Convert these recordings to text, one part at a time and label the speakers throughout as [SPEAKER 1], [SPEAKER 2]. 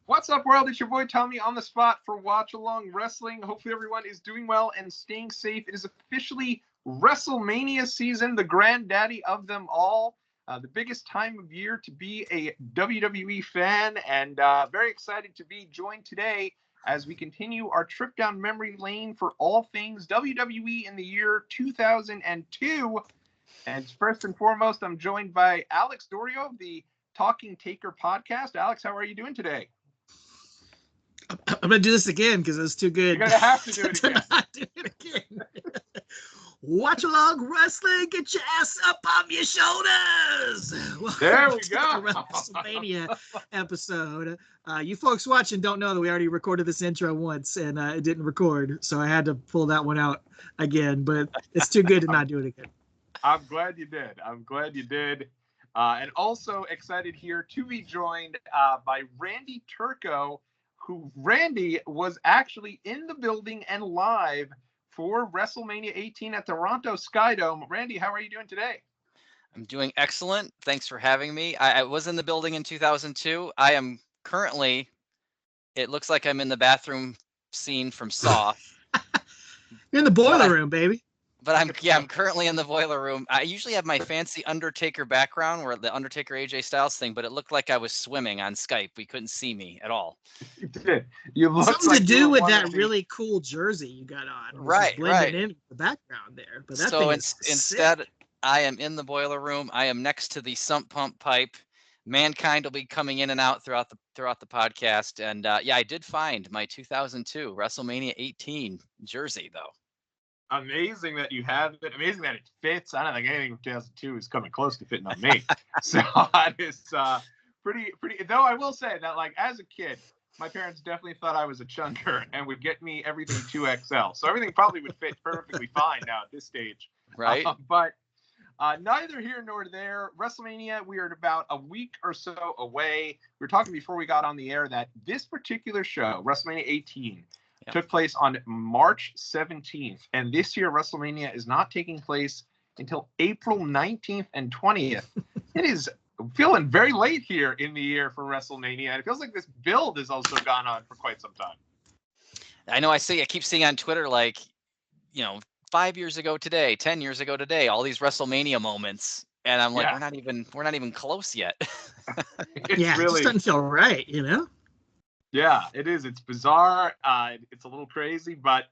[SPEAKER 1] What's up, world? It's your boy Tommy on the spot for Watch Along Wrestling. Hopefully everyone is doing well and staying safe. It is officially WrestleMania season, the granddaddy of them all. The biggest time of year to be a WWE fan, and very excited to be joined today as we continue our trip down memory lane for all things WWE in the year 2002. And first and foremost, I'm joined by Alex Doriot of the Talking Taker podcast. Alex, how are you doing today?
[SPEAKER 2] I'm gonna do this again because it's too good.
[SPEAKER 1] You're gonna have to do it again.
[SPEAKER 2] Not do it again. Watch Along Wrestling, get your ass up on your shoulders.
[SPEAKER 1] There we go.
[SPEAKER 2] The WrestleMania episode. You folks watching don't know that we already recorded this intro once and it didn't record, so I had to pull that one out again. But it's too good to not do it again.
[SPEAKER 1] I'm glad you did. And also excited here to be joined by Randy Turco, who Randy was actually in the building and live for WrestleMania 18 at Toronto Skydome. Randy, how are you doing today?
[SPEAKER 3] I'm doing excellent. Thanks for having me. I was in the building in 2002. I am currently, it looks like I'm in the bathroom scene from Saw.
[SPEAKER 2] You're in the boiler room, baby.
[SPEAKER 3] But I'm currently in the boiler room. I usually have my fancy Undertaker background, where the Undertaker AJ Styles thing, but it looked like I was swimming on Skype. We couldn't see me at all.
[SPEAKER 1] You did. You looked
[SPEAKER 2] something
[SPEAKER 1] like
[SPEAKER 2] to do with that really cool jersey you got on.
[SPEAKER 3] Right.
[SPEAKER 2] Blending in the background there. But that
[SPEAKER 3] so
[SPEAKER 2] thing is
[SPEAKER 3] instead,
[SPEAKER 2] sick.
[SPEAKER 3] I am in the boiler room. I am next to the sump pump pipe. Mankind will be coming in and out throughout the podcast. And I did find my 2002 WrestleMania 18 jersey though.
[SPEAKER 1] Amazing that you have it. Amazing that it fits. I don't think anything from 2002 is coming close to fitting on me. So that is pretty. Though I will say that, like, as a kid, my parents definitely thought I was a chunker and would get me everything 2XL. So everything probably would fit perfectly fine now at this stage.
[SPEAKER 3] Right.
[SPEAKER 1] But neither here nor there. WrestleMania, we are about a week or so away. We were talking before we got on the air that this particular show, WrestleMania 18, took place on March 17th. And this year, WrestleMania is not taking place until April 19th and 20th. It is feeling very late here in the year for WrestleMania. And it feels like this build has also gone on for quite some time.
[SPEAKER 3] I know I keep seeing on Twitter, 5 years ago today, 10 years ago today, all these WrestleMania moments. And I'm like, we're not even close yet.
[SPEAKER 1] It
[SPEAKER 2] just doesn't feel right, you know?
[SPEAKER 1] Yeah, it is. It's bizarre. It's a little crazy, but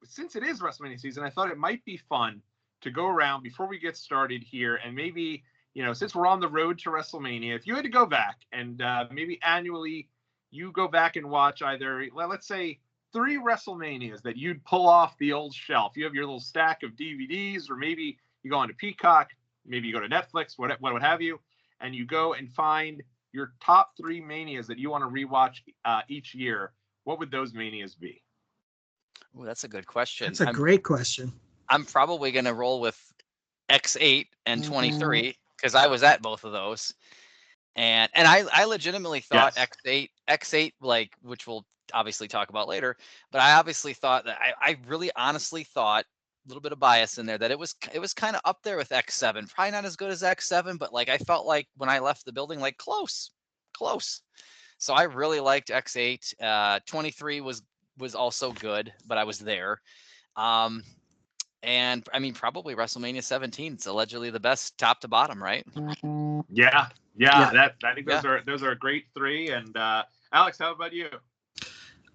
[SPEAKER 1] since it is WrestleMania season, I thought it might be fun to go around before we get started here and maybe, since we're on the road to WrestleMania, if you had to go back and maybe annually you go back and watch either, let's say, 3 WrestleManias that you'd pull off the old shelf. You have your little stack of DVDs, or maybe you go onto Peacock, maybe you go to Netflix, what have you, and you go and find your top 3 manias that you want to rewatch each year. What would those manias be?
[SPEAKER 3] Ooh, that's a good question.
[SPEAKER 2] That's a great question.
[SPEAKER 3] I'm probably going to roll with X8 and 23 because I was at both of those. And I legitimately thought X8, which we'll obviously talk about later, but I obviously thought that I really honestly thought, a little bit of bias in there, that it was kind of up there with X7. Probably not as good as X7, but I felt like when I left the building, close. So I really liked X8. 23 was also good, but I was there. And I mean, probably WrestleMania 17. It's allegedly the best top to bottom, right?
[SPEAKER 1] Yeah. I think those are a great 3. And Alex, how about you?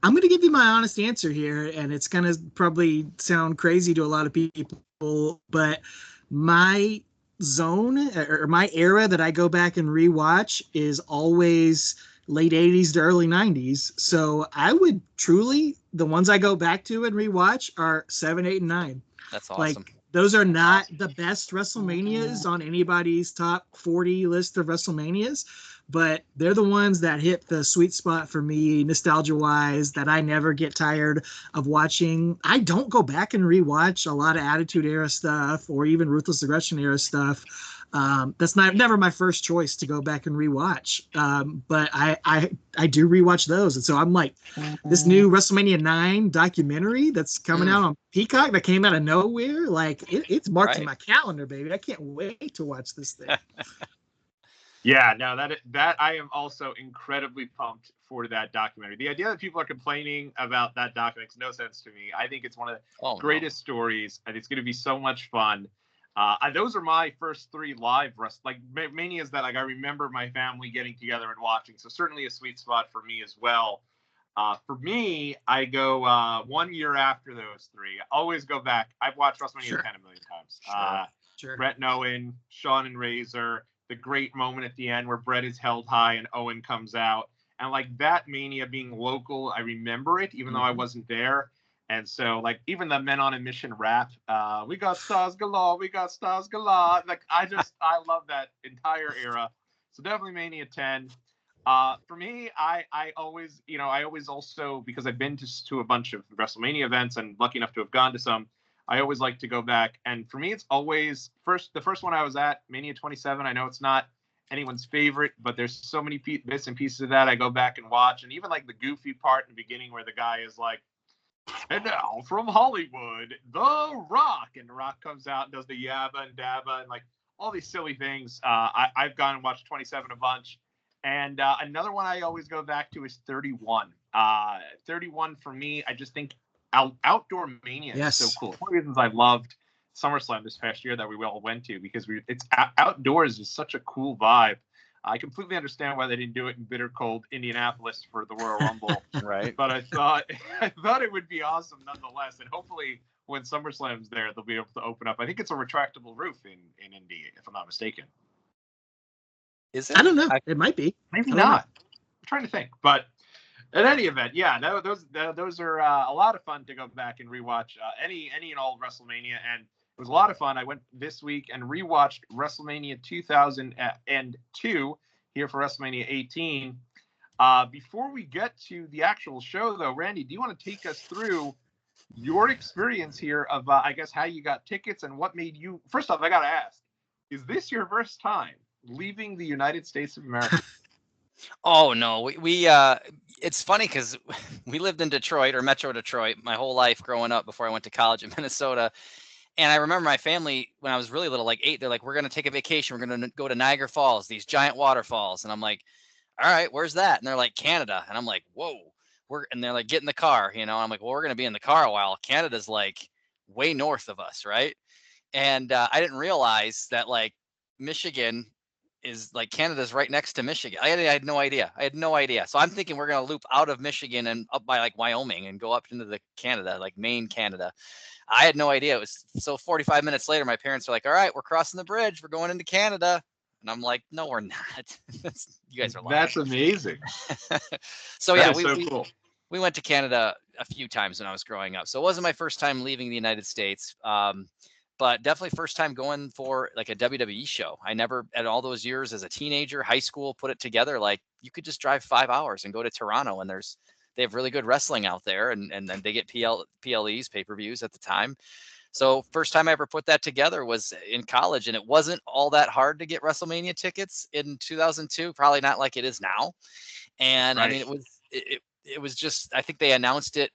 [SPEAKER 2] I'm going to give you my honest answer here, and it's going to probably sound crazy to a lot of people, but my zone or my era that I go back and rewatch is always late 80s to early 90s. So I would truly, the ones I go back to and rewatch are 7, 8, and 9.
[SPEAKER 3] That's awesome.
[SPEAKER 2] Those are not the best WrestleManias on anybody's top 40 list of WrestleManias, but they're the ones that hit the sweet spot for me, nostalgia-wise, that I never get tired of watching. I don't go back and rewatch a lot of Attitude Era stuff or even Ruthless Aggression Era stuff. That's never my first choice to go back and rewatch. But I do rewatch those. And so I'm like, this new WrestleMania 9 documentary that's coming out on Peacock that came out of nowhere, it's marked in my calendar, baby. I can't wait to watch this thing.
[SPEAKER 1] Yeah, no, that I am also incredibly pumped for that documentary. The idea that people are complaining about that doc makes no sense to me. I think it's one of the greatest stories, and it's going to be so much fun. Those are my first 3 live manias that I remember my family getting together and watching. So certainly a sweet spot for me as well. For me, I go 1 year after those 3. I always go back. I've watched WrestleMania 10 a million times.
[SPEAKER 2] Sure.
[SPEAKER 1] Brett and Owen, Shawn and Razor, the great moment at the end where Brett is held high and Owen comes out. And like that Mania being local, I remember it, even though I wasn't there. And so, like, even the Men on a Mission rap, we got stars galore, we got stars galore. Like, I love that entire era. So definitely Mania 10. For me, I always also, because I've been to a bunch of WrestleMania events and lucky enough to have gone to some, I always like to go back. And for me, it's always the first one I was at, Mania 27. I know it's not anyone's favorite, but there's so many bits and pieces of that I go back and watch. And even like the goofy part in the beginning where the guy is like, and now from Hollywood, The Rock. And The Rock comes out and does the yabba and dabba and like all these silly things. I've gone and watched 27 a bunch. And another one I always go back to is 31. 31 for me, I just think Outdoor Mania is so cool. One of the reasons I loved SummerSlam this past year that we all went to, because it's outdoors is such a cool vibe. I completely understand why they didn't do it in bitter cold Indianapolis for the Royal Rumble.
[SPEAKER 3] Right.
[SPEAKER 1] But I thought it would be awesome nonetheless. And hopefully when SummerSlam's there, they'll be able to open up. I think it's a retractable roof in Indy, if I'm not mistaken.
[SPEAKER 3] Is it?
[SPEAKER 2] I don't know. It might be.
[SPEAKER 1] Maybe not. I'm trying to think. But in any event, yeah, those are a lot of fun to go back and rewatch any and all WrestleMania, and it was a lot of fun. I went this week and rewatched WrestleMania 2002 here for WrestleMania 18. Before we get to the actual show, though, Randy, do you want to take us through your experience here of, I guess, how you got tickets and what made you? First off, I got to ask, is this your first time leaving the United States of America?
[SPEAKER 3] Oh no, we it's funny because we lived in Detroit, or Metro Detroit, my whole life growing up before I went to college in Minnesota. And I remember my family when I was really little, like 8, they're like, we're going to take a vacation. We're going to go to Niagara Falls, these giant waterfalls. And I'm like, all right, where's that? And they're like, Canada. And I'm like, whoa, and they're like, get in the car, And I'm like, well, we're going to be in the car a while. Canada's like way north of us. Right. And I didn't realize that like Michigan is like Canada's right next to Michigan. I had no idea. So I'm thinking we're going to loop out of Michigan and up by like Wyoming and go up into the Canada, like Maine, Canada. I had no idea. It was so 45 minutes later, my parents are like, all right, we're crossing the bridge. We're going into Canada. And I'm like, no, we're not. You guys are lying.
[SPEAKER 1] That's amazing.
[SPEAKER 3] So yeah, cool. We went to Canada a few times when I was growing up. So it wasn't my first time leaving the United States. But definitely first time going for like a WWE show. I never, at all those years as a teenager, high school, put it together. Like you could just drive 5 hours and go to Toronto, and they have really good wrestling out there, and then they get PLEs, pay-per-views at the time. So first time I ever put that together was in college, and it wasn't all that hard to get WrestleMania tickets in 2002, probably not like it is now. And right. I mean, it was just, I think they announced it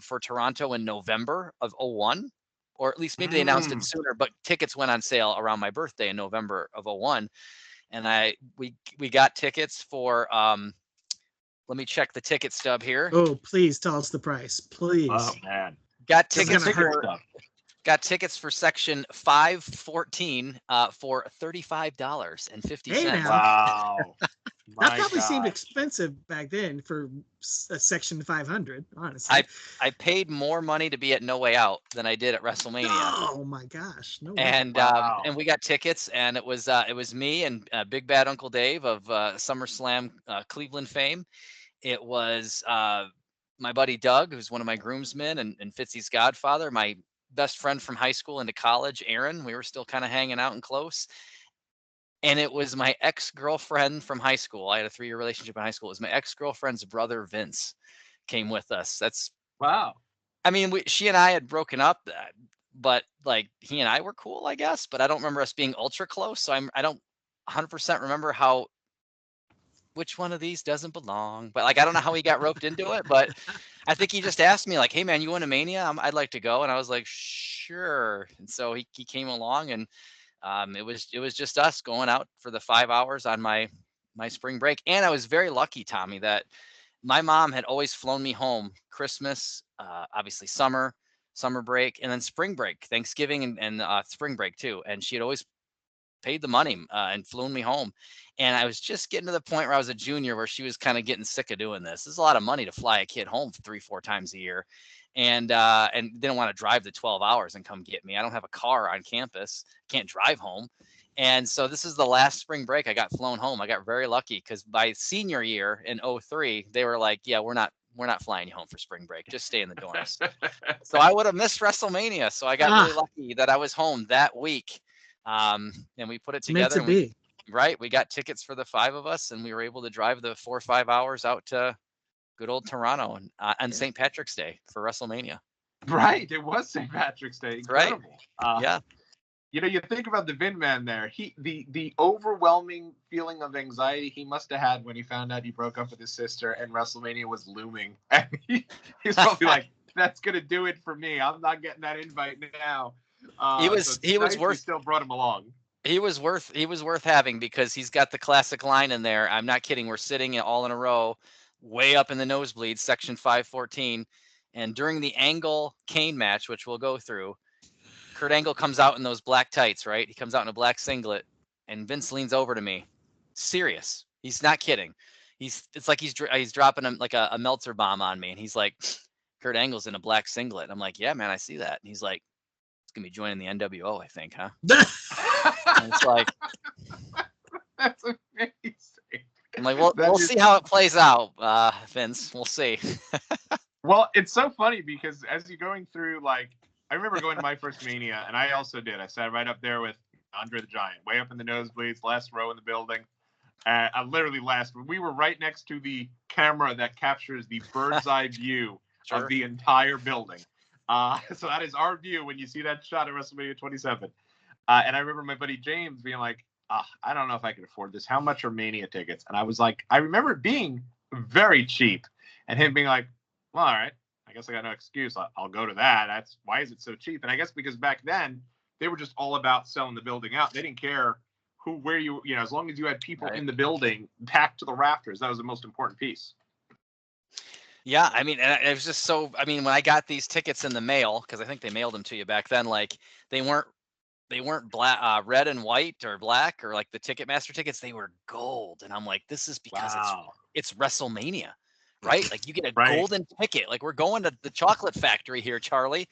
[SPEAKER 3] for Toronto in November of 2001. Or at least maybe they announced it sooner, but tickets went on sale around my birthday in November of 2001. And we got tickets for, let me check the ticket stub here.
[SPEAKER 2] Oh, please tell us the price, please.
[SPEAKER 1] Oh man.
[SPEAKER 3] Got tickets for section 514 for $35.50.
[SPEAKER 2] Hey,
[SPEAKER 1] wow.
[SPEAKER 2] That probably seemed expensive back then for a section 500, honestly.
[SPEAKER 3] I paid more money to be at No Way Out than I did at WrestleMania.
[SPEAKER 2] Oh my gosh. No way.
[SPEAKER 3] And and we got tickets, and it was me and Big Bad Uncle Dave of SummerSlam Cleveland fame. It was my buddy Doug, who's one of my groomsmen and Fitzy's godfather, my best friend from high school into college, Aaron. We were still kind of hanging out and close. And it was my ex-girlfriend from high school. I had a 3-year relationship in high school. It was my ex-girlfriend's brother, Vince, came with us. That's
[SPEAKER 1] wow.
[SPEAKER 3] I mean, she and I had broken up, but like he and I were cool, I guess. But I don't remember us being ultra close. So I don't 100% remember which one of these doesn't belong. But like I don't know how he got roped into it. But I think he just asked me like, "Hey man, you want a Mania? I'd like to go." And I was like, "Sure." And so he came along, and it was just us going out for the 5 hours on my spring break. And I was very lucky, Tommy, that my mom had always flown me home Christmas, obviously summer break, and then spring break, Thanksgiving, and spring break too. And she had always paid the money and flown me home. And I was just getting to the point where I was a junior where she was kind of getting sick of doing this. This is a lot of money to fly a kid home 3-4 times a year. And didn't want to drive the 12 hours and come get me. I don't have a car on campus, can't drive home. And so this is the last spring break I got flown home. I got very lucky because by senior year in 03, they were like, yeah, we're not flying you home for spring break. Just stay in the dorms. So I would have missed WrestleMania. So I got really lucky that I was home that week. And we put it together. We got tickets for the 5 of us, and we were able to drive the 4 or 5 hours out to good old Toronto on St. Patrick's Day for WrestleMania.
[SPEAKER 1] Right. It was St. Patrick's Day. Incredible.
[SPEAKER 3] Right. Yeah.
[SPEAKER 1] You know, you think about the Vin Man there. The overwhelming feeling of anxiety he must have had when he found out he broke up with his sister and WrestleMania was looming. And he's probably like, "That's gonna do it for me. I'm not getting that invite now."
[SPEAKER 3] He was worth.
[SPEAKER 1] Still brought him along.
[SPEAKER 3] He was worth having because he's got the classic line in there. I'm not kidding. We're sitting all in a row, way up in the nosebleeds, section 514, and during the Angle Kane match, which we'll go through. Kurt Angle comes out in those black tights, right? He comes out in a black singlet, and Vince leans over to me. Serious. He's not kidding. It's like he's dropping a Meltzer bomb on me, and he's like, Kurt Angle's in a black singlet. I'm like, yeah, man, I see that. And he's like, it's gonna be joining the NWO, I think, huh? And it's like,
[SPEAKER 1] that's amazing.
[SPEAKER 3] I'm like, we'll see how it plays out, Vince. We'll see.
[SPEAKER 1] Well, it's so funny because as you're going through, like, I remember going to my first Mania, and I also did. I sat right up there with Andre the Giant, way up in the nosebleeds, last row in the building. I literally we were right next to the camera that captures the bird's eye view of the entire building. So that is our view when you see that shot at WrestleMania 27. And I remember my buddy James being like, I don't know if I can afford this. How much are Mania tickets? And I was like, I remember it being very cheap. And him being like, well, all right. I guess I got no excuse. I'll go to that. Why is it so cheap? And I guess because back then they were just all about selling the building out. They didn't care where you know, as long as you had people in the building packed to the rafters, that was the most important piece.
[SPEAKER 3] Yeah, I mean, and it was just so. I mean, when I got these tickets in the mail, because I think they mailed them to you back then, like they weren't black, red and white or black or like the Ticketmaster tickets. They were gold, and I'm like, this is because it's WrestleMania. Right? Like you get a golden ticket. Like we're going to the chocolate factory here, Charlie.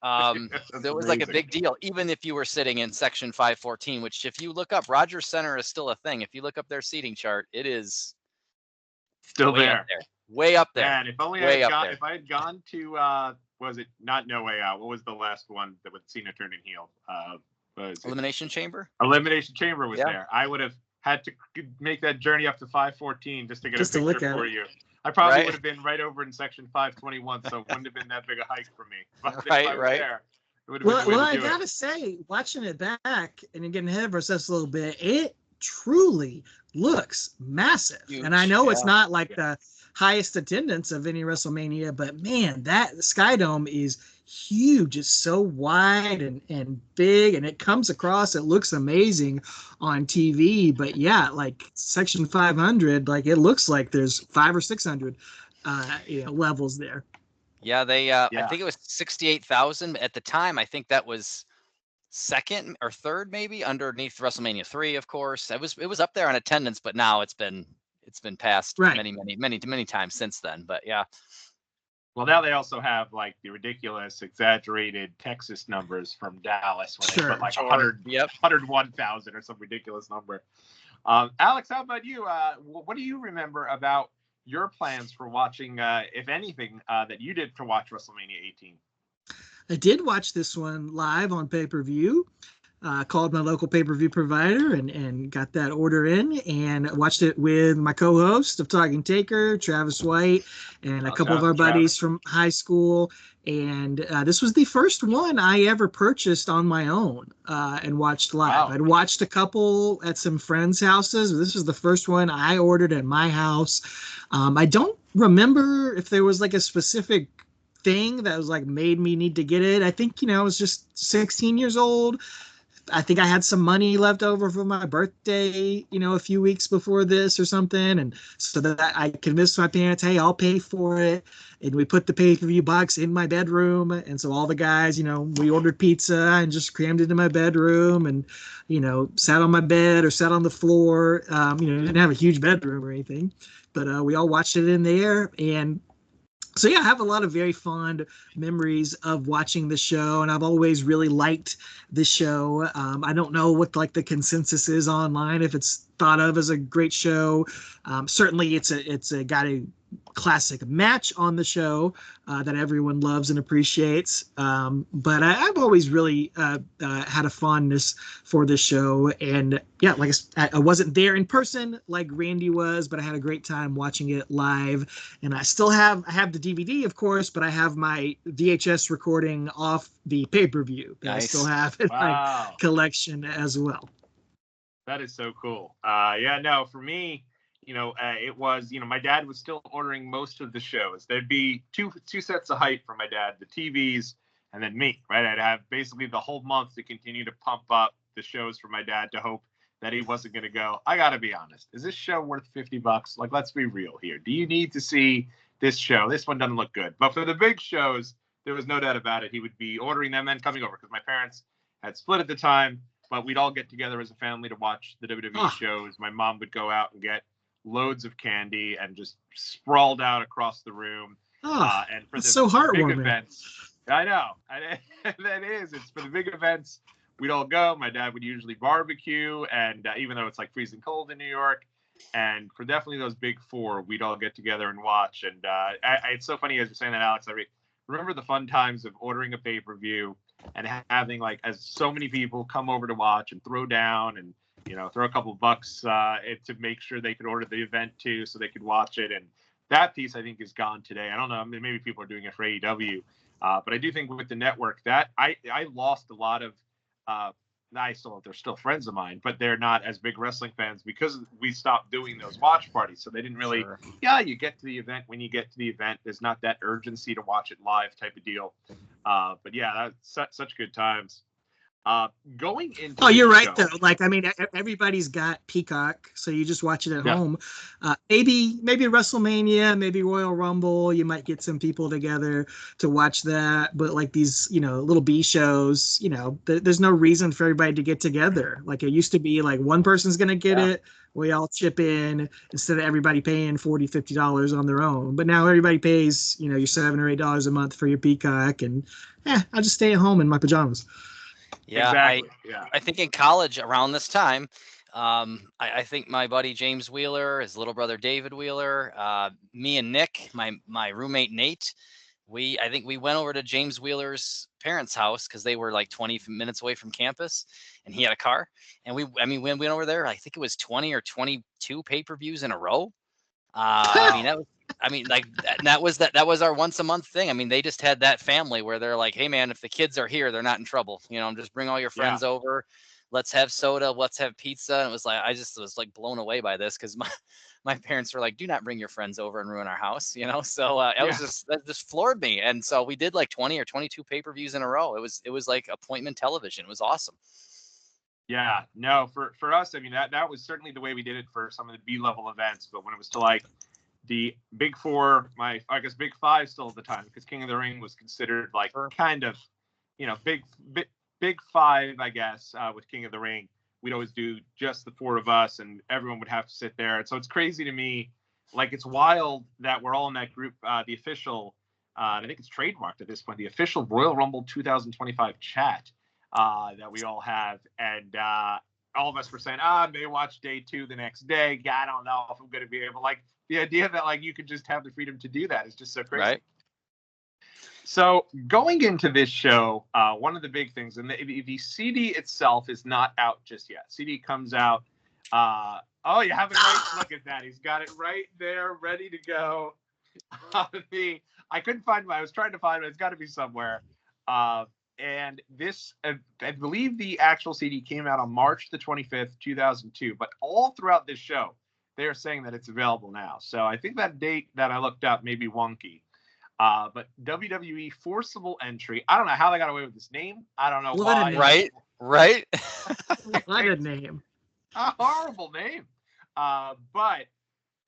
[SPEAKER 3] There was like a big deal, even if you were sitting in section 514, which if you look up, Rogers Center is still a thing. If you look up their seating chart, it is
[SPEAKER 1] still
[SPEAKER 3] way up there.
[SPEAKER 1] Man, if only if I had gone to was it not No Way Out? What was the last one that with Cena turning heel?
[SPEAKER 3] Elimination Chamber?
[SPEAKER 1] Elimination Chamber was there. I would have had to make that journey up to 514 just to get a picture for you. I probably would have been right over in section 521, so it wouldn't have been that big a hike for me. But there,
[SPEAKER 2] I gotta say, watching it back and getting ahead of ourselves a little bit, it truly looks massive. Huge, and I know it's not like the highest attendance of any WrestleMania, but man, that Sky Dome is huge. It's so wide and big, and it comes across. It looks amazing on TV. But yeah, like section 500, like it looks like there's 500 or 600 levels there.
[SPEAKER 3] Yeah, I think it was 68,000 at the time. I think that was second or third, maybe underneath WrestleMania 3. Of course, it was up there on attendance, but now it's been passed many times since then. But yeah.
[SPEAKER 1] Well, now they also have like the ridiculous, exaggerated Texas numbers from Dallas when they put like 101,000 or some ridiculous number. Alex, how about you? What do you remember about your plans for watching, if anything, that you did to watch WrestleMania 18?
[SPEAKER 2] I did watch this one live on pay-per-view. Called my local pay-per-view provider and got that order in and watched it with my co-host of Talking Taker, Travis White, and a couple of our buddies from high school. And this was the first one I ever purchased on my own and watched live. I'd watched a couple at some friends' houses. This was the first one I ordered at my house. I don't remember if there was like a specific thing that was like made me need to get it. I think, I was just 16 years old. I think I had some money left over for my birthday, a few weeks before this or something. And so that I convinced my parents, hey, I'll pay for it. And we put the pay-per-view box in my bedroom. And so all the guys, we ordered pizza and just crammed it in my bedroom and, sat on my bed or sat on the floor. Didn't have a huge bedroom or anything, but we all watched it in there. And so yeah, I have a lot of very fond memories of watching the show, and I've always really liked the show. I don't know what like the consensus is online, if it's thought of as a great show. Certainly, it's got a classic match on the show that everyone loves and appreciates. But I've always really had a fondness for this show, and yeah, like I wasn't there in person like Randy was, but I had a great time watching it live. And I have the DVD, of course, but I have my VHS recording off the pay-per-view that
[SPEAKER 3] Nice.
[SPEAKER 2] I still have in my collection as well.
[SPEAKER 1] That is so cool. For me, it was, my dad was still ordering most of the shows. There'd be two sets of height for my dad, the TVs, and then me, right? I'd have basically the whole month to continue to pump up the shows for my dad to hope that he wasn't going to go. I got to be honest. Is this show worth $50? Like, let's be real here. Do you need to see this show? This one doesn't look good. But for the big shows, there was no doubt about it. He would be ordering them and coming over because my parents had split at the time, but we'd all get together as a family to watch the WWE shows. My mom would go out and get loads of candy and just sprawled out across the room. And for the
[SPEAKER 2] so heartwarming.
[SPEAKER 1] big events, I know. That is. It's for the big events. We'd all go. My dad would usually barbecue, and even though it's like freezing cold in New York, and for definitely those big four, we'd all get together and watch. And it's so funny as you're saying that, Alex. I remember the fun times of ordering a pay-per-view and having as so many people come over to watch and throw down and throw a couple of bucks to make sure they could order the event too, so they could watch it. And that piece I think is gone today. I don't know. Maybe people are doing it for AEW, but I do think with the network that I lost a lot of. They're still friends of mine, but they're not as big wrestling fans because we stopped doing those watch parties. So they didn't really. Sure. Yeah, you get to the event when you get to the event. There's not that urgency to watch it live type of deal. But yeah, that's such good times. Going into
[SPEAKER 2] you're right though. Everybody's got Peacock, so you just watch it at home. Maybe WrestleMania, maybe Royal Rumble, you might get some people together to watch that. But like these, little B shows, there's no reason for everybody to get together. Like it used to be, like one person's gonna get it, we all chip in instead of everybody paying $40, $50 on their own. But now everybody pays, your $7 or $8 a month for your Peacock, and I'll just stay at home in my pajamas.
[SPEAKER 3] Yeah,
[SPEAKER 1] exactly.
[SPEAKER 3] I think in college around this time, I think my buddy James Wheeler, his little brother David Wheeler, me and Nick, my roommate Nate, I think we went over to James Wheeler's parents' house because they were like 20 minutes away from campus, and he had a car. And we went over there. I think it was 20 or 22 pay-per-views in a row. That was our once a month thing. They just had that family where they're like, hey man, if the kids are here, they're not in trouble. Just bring all your friends over. Let's have soda. Let's have pizza. And it was like, I just was like blown away by this because my parents were like, do not bring your friends over and ruin our house. So that just floored me. And so we did like 20 or 22 pay-per-views in a row. It was like appointment television. It was awesome.
[SPEAKER 1] Yeah, no, for us, that was certainly the way we did it for some of the B-level events. But when it was to like the big four, I guess big five still at the time, because King of the Ring was considered like kind of, big five, I guess, with King of the Ring. We'd always do just the four of us, and everyone would have to sit there. And so it's crazy to me, like it's wild that we're all in that group. The official, I think it's trademarked at this point, the official Royal Rumble 2025 chat that we all have, and all of us were saying, I may watch day 2 the next day. I don't know if I'm going to be able, like, the idea that like you could just have the freedom to do that is just so crazy.
[SPEAKER 3] Right.
[SPEAKER 1] So going into this show, one of the big things, and the CD itself is not out just yet. CD comes out. You have it right. Look at that. He's got it right there, ready to go. I couldn't find it. I was trying to find it. It's got to be somewhere. And this, I believe the actual CD came out on March the 25th, 2002. But all throughout this show, they're saying that it's available now. So I think that date that I looked up may be wonky. But WWE Forcible Entry. I don't know how they got away with this name. I don't know
[SPEAKER 2] What a
[SPEAKER 1] why.
[SPEAKER 2] name.
[SPEAKER 3] Right.
[SPEAKER 2] What a name.
[SPEAKER 1] A horrible name. But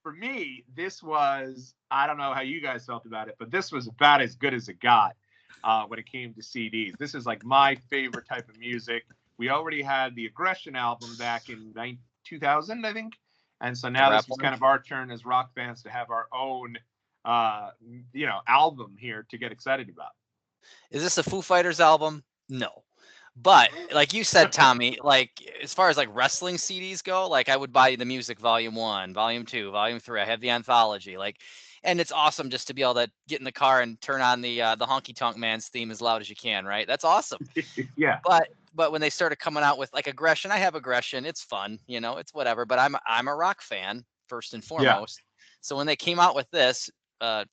[SPEAKER 1] for me, this was, I don't know how you guys felt about it, but this was about as good as it got when it came to CDs. This is like my favorite type of music. We already had the Aggression album back in 2000, I think. And so now this was kind of our turn as rock fans to have our own, album here to get excited about.
[SPEAKER 3] Is this a Foo Fighters album? No. But like you said, Tommy, like as far as like wrestling CDs go, like I would buy the Music Volume 1, Volume 2, Volume 3. I have the anthology, like, and it's awesome just to be able to get in the car and turn on the Honky Tonk Man's theme as loud as you can, right? That's awesome.
[SPEAKER 1] Yeah.
[SPEAKER 3] But when they started coming out with like Aggression, I have Aggression. It's fun, it's whatever. But I'm a rock fan first and foremost. Yeah. So when they came out with this,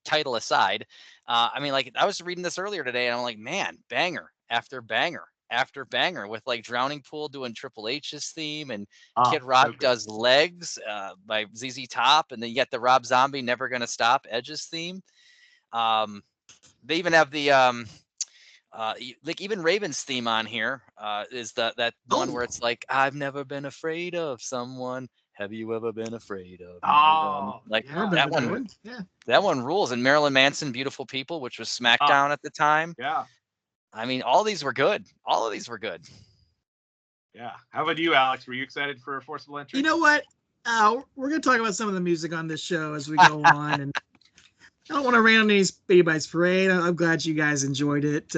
[SPEAKER 3] title aside, I mean, like I was reading this earlier today, and I'm like, man, banger after banger after banger, with like Drowning Pool doing Triple H's theme, and Kid Rock does Legs by ZZ Top, and then you get the Rob Zombie Never Gonna Stop Edge's theme. They even have the like even Raven's theme on here is that one where it's like, I've never been afraid of someone. Have you ever been afraid of? Like
[SPEAKER 2] yeah,
[SPEAKER 3] that one.
[SPEAKER 2] Yeah.
[SPEAKER 3] That one rules. And Marilyn Manson, Beautiful People, which was SmackDown at the time.
[SPEAKER 1] Yeah.
[SPEAKER 3] I mean, all these were good. All of these were good.
[SPEAKER 1] Yeah. How about you, Alex? Were you excited for Forcible Entry?
[SPEAKER 2] You know what? We're going to talk about some of the music on this show as we go on. And I don't want to rain on anybody's parade. I'm glad you guys enjoyed it.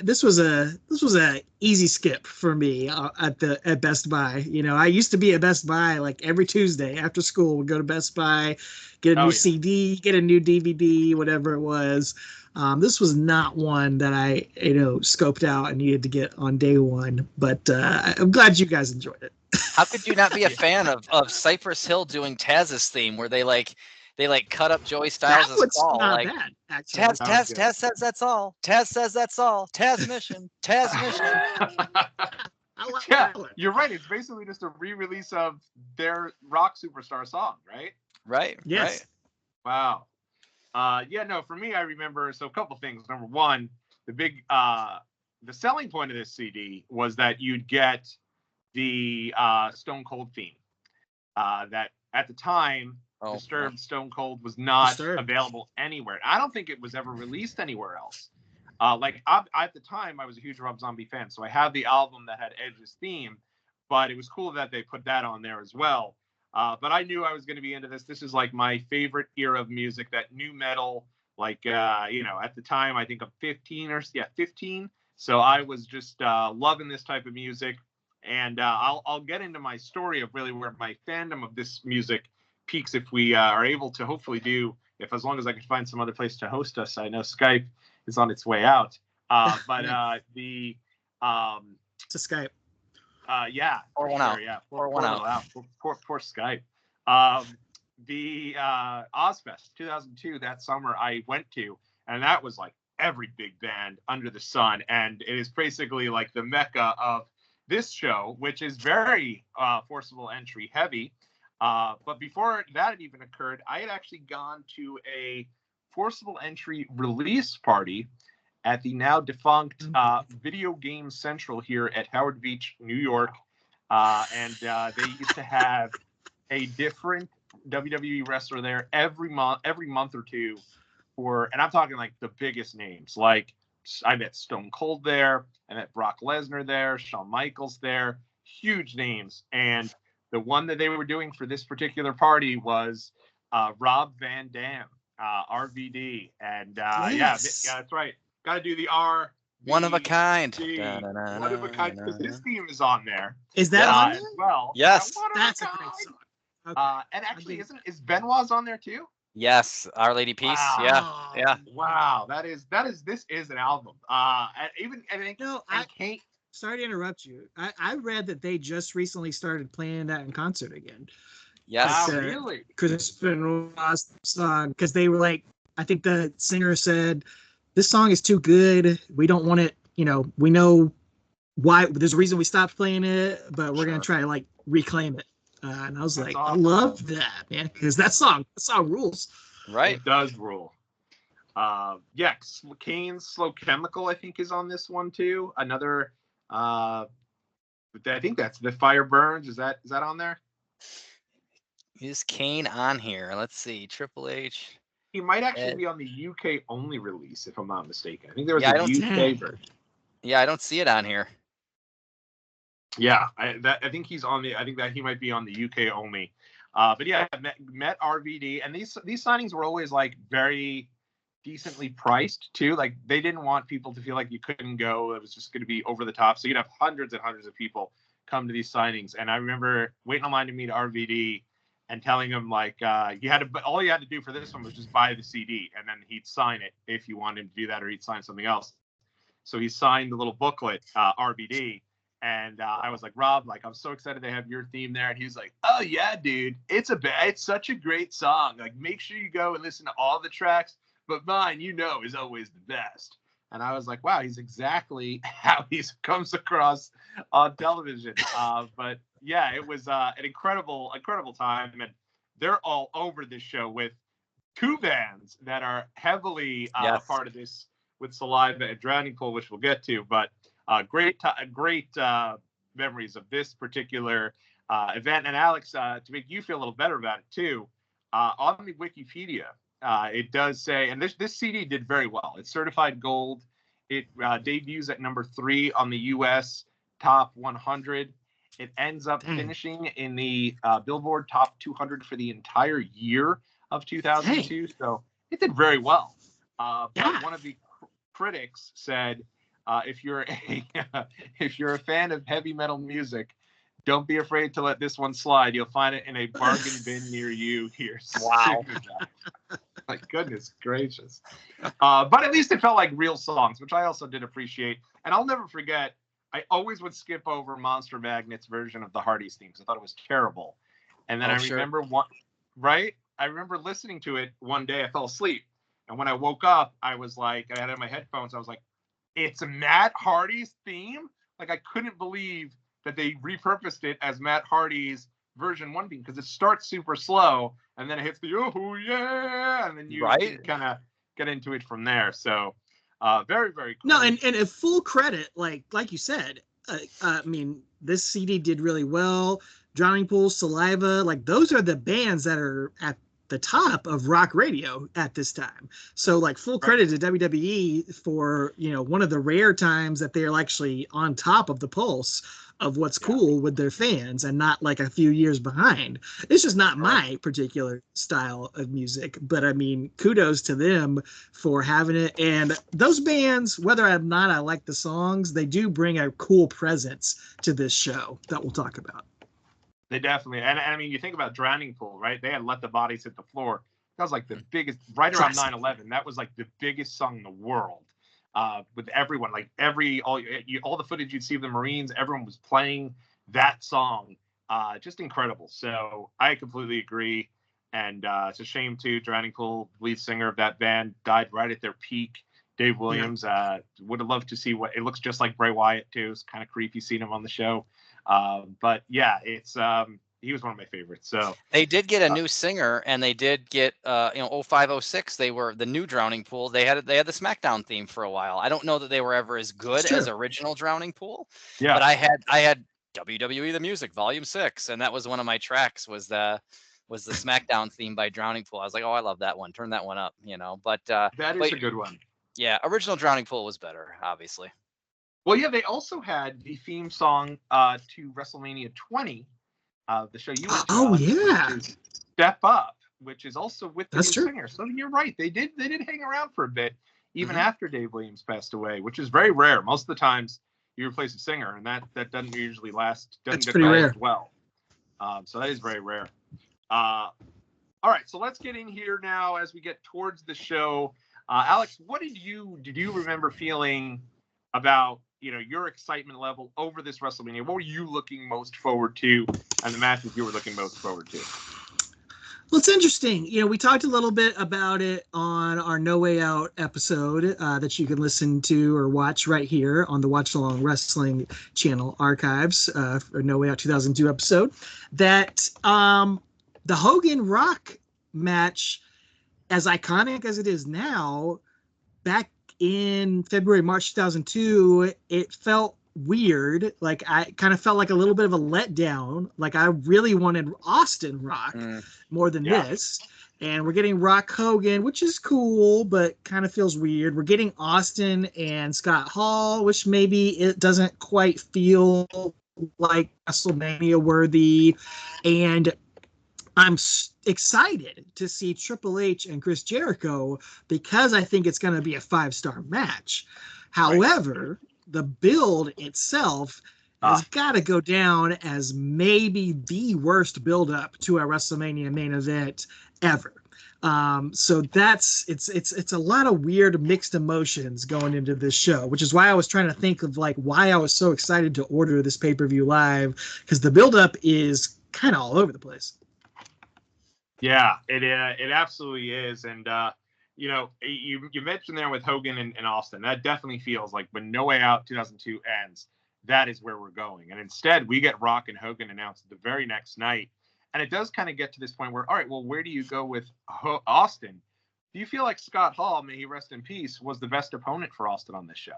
[SPEAKER 2] This was a easy skip for me at Best Buy. I used to be at Best Buy like every Tuesday after school. We'd go to Best Buy, get a new CD, get a new DVD, whatever it was. This was not one that I scoped out and needed to get on day one. But I'm glad you guys enjoyed it.
[SPEAKER 3] How could you not be a fan of Cypress Hill doing Taz's theme, where they cut up Joey Styles' fall?
[SPEAKER 2] Not
[SPEAKER 3] like
[SPEAKER 2] bad, actually.
[SPEAKER 3] Taz says that's all. Taz says that's all. Taz mission.
[SPEAKER 1] Yeah, you're right. It's basically just a re-release of their rock superstar song, right?
[SPEAKER 3] Right.
[SPEAKER 2] Yes.
[SPEAKER 1] Right. Wow. Yeah, no, for me, I remember, so a couple things. Number one, the selling point of this CD was that you'd get the Stone Cold theme. That at the time, Disturbed Stone Cold was not available anywhere. I don't think it was ever released anywhere else. At the time, I was a huge Rob Zombie fan, so I had the album that had Edge's theme, but it was cool that they put that on there as well. But I knew I was going to be into this. This is like my favorite era of music, that new metal, at the time, I think I'm 15. So I was just loving this type of music. And I'll get into my story of really where my fandom of this music peaks if we are able to hopefully as long as I can find some other place to host us. I know Skype is on its way out. To
[SPEAKER 2] Skype.
[SPEAKER 1] Yeah.
[SPEAKER 3] Pour one out.
[SPEAKER 1] Yeah.
[SPEAKER 3] Pour one out.
[SPEAKER 1] Poor Skype. The Ozfest 2002, that summer I went to, and that was like every big band under the sun. And it is basically like the mecca of this show, which is very Forcible Entry heavy. But before that had even occurred, I had actually gone to a Forcible Entry release party at the now defunct Video Game Central here at Howard Beach, New York. And they used to have a different WWE wrestler there every month or two and I'm talking like the biggest names. Like I met Stone Cold there, I met Brock Lesnar there, Shawn Michaels there, huge names. And the one that they were doing for this particular party was Rob Van Dam, RVD. And
[SPEAKER 2] yes.
[SPEAKER 1] yeah, that's right. Got to do the R.
[SPEAKER 3] One of a kind.
[SPEAKER 1] One of a kind, because his theme is on there.
[SPEAKER 2] Is that on there?
[SPEAKER 1] As well?
[SPEAKER 3] Yes.
[SPEAKER 2] That's a great song. Okay.
[SPEAKER 1] And actually, is Benoit's on there too?
[SPEAKER 3] Yes, Our Lady Peace.
[SPEAKER 1] Wow.
[SPEAKER 3] Yeah.
[SPEAKER 1] Wow, this is an album.
[SPEAKER 2] Sorry to interrupt you. I read that they just recently started playing that in concert again.
[SPEAKER 3] Yes.
[SPEAKER 1] Really?
[SPEAKER 2] Chris Benoit's song, because they were like, I think the singer said, this song is too good. We don't want it. We know why. There's a reason we stopped playing it, but we're gonna try to like reclaim it. And I was That's awesome. I love that, man, because that song rules.
[SPEAKER 3] Right.
[SPEAKER 1] It does rule. Yeah, Kane's Slow Chemical, I think, is on this one too. Another, I think that's The Fire Burns. Is that on there?
[SPEAKER 3] Is Kane on here? Let's see. Triple H.
[SPEAKER 1] He might actually be on the UK only release, if I'm not mistaken. I think there was a UK version.
[SPEAKER 3] Yeah, I don't see it on here.
[SPEAKER 1] Yeah, I think he's on the. I think that he might be on the UK only. But yeah, met RVD, and these signings were always like very decently priced too. Like they didn't want people to feel like you couldn't go. It was just going to be over the top. So you'd have hundreds and hundreds of people come to these signings. And I remember waiting online to meet RVD and telling him like all you had to do for this one was just buy the CD, and then he'd sign it if you wanted him to do that, or he'd sign something else. So he signed the little booklet, RVD. And I was like, Rob, like, I'm so excited they have your theme there. And he was like, oh, yeah, dude, it's such a great song. Like, make sure you go and listen to all the tracks. But mine, is always the best. And I was like, wow, he's exactly how he comes across on television. But yeah, it was an incredible time. And they're all over this show with two bands that are heavily part of this with Saliva and Drowning Pool, which we'll get to. But great memories of this particular event. And Alex, to make you feel a little better about it too, on the Wikipedia, it does say, and this CD did very well. It's certified gold. It debuts at number 3 on the U.S. Top 100. It ends up finishing in the Billboard Top 200 for the entire year of 2002. So it did very well. But one of the critics said, if you're a fan of heavy metal music, don't be afraid to let this one slide. You'll find it in a bargain bin near you here.
[SPEAKER 3] Wow.
[SPEAKER 1] My goodness gracious. But at least it felt like real songs, which I also did appreciate. And I'll never forget, I always would skip over Monster Magnet's version of the Hardys theme because I thought it was terrible. And then remember I remember listening to it one day. I fell asleep. And when I woke up, I was like, I had it in my headphones. I was like, it's a Matt Hardy's theme? Like, I couldn't believe that they repurposed it as Matt Hardy's version 1 theme, because it starts super slow and then it hits the oh yeah, and then you kind of get into it from there. So very, very cool.
[SPEAKER 2] No, and a full credit, like you said, I mean, this CD did really well. Drowning Pool, Saliva, like those are the bands that are at the top of rock radio at this time. So like full credit to WWE for, one of the rare times that they're actually on top of the pulse of what's cool with their fans and not like a few years behind. It's just not my particular style of music, but I mean, kudos to them for having it. And those bands, whether or not I like the songs, they do bring a cool presence to this show that we'll talk about.
[SPEAKER 1] They definitely, and I mean, you think about Drowning Pool, right? They had Let the Bodies Hit the Floor. That was like the biggest, right around 9/11. That was like the biggest song in the world. With everyone, like all the footage you'd see of the Marines, everyone was playing that song. Just incredible. So I completely agree. And it's a shame too. Drowning Pool, lead singer of that band, died right at their peak. Dave Williams would have loved to see what it looks just like Bray Wyatt too. It's kind of creepy seeing him on the show. But yeah, it's he was one of my favorites. So
[SPEAKER 3] they did get a new singer, and they did get 0506. They were the new Drowning Pool. They had the SmackDown theme for a while. I don't know that they were ever as good as original Drowning Pool. Yeah. But I had WWE The Music Volume 6, and that was one of my tracks. Was the SmackDown theme by Drowning Pool. I was like, oh, I love that one. Turn that one up. But
[SPEAKER 1] that is a good one.
[SPEAKER 3] Yeah, original Drowning Pool was better, obviously.
[SPEAKER 1] Well, yeah, they also had the theme song to WrestleMania 20, the show you went to.
[SPEAKER 2] Oh, yeah.
[SPEAKER 1] Step Up, which is also with the new singer. So you're right. They did hang around for a bit, even after Dave Williams passed away, which is very rare. Most of the times you replace a singer, and that doesn't usually last.
[SPEAKER 2] That's pretty rare.
[SPEAKER 1] As well. So that is very rare. All right, so let's get in here now as we get towards the show. Alex, what did you remember feeling about your excitement level over this WrestleMania? What were you looking most forward to, and the matches you were looking most forward to?
[SPEAKER 2] Well, it's interesting. We talked a little bit about it on our No Way Out episode that you can listen to or watch right here on the Watch Along Wrestling channel archives for No Way Out 2002 episode. That the Hogan Rock match, as iconic as it is now, back in February, March 2002, it felt weird. Like I kind of felt like a little bit of a letdown. Like I really wanted Austin Rock more than this. And we're getting Rock Hogan, which is cool, but kind of feels weird. We're getting Austin and Scott Hall, which maybe it doesn't quite feel like WrestleMania worthy. And I'm excited to see Triple H and Chris Jericho because I think it's going to be a 5-star match. However, the build itself has got to go down as maybe the worst build up to a WrestleMania main event ever. So it's a lot of weird mixed emotions going into this show, which is why I was trying to think of like why I was so excited to order this pay-per-view live, because the build-up is kind of all over the place.
[SPEAKER 1] Yeah, it absolutely is. And you mentioned there with Hogan and Austin, that definitely feels like when No Way Out 2002 ends, that is where we're going. And instead we get Rock and Hogan announced the very next night. And it does kind of get to this point where, all right, well, where do you go with Austin? Do you feel like Scott Hall, may he rest in peace, was the best opponent for Austin on this show?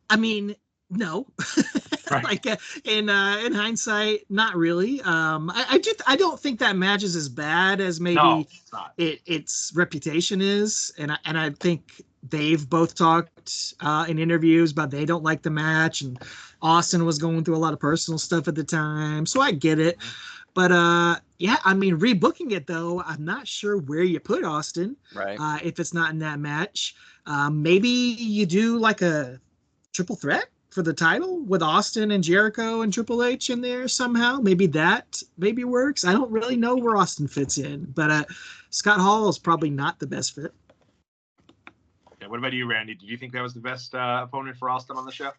[SPEAKER 2] I mean, no. Right. Like in hindsight, not really. I don't think that match is as bad as maybe its reputation is, and I think they've both talked in interviews about they don't like the match, and Austin was going through a lot of personal stuff at the time, so I get it. But yeah, I mean, rebooking it though, I'm not sure where you put Austin.
[SPEAKER 3] Right.
[SPEAKER 2] If it's not in that match, maybe you do like a triple threat for the title with Austin and Jericho and Triple H in there somehow. Maybe that works. I don't really know where Austin fits in, but Scott Hall is probably not the best fit.
[SPEAKER 1] Yeah, what about you, Randy? Did you think that was the best opponent for Austin on the show?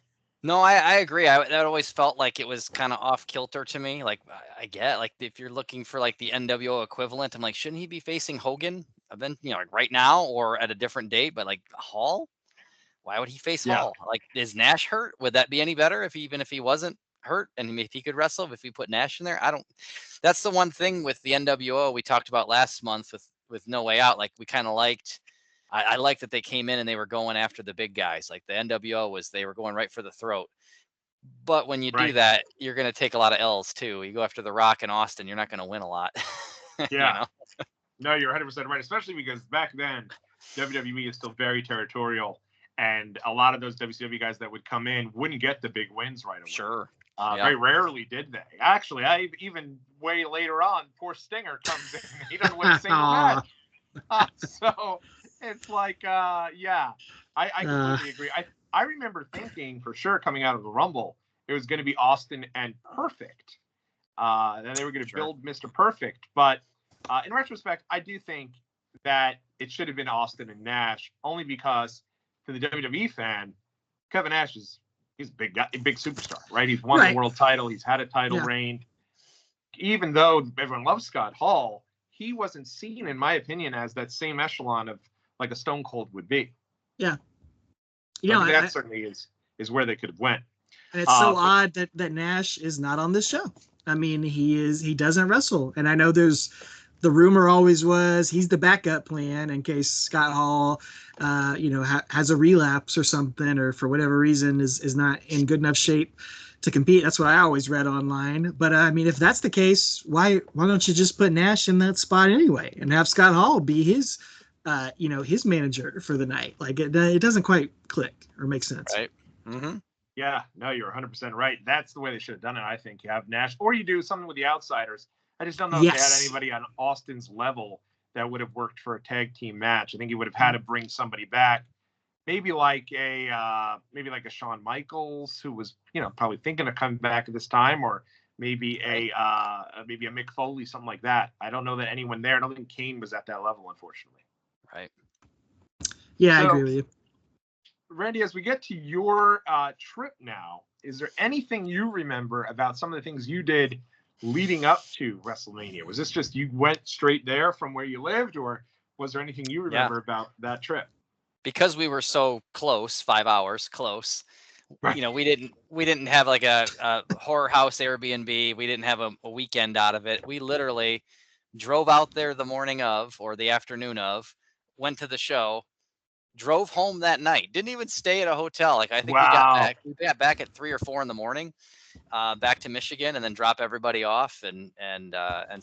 [SPEAKER 3] No, I agree. That always felt like it was kind of off kilter to me. Like I get like if you're looking for like the NWO equivalent, I'm like, shouldn't he be facing Hogan event, like right now or at a different date? But like Hall, why would he face Hall? Like, is Nash hurt? Would that be any better if he wasn't hurt and if he could wrestle? If we put Nash in there, that's the one thing with the NWO we talked about last month with No Way Out. Like we kind of liked. I like that they came in and they were going after the big guys. Like the NWO they were going right for the throat. But when you do that, you're going to take a lot of L's too. You go after The Rock and Austin, you're not going to win a lot.
[SPEAKER 1] Yeah. No, you're 100% right, especially because back then WWE is still very territorial. And a lot of those WCW guys that would come in wouldn't get the big wins right away.
[SPEAKER 3] Sure.
[SPEAKER 1] Very rarely did they. Actually, even way later on, poor Stinger comes in. He doesn't win a single match. So it's like, I completely agree. I remember thinking for sure coming out of the Rumble, it was going to be Austin and Perfect. And they were going to build Mr. Perfect. But in retrospect, I do think that it should have been Austin and Nash, only because to the WWE fan, Kevin Nash he's a big guy, a big superstar, right? He's won the world title. He's had a title reign. Even though everyone loves Scott Hall, he wasn't seen, in my opinion, as that same echelon of like a Stone Cold would be.
[SPEAKER 2] Yeah.
[SPEAKER 1] That certainly is where they could have went.
[SPEAKER 2] And it's so odd that Nash is not on this show. I mean, he doesn't wrestle. And I know the rumor always was he's the backup plan in case Scott Hall, has a relapse or something, or for whatever reason is not in good enough shape to compete. That's what I always read online. But I mean, if that's the case, why don't you just put Nash in that spot anyway and have Scott Hall be his manager for the night? Like it doesn't quite click or make sense.
[SPEAKER 3] Right. Mm-hmm.
[SPEAKER 1] Yeah, no, you're 100% right. That's the way they should have done it. I think you have Nash, or you do something with the Outsiders. I just don't know if they had anybody on Austin's level that would have worked for a tag team match. I think you would have had to bring somebody back, maybe like a Shawn Michaels, who was probably thinking of coming back at this time, or maybe a Mick Foley, something like that. I don't know that anyone there. I don't think Kane was at that level, unfortunately.
[SPEAKER 3] Right.
[SPEAKER 2] Yeah, I agree with you.
[SPEAKER 1] Randy, as we get to your trip now, is there anything you remember about some of the things you did leading up to WrestleMania? Was this just you went straight there from where you lived, or was there anything you remember about that trip?
[SPEAKER 3] Because we were so close, 5 hours close, right. We didn't have like a horror house Airbnb. We didn't have a weekend out of it. We literally drove out there the morning of or the afternoon of. went to the show, drove home that night, didn't even stay at a hotel. Like I think
[SPEAKER 1] Wow.
[SPEAKER 3] we got back at 3 or 4 in the morning, back to Michigan, and then drop everybody off and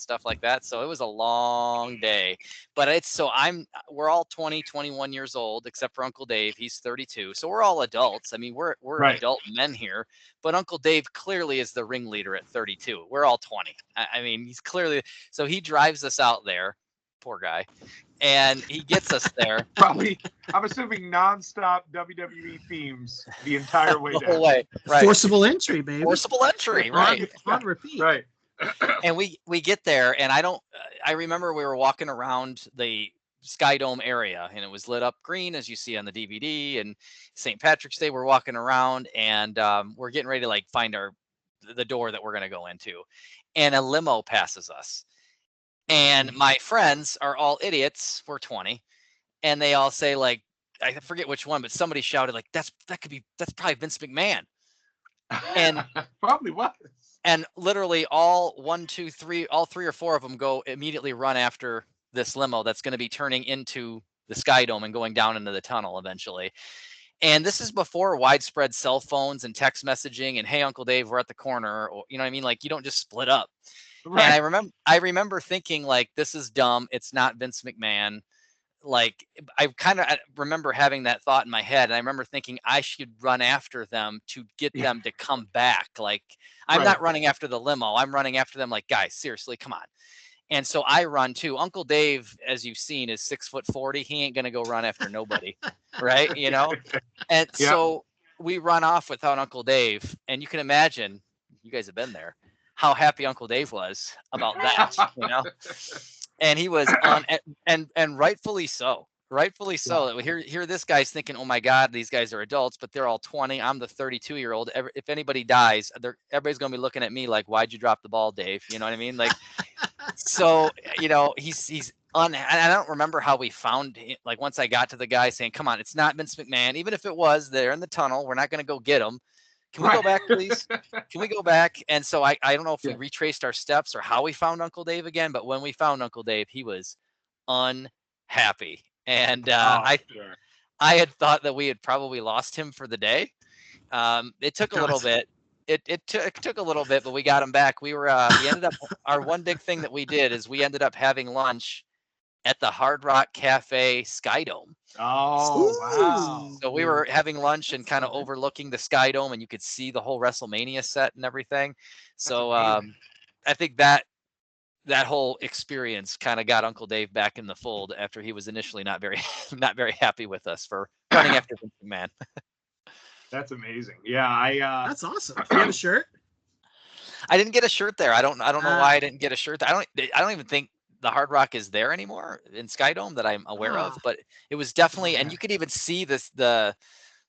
[SPEAKER 3] stuff like that. So it was a long day, but we're all 20, 21 years old, except for Uncle Dave. He's 32. So we're all adults. I mean, we're
[SPEAKER 1] Right.
[SPEAKER 3] adult men here, but Uncle Dave clearly is the ringleader at 32. We're all 20. I mean, he's clearly, so he drives us out there, poor guy. And he gets us there.
[SPEAKER 1] Probably, I'm assuming nonstop WWE themes the entire way down.
[SPEAKER 3] Way. Right.
[SPEAKER 2] Forcible entry, baby.
[SPEAKER 3] Forcible entry, right?
[SPEAKER 2] On repeat.
[SPEAKER 1] Right.
[SPEAKER 3] And we get there, and I remember we were walking around the Sky Dome area, and it was lit up green as you see on the DVD. And St. Patrick's Day, we're walking around, and we're getting ready to like find the door that we're gonna go into, and a limo passes us. And my friends are all idiots. We're 20, and they all say like, I forget which one, but somebody shouted like, that's probably Vince McMahon. And
[SPEAKER 1] probably was.
[SPEAKER 3] And literally all 3 or 4 of them go immediately run after this limo that's going to be turning into the Sky Dome and going down into the tunnel eventually. And this is before widespread cell phones and text messaging and, hey, Uncle Dave, we're at the corner. Or, you know what I mean? Like, you don't just split up. Right. And I remember thinking like, this is dumb. It's not Vince McMahon. Like I kind of remember having that thought in my head. And I remember thinking I should run after them to get them to come back. Like I'm not running after the limo. I'm running after them like, guys, seriously, come on. And so I run too. Uncle Dave, as you've seen, is 6'40". He ain't going to go run after nobody. Right. You know? And so we run off without Uncle Dave. And you can imagine, you guys have been there, how happy Uncle Dave was about that, you know? And he was on, and rightfully so. Rightfully so. Yeah. Here this guy's thinking, oh my God, these guys are adults, but they're all 20. I'm the 32-year-old. If anybody dies, everybody's gonna be looking at me like, why'd you drop the ball, Dave? You know what I mean? Like, so you know, he's on. And I don't remember how we found him. Like once I got to the guy saying, come on, it's not Vince McMahon. Even if it was, they're in the tunnel. We're not gonna go get him. Can we go back, please? Can we go back? And so I don't know if we retraced our steps or how we found Uncle Dave again, but when we found Uncle Dave, he was unhappy. And I had thought that we had probably lost him for the day. It took a little bit. It took a little bit, but we got him back. We ended up, our one big thing that we did is we ended up having lunch at the Hard Rock Cafe Sky Dome.
[SPEAKER 1] Oh, wow.
[SPEAKER 3] So we were having lunch and kind of overlooking the Sky Dome, and you could see the whole WrestleMania set and everything. So I think that whole experience kind of got Uncle Dave back in the fold after he was initially not very happy with us for running after Vince McMahon.
[SPEAKER 1] That's amazing. Yeah,
[SPEAKER 2] that's awesome. Do you have a shirt?
[SPEAKER 3] I didn't get a shirt there. I don't know why I didn't get a shirt. I don't even think the Hard Rock is there anymore in Sky Dome that I'm aware of, but it was definitely, and you could even see the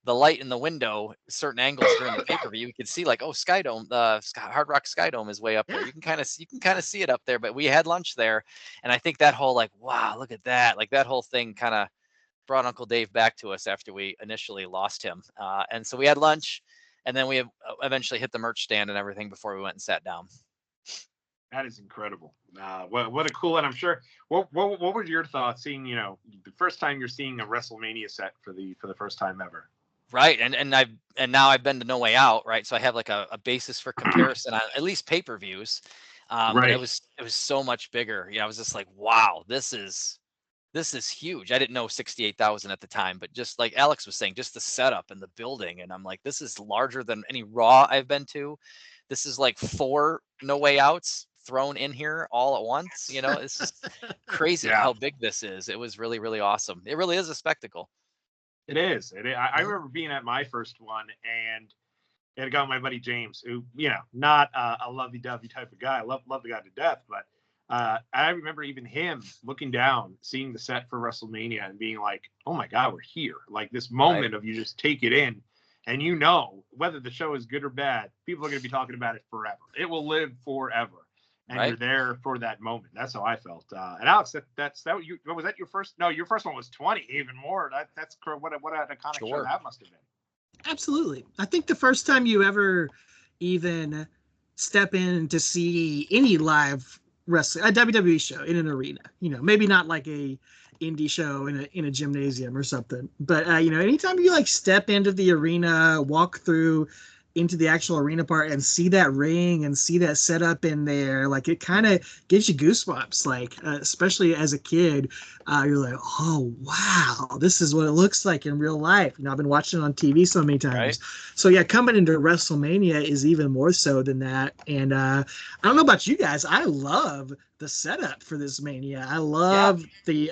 [SPEAKER 3] light in the window, certain angles during the pay-per-view. You could see like, oh, Sky Dome, the Hard Rock Sky Dome is way up there. You can kind of see it up there, but we had lunch there. And I think that whole like, wow, look at that. Like that whole thing kind of brought Uncle Dave back to us after we initially lost him. And so we had lunch, and then we eventually hit the merch stand and everything before we went and sat down.
[SPEAKER 1] That is incredible. What a cool, and I'm sure. What were your thoughts seeing, the first time you're seeing a WrestleMania set for the first time ever?
[SPEAKER 3] Right, and now I've been to No Way Out, right? So I have like a basis for comparison on at least pay-per-views. Right. It was so much bigger. Yeah, I was just like, wow, this is huge. I didn't know 68,000 at the time, but just like Alex was saying, just the setup and the building, and I'm like, this is larger than any Raw I've been to. This is like 4 No Way Outs thrown in here all at once. It's just crazy how big this is. It was really, really awesome. It really is a spectacle.
[SPEAKER 1] It is. I remember being at my first one, and I had got my buddy James, who, not a lovey-dovey type of guy. I love the guy to death, but I remember even him looking down, seeing the set for WrestleMania and being like, oh my God, we're here. Like this moment of you just take it in. And whether the show is good or bad, people are going to be talking about it forever. It will live forever. And you're there for that moment. That's how I felt. And Alex, was that your first? No, your first one was 20, even more. That's what an iconic show that must have been.
[SPEAKER 2] Absolutely. I think the first time you ever even step in to see any live wrestling, a WWE show in an arena. Maybe not like a indie show in a gymnasium or something, but anytime you like step into the arena, walk through into the actual arena part and see that ring and see that setup in there, like it kind of gives you goosebumps, like especially as a kid. You're like, oh wow, this is what it looks like in real life. I've been watching it on TV so many times. Right. So yeah, coming into WrestleMania is even more so than that. And I don't know about you guys, I love the setup for this Mania. I love the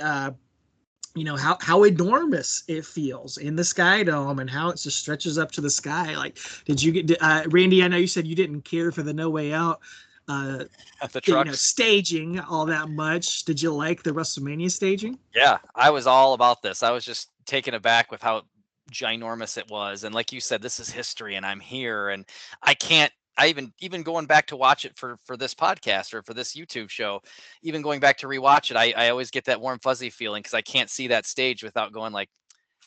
[SPEAKER 2] how enormous it feels in the Sky Dome and how it just stretches up to the sky. Like, did you get Randy? I know you said you didn't care for the No Way Out
[SPEAKER 3] the trucks.
[SPEAKER 2] Staging all that much. Did you like the WrestleMania staging?
[SPEAKER 3] Yeah, I was all about this. I was just taken aback with how ginormous it was, and like you said, this is history, and I'm here, and I even going back to watch it for this podcast or for this YouTube show, even going back to rewatch it, I always get that warm fuzzy feeling because I can't see that stage without going like,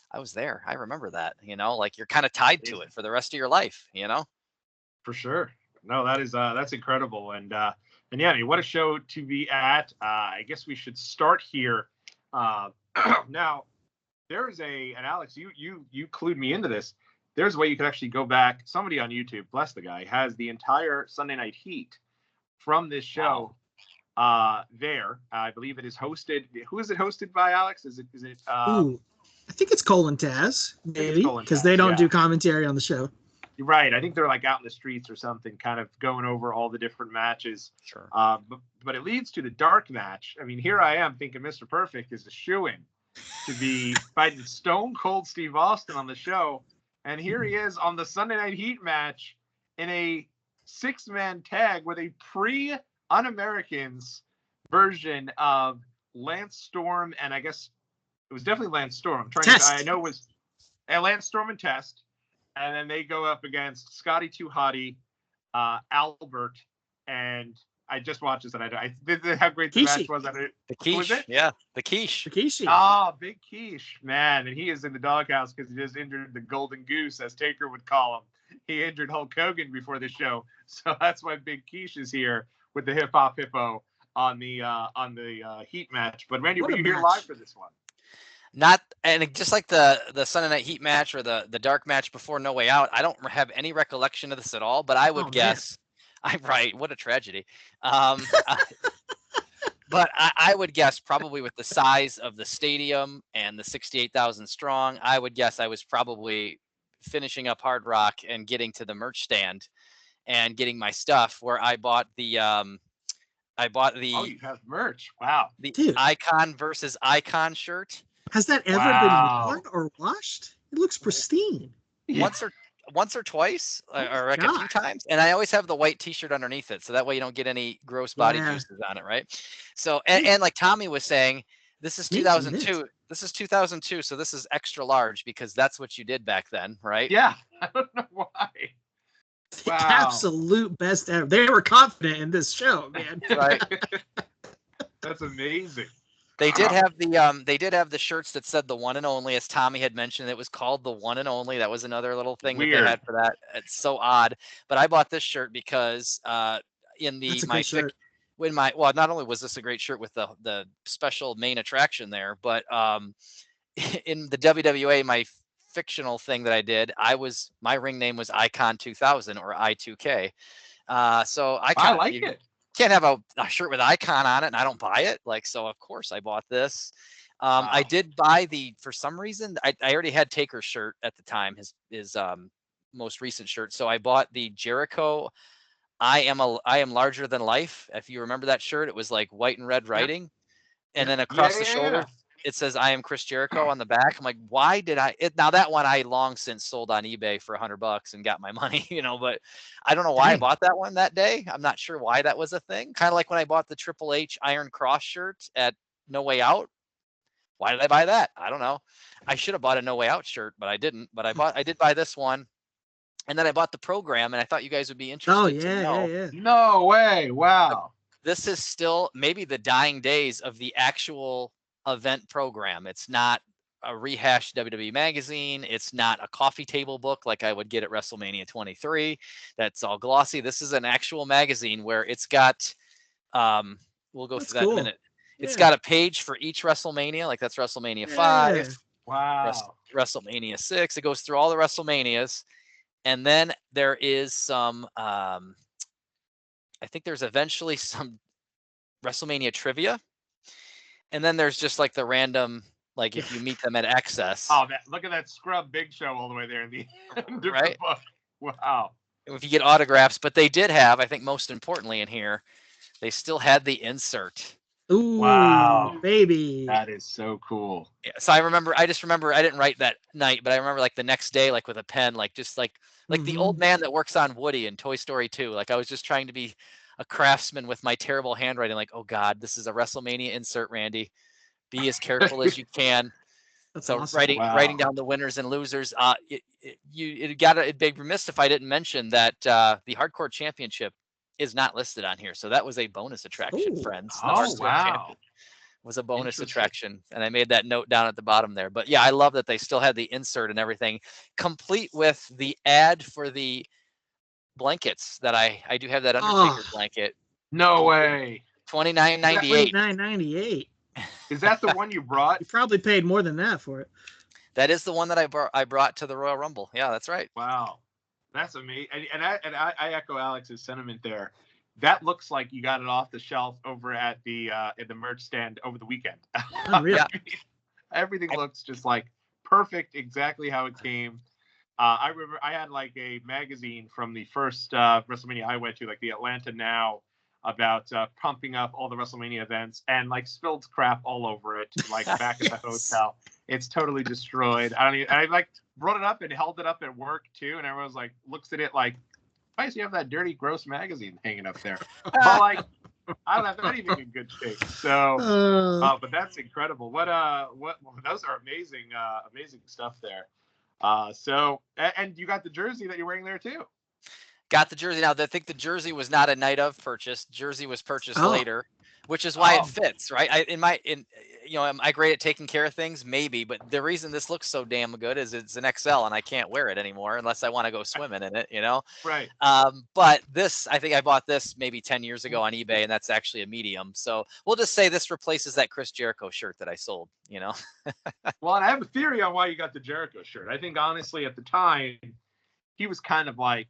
[SPEAKER 3] I was there. I remember that, like you're kind of tied to it for the rest of your life,
[SPEAKER 1] For sure. No, that's incredible. And yeah, I mean, what a show to be at. I guess we should start here. Now there's and Alex, you clued me into this. There's a way you could actually go back. Somebody on YouTube, bless the guy, has the entire Sunday Night Heat from this show there. I believe it is hosted. Who is it hosted by, Alex? Is it?
[SPEAKER 2] Ooh, I think it's Cole and Taz, maybe, because they don't do commentary on the show.
[SPEAKER 1] You're right. I think they're like out in the streets or something, kind of going over all the different matches.
[SPEAKER 3] Sure.
[SPEAKER 1] But it leads to the dark match. I mean, here I am thinking Mr. Perfect is a shoo-in to be fighting Stone Cold Steve Austin on the show. And here he is on the Sunday Night Heat match in a 6-man tag with a pre-Un-Americans version of Lance Storm, and I guess it was definitely Lance Storm. I know it was Lance Storm and Test, and then they go up against Scotty 2 Hotty, Albert, and I just watched this, and I how great the match was. The
[SPEAKER 3] Quiche, was it? Yeah, the Quiche.
[SPEAKER 2] The Quiche.
[SPEAKER 1] Oh, Big Quiche, man. And he is in the doghouse because he just injured the Golden Goose, as Taker would call him. He injured Hulk Hogan before the show. So that's why Big Quiche is here with the Hip Hop Hippo on the Heat match. But Randy, were you here live for this one?
[SPEAKER 3] Not, and just like the Sunday Night Heat match or the dark match before No Way Out, I don't have any recollection of this at all, but I would guess. Man. I'm right. What a tragedy. But I would guess probably with the size of the stadium and the 68,000 strong, I would guess I was probably finishing up Hard Rock and getting to the merch stand and getting my stuff where I bought the Oh,
[SPEAKER 1] you have merch. Wow.
[SPEAKER 3] The Icon versus Icon shirt.
[SPEAKER 2] Has that ever been worn or washed? It looks pristine.
[SPEAKER 3] Yeah. Once or twice, or like a few times, and I always have the white T-shirt underneath it, so that way you don't get any gross body juices on it, right? So, and like Tommy was saying, this is 2002. This is 2002, so this is extra large because that's what you did back then, right?
[SPEAKER 1] Yeah, I don't know why.
[SPEAKER 2] The absolute best ever. They were confident in this show, man.
[SPEAKER 3] Right.
[SPEAKER 1] That's amazing.
[SPEAKER 3] They did have the shirts that said the one and only, as Tommy had mentioned. It was called the one and only. That was another little thing that they had for that. It's so odd. But I bought this shirt because not only was this a great shirt with the special main attraction there, but in the WWA, my fictional thing that I did, my ring name was Icon 2000 or I2K. So I
[SPEAKER 1] like it.
[SPEAKER 3] Can't have a shirt with Icon on it and I don't buy it. Like, so of course I bought this. I did buy for some reason, I already had Taker's shirt at the time, his most recent shirt. So I bought the Jericho I am larger than life. If you remember that shirt, it was like white and red writing. And then across the shoulder, it says I am Chris Jericho on the back. I'm like, why did now that one I long since sold on eBay for $100 and got my money, but I don't know why I bought that one that day. I'm not sure why that was a thing. Kind of like when I bought the Triple H Iron Cross shirt at No Way Out. Why did I buy that? I don't know. I should have bought a No Way Out shirt, but I didn't. But I did buy this one. And then I bought the program, and I thought you guys would be interested.
[SPEAKER 2] Oh, yeah.
[SPEAKER 1] No way. Wow.
[SPEAKER 3] This is still maybe the dying days of the actual event program. It's not a rehashed WWE magazine. It's not a coffee table book like I would get at WrestleMania 23. That's all glossy. This is an actual magazine where it's got We'll go
[SPEAKER 2] That's
[SPEAKER 3] through that in a
[SPEAKER 2] cool.
[SPEAKER 3] minute. It's
[SPEAKER 2] Yeah.
[SPEAKER 3] got a page for each WrestleMania. Like that's WrestleMania 5,
[SPEAKER 1] Wow.
[SPEAKER 3] WrestleMania 6. It goes through all the WrestleManias. And then there is some, I think there's eventually some WrestleMania trivia. And then there's just like the random, like if you meet them at Access.
[SPEAKER 1] Oh, look at that scrub Big Show all the way there in the end of
[SPEAKER 3] Right?
[SPEAKER 1] the book. Wow.
[SPEAKER 3] If you get autographs, but they did have, I think most importantly in here, they still had the insert.
[SPEAKER 2] Ooh,
[SPEAKER 1] Wow.
[SPEAKER 2] baby.
[SPEAKER 1] That is so cool.
[SPEAKER 3] Yeah, so I just remember I didn't write that night, but I remember like the next day, like with a pen, like just like the old man that works on Woody in Toy Story 2. Like I was just trying to be a craftsman with my terrible handwriting. Like, oh God, this is a WrestleMania insert, Randy. Be as careful as you can.
[SPEAKER 2] That's
[SPEAKER 3] So
[SPEAKER 2] awesome.
[SPEAKER 3] writing down the winners and losers. It'd be remiss if I didn't mention that the Hardcore Championship is not listed on here. So that was a bonus attraction,
[SPEAKER 2] Ooh.
[SPEAKER 3] friends.
[SPEAKER 1] Oh, wow.
[SPEAKER 3] Was a bonus attraction, and I made that note down at the bottom there. But yeah, I love that they still had the insert and everything, complete with the ad for the blankets. That I do have that Undertaker blanket.
[SPEAKER 1] No way.
[SPEAKER 3] $29.98.
[SPEAKER 2] $29.98.
[SPEAKER 1] Is that the one you brought?
[SPEAKER 2] You probably paid more than that for it.
[SPEAKER 3] That is the one that I brought to the Royal Rumble. Yeah, that's right.
[SPEAKER 1] Wow, that's amazing. And I echo Alex's sentiment there. That looks like you got it off the shelf over at the merch stand over the weekend.
[SPEAKER 2] Unreal.
[SPEAKER 1] Everything looks just like perfect, exactly how it came. I remember I had like a magazine from the first WrestleMania I went to, like the Atlanta Now, about pumping up all the WrestleMania events, and like spilled crap all over it, like back at the hotel. It's totally destroyed. I like brought it up and held it up at work too, and everyone was like, looks at it like, why does you have that dirty, gross magazine hanging up there? But like, I don't have anything in good shape. So, but that's incredible. What those are amazing, amazing stuff there. So, and you got the jersey that you're wearing there too.
[SPEAKER 3] Got the jersey. Now, I think the jersey was not a night of purchase. Jersey was purchased later, which is why it fits, right? Am I great at taking care of things? Maybe, but the reason this looks so damn good is it's an XL, and I can't wear it anymore unless I want to go swimming in it,
[SPEAKER 1] Right.
[SPEAKER 3] But this, I think I bought this maybe 10 years ago on eBay, and that's actually a medium. So we'll just say this replaces that Chris Jericho shirt that I sold,
[SPEAKER 1] Well, and I have a theory on why you got the Jericho shirt. I think honestly, at the time, he was kind of like,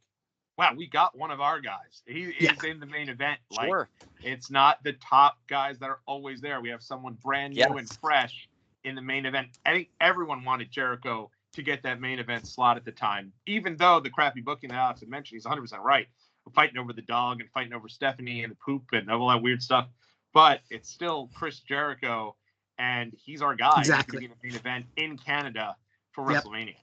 [SPEAKER 1] wow, we got one of our guys. He is in the main event.
[SPEAKER 3] Sure.
[SPEAKER 1] Like, it's not the top guys that are always there. We have someone brand new and fresh in the main event. I think everyone wanted Jericho to get that main event slot at the time, even though the crappy booking that Alex had mentioned, he's 100% right. We're fighting over the dog and fighting over Stephanie and the poop and all that weird stuff. But it's still Chris Jericho, and he's our guy.
[SPEAKER 2] Exactly.
[SPEAKER 1] He's going to be in the main event in Canada for WrestleMania.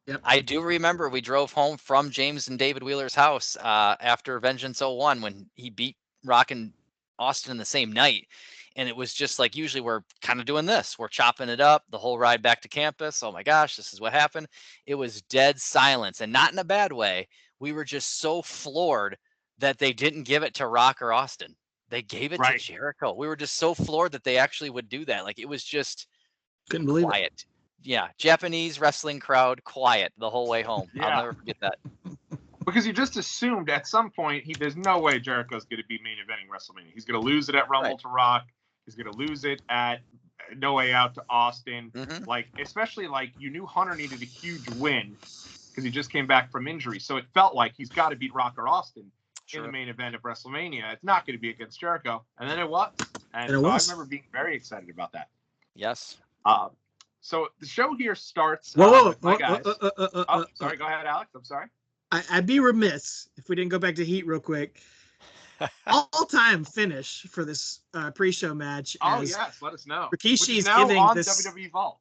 [SPEAKER 2] Yep.
[SPEAKER 3] I do remember we drove home from James and David Wheeler's house after Vengeance 01 when he beat Rock and Austin in the same night. And it was just like, usually we're kind of doing this. We're chopping it up the whole ride back to campus. Oh my gosh, this is what happened. It was dead silence, and not in a bad way. We were just so floored that they didn't give it to Rock or Austin. They gave it to Jericho. We were just so floored that they actually would do that. Like, it was just
[SPEAKER 2] couldn't believe
[SPEAKER 3] quiet. Yeah, Japanese wrestling crowd, quiet the whole way home.
[SPEAKER 1] Yeah.
[SPEAKER 3] I'll never forget that.
[SPEAKER 1] Because you just assumed at some point there's no way Jericho's going to be main eventing WrestleMania. He's going to lose it at Rumble to Rock. He's going to lose it at No Way Out to Austin. Like, especially like you knew Hunter needed a huge win because he just came back from injury. So it felt like he's got to beat Rock or Austin in the main event of WrestleMania. It's not going to be against Jericho. And then it was. And so I remember being very excited about that.
[SPEAKER 3] Yes.
[SPEAKER 1] So the show here starts.
[SPEAKER 2] Whoa.
[SPEAKER 1] Sorry. Go ahead, Alex. I'm sorry.
[SPEAKER 2] I'd be remiss if we didn't go back to Heat real quick. All-time finish for this pre-show match.
[SPEAKER 1] Oh yes, let us know.
[SPEAKER 2] Rikishi's
[SPEAKER 1] now
[SPEAKER 2] giving
[SPEAKER 1] on
[SPEAKER 2] this
[SPEAKER 1] WWE Vault.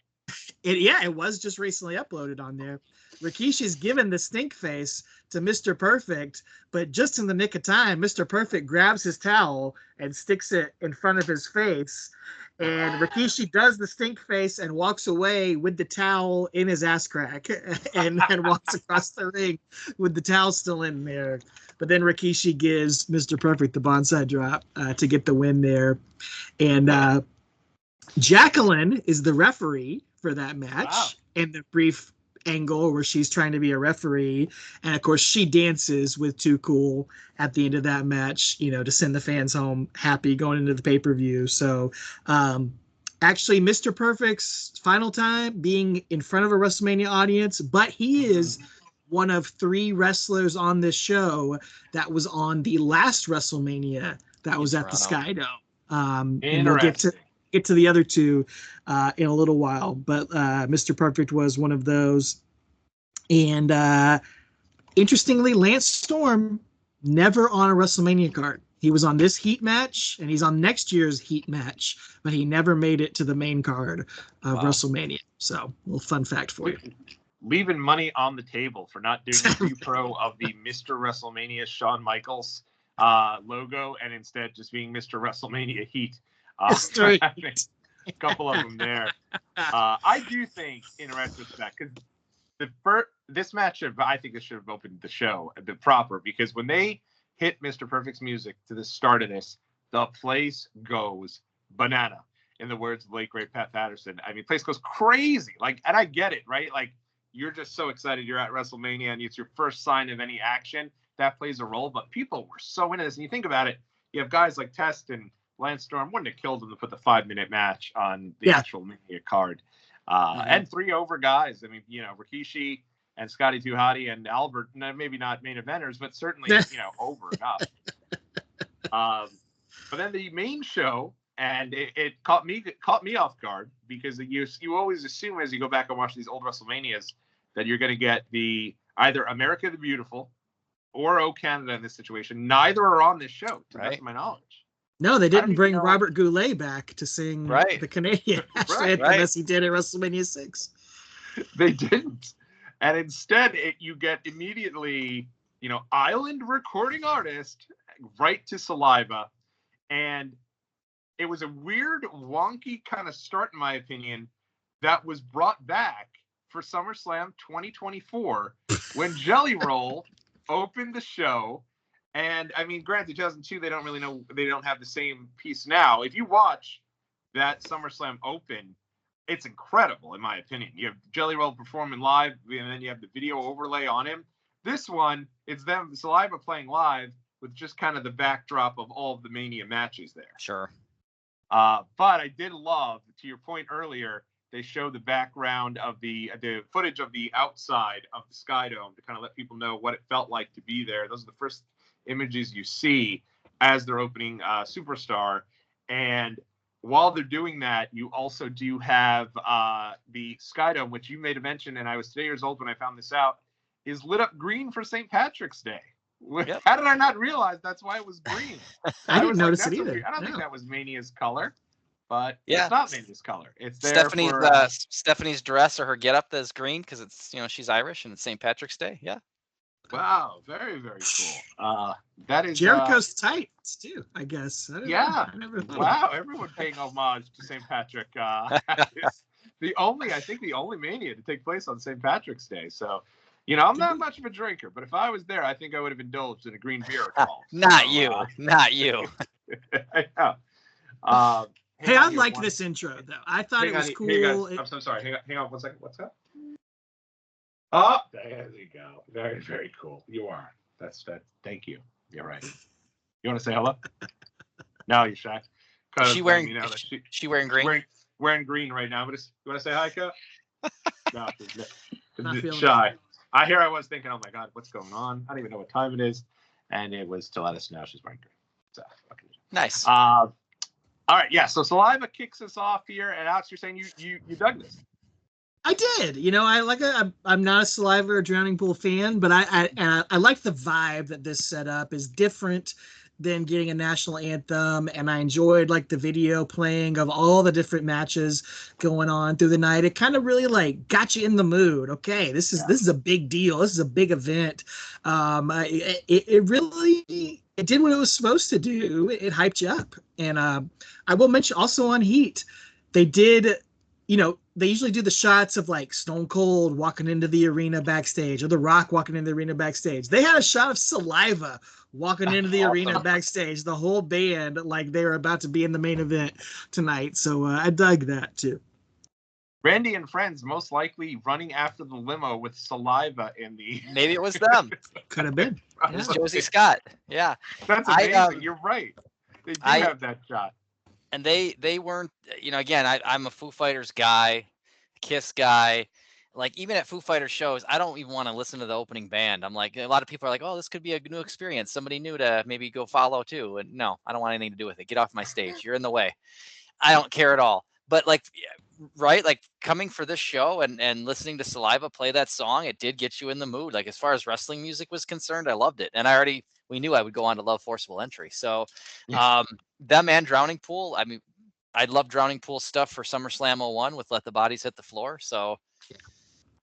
[SPEAKER 2] It was just recently uploaded on there. Rikishi's given the stink face to Mr. Perfect, but just in the nick of time, Mr. Perfect grabs his towel and sticks it in front of his face. And Rikishi does the stink face and walks away with the towel in his ass crack and walks across the ring with the towel still in there. But then Rikishi gives Mr. Perfect the bonsai drop to get the win there. And Jacqueline is the referee for that match and the brief angle where she's trying to be a referee, and of course she dances with Too Cool at the end of that match, to send the fans home happy going into the pay-per-view. So actually Mr. Perfect's final time being in front of a WrestleMania audience, but he is one of 3 wrestlers on this show that was on the last WrestleMania that was at the Skydome. And we'll get to the other 2 in a little while, but Mr. Perfect was one of those. And interestingly, Lance Storm never on a WrestleMania card. He was on this Heat match, and he's on next year's Heat match, but he never made it to the main card of WrestleMania. So, a little fun fact for you.
[SPEAKER 1] Leaving money on the table for not doing the repro of the Mr. WrestleMania Shawn Michaels logo, and instead just being Mr. WrestleMania Heat. A couple of them there. I do think, in retrospect, because this match, I think it should have opened the show a bit proper, because when they hit Mr. Perfect's music to the start of this, the place goes banana. In the words of the late great Pat Patterson, I mean, place goes crazy. Like, and I get it, right? Like, you're just so excited you're at WrestleMania and it's your first sign of any action. That plays a role, but people were so into this. And you think about it, you have guys like Test and Lance Storm. Wouldn't have killed them to put the 5-minute match on the actual Mania card. And 3 over guys. I mean, Rikishi and Scotty 2 Hotty and Albert, maybe not main eventers, but certainly, over enough. But then the main show, and it caught me off guard, because you always assume as you go back and watch these old WrestleManias that you're going to get either America the Beautiful or O Canada in this situation. Neither are on this show, to the best of my knowledge.
[SPEAKER 2] No, they didn't bring Robert Goulet back to sing the Canadian as he did at WrestleMania 6.
[SPEAKER 1] They didn't. And instead, you get immediately, island recording artist right to Saliva. And it was a weird, wonky kind of start, in my opinion, that was brought back for SummerSlam 2024 when Jelly Roll opened the show. And I mean, granted, 2002, they don't have the same piece now. If you watch that SummerSlam Open, it's incredible, in my opinion. You have Jelly Roll performing live, and then you have the video overlay on him. This one, it's them, Saliva, playing live with just kind of the backdrop of all of the Mania matches there.
[SPEAKER 3] Sure.
[SPEAKER 1] But I did love, to your point earlier, they show the background of the footage of the outside of the Skydome to kind of let people know what it felt like to be there. Those are the first images you see as they're opening Superstar. And while they're doing that, you also do have the Skydome, which you made a mention, and I was 3 years old when I found this out, is lit up green for St. Patrick's Day. Yep. How did I not realize that's why it was green?
[SPEAKER 2] I didn't notice it either.
[SPEAKER 1] I don't think that was Mania's color, but it's not Mania's color. It's there
[SPEAKER 3] Stephanie's dress or her getup is green because it's she's Irish and it's St. Patrick's Day. Yeah.
[SPEAKER 1] Wow, very, very cool. That is
[SPEAKER 2] Jericho's tights too, I guess.
[SPEAKER 1] Wow, everyone paying homage to St. Patrick. the only Mania to take place on St. Patrick's Day. So, I'm not much of a drinker, but if I was there, I think I would have indulged in a green beer or 12.
[SPEAKER 3] Not you.
[SPEAKER 1] I know.
[SPEAKER 2] Hey, I liked this intro though. I thought it was cool.
[SPEAKER 1] Hey guys, I'm so sorry. Hang on 1 second. What's that? Oh, there you go. Very, very cool. You are. That's that. Thank you. You're right. You want to say hello? No, you're shy.
[SPEAKER 3] Is she wearing? She wearing green?
[SPEAKER 1] Wearing green right now. But you want to say hi, Kat? No, she's shy. I was thinking, oh my God, what's going on? I don't even know what time it is, and it was to let us know she's wearing green. So
[SPEAKER 3] nice.
[SPEAKER 1] All right, yeah. So Saliva kicks us off here, and Alex, you're saying you dug this.
[SPEAKER 2] I did. I'm not a Saliva or Drowning Pool fan, but I like the vibe that this setup is different than getting a national anthem, and I enjoyed the video playing of all the different matches going on through the night. It kind of really got you in the mood. Okay, this is a big deal. This is a big event. It really did what it was supposed to do. It hyped you up, and I will mention also on Heat, they did. They usually do the shots of Stone Cold walking into the arena backstage or The Rock walking into the arena backstage. They had a shot of Saliva walking into the arena backstage, the whole band, they were about to be in the main event tonight. So I dug that too.
[SPEAKER 1] Randy and friends most likely running after the limo with saliva in the.
[SPEAKER 3] Maybe it was them.
[SPEAKER 2] Could have been.
[SPEAKER 3] It was Josie Scott. Yeah.
[SPEAKER 1] That's amazing. You're right. They do have that shot.
[SPEAKER 3] And they weren't, again, I'm a Foo Fighters guy, Kiss guy. Like, even at Foo Fighters shows, I don't even want to listen to the opening band. I'm like, a lot of people are like, oh, this could be a new experience. Somebody new to maybe go follow too. And no, I don't want anything to do with it. Get off my stage. You're in the way. I don't care at all. But like, right, like coming for this show and listening to Saliva play that song, it did get you in the mood. Like, as far as wrestling music was concerned, I loved it. And we knew I would go on to love Forcible Entry. So them and Drowning Pool, I mean, I love Drowning Pool stuff for SummerSlam 01 with Let the Bodies Hit the Floor. So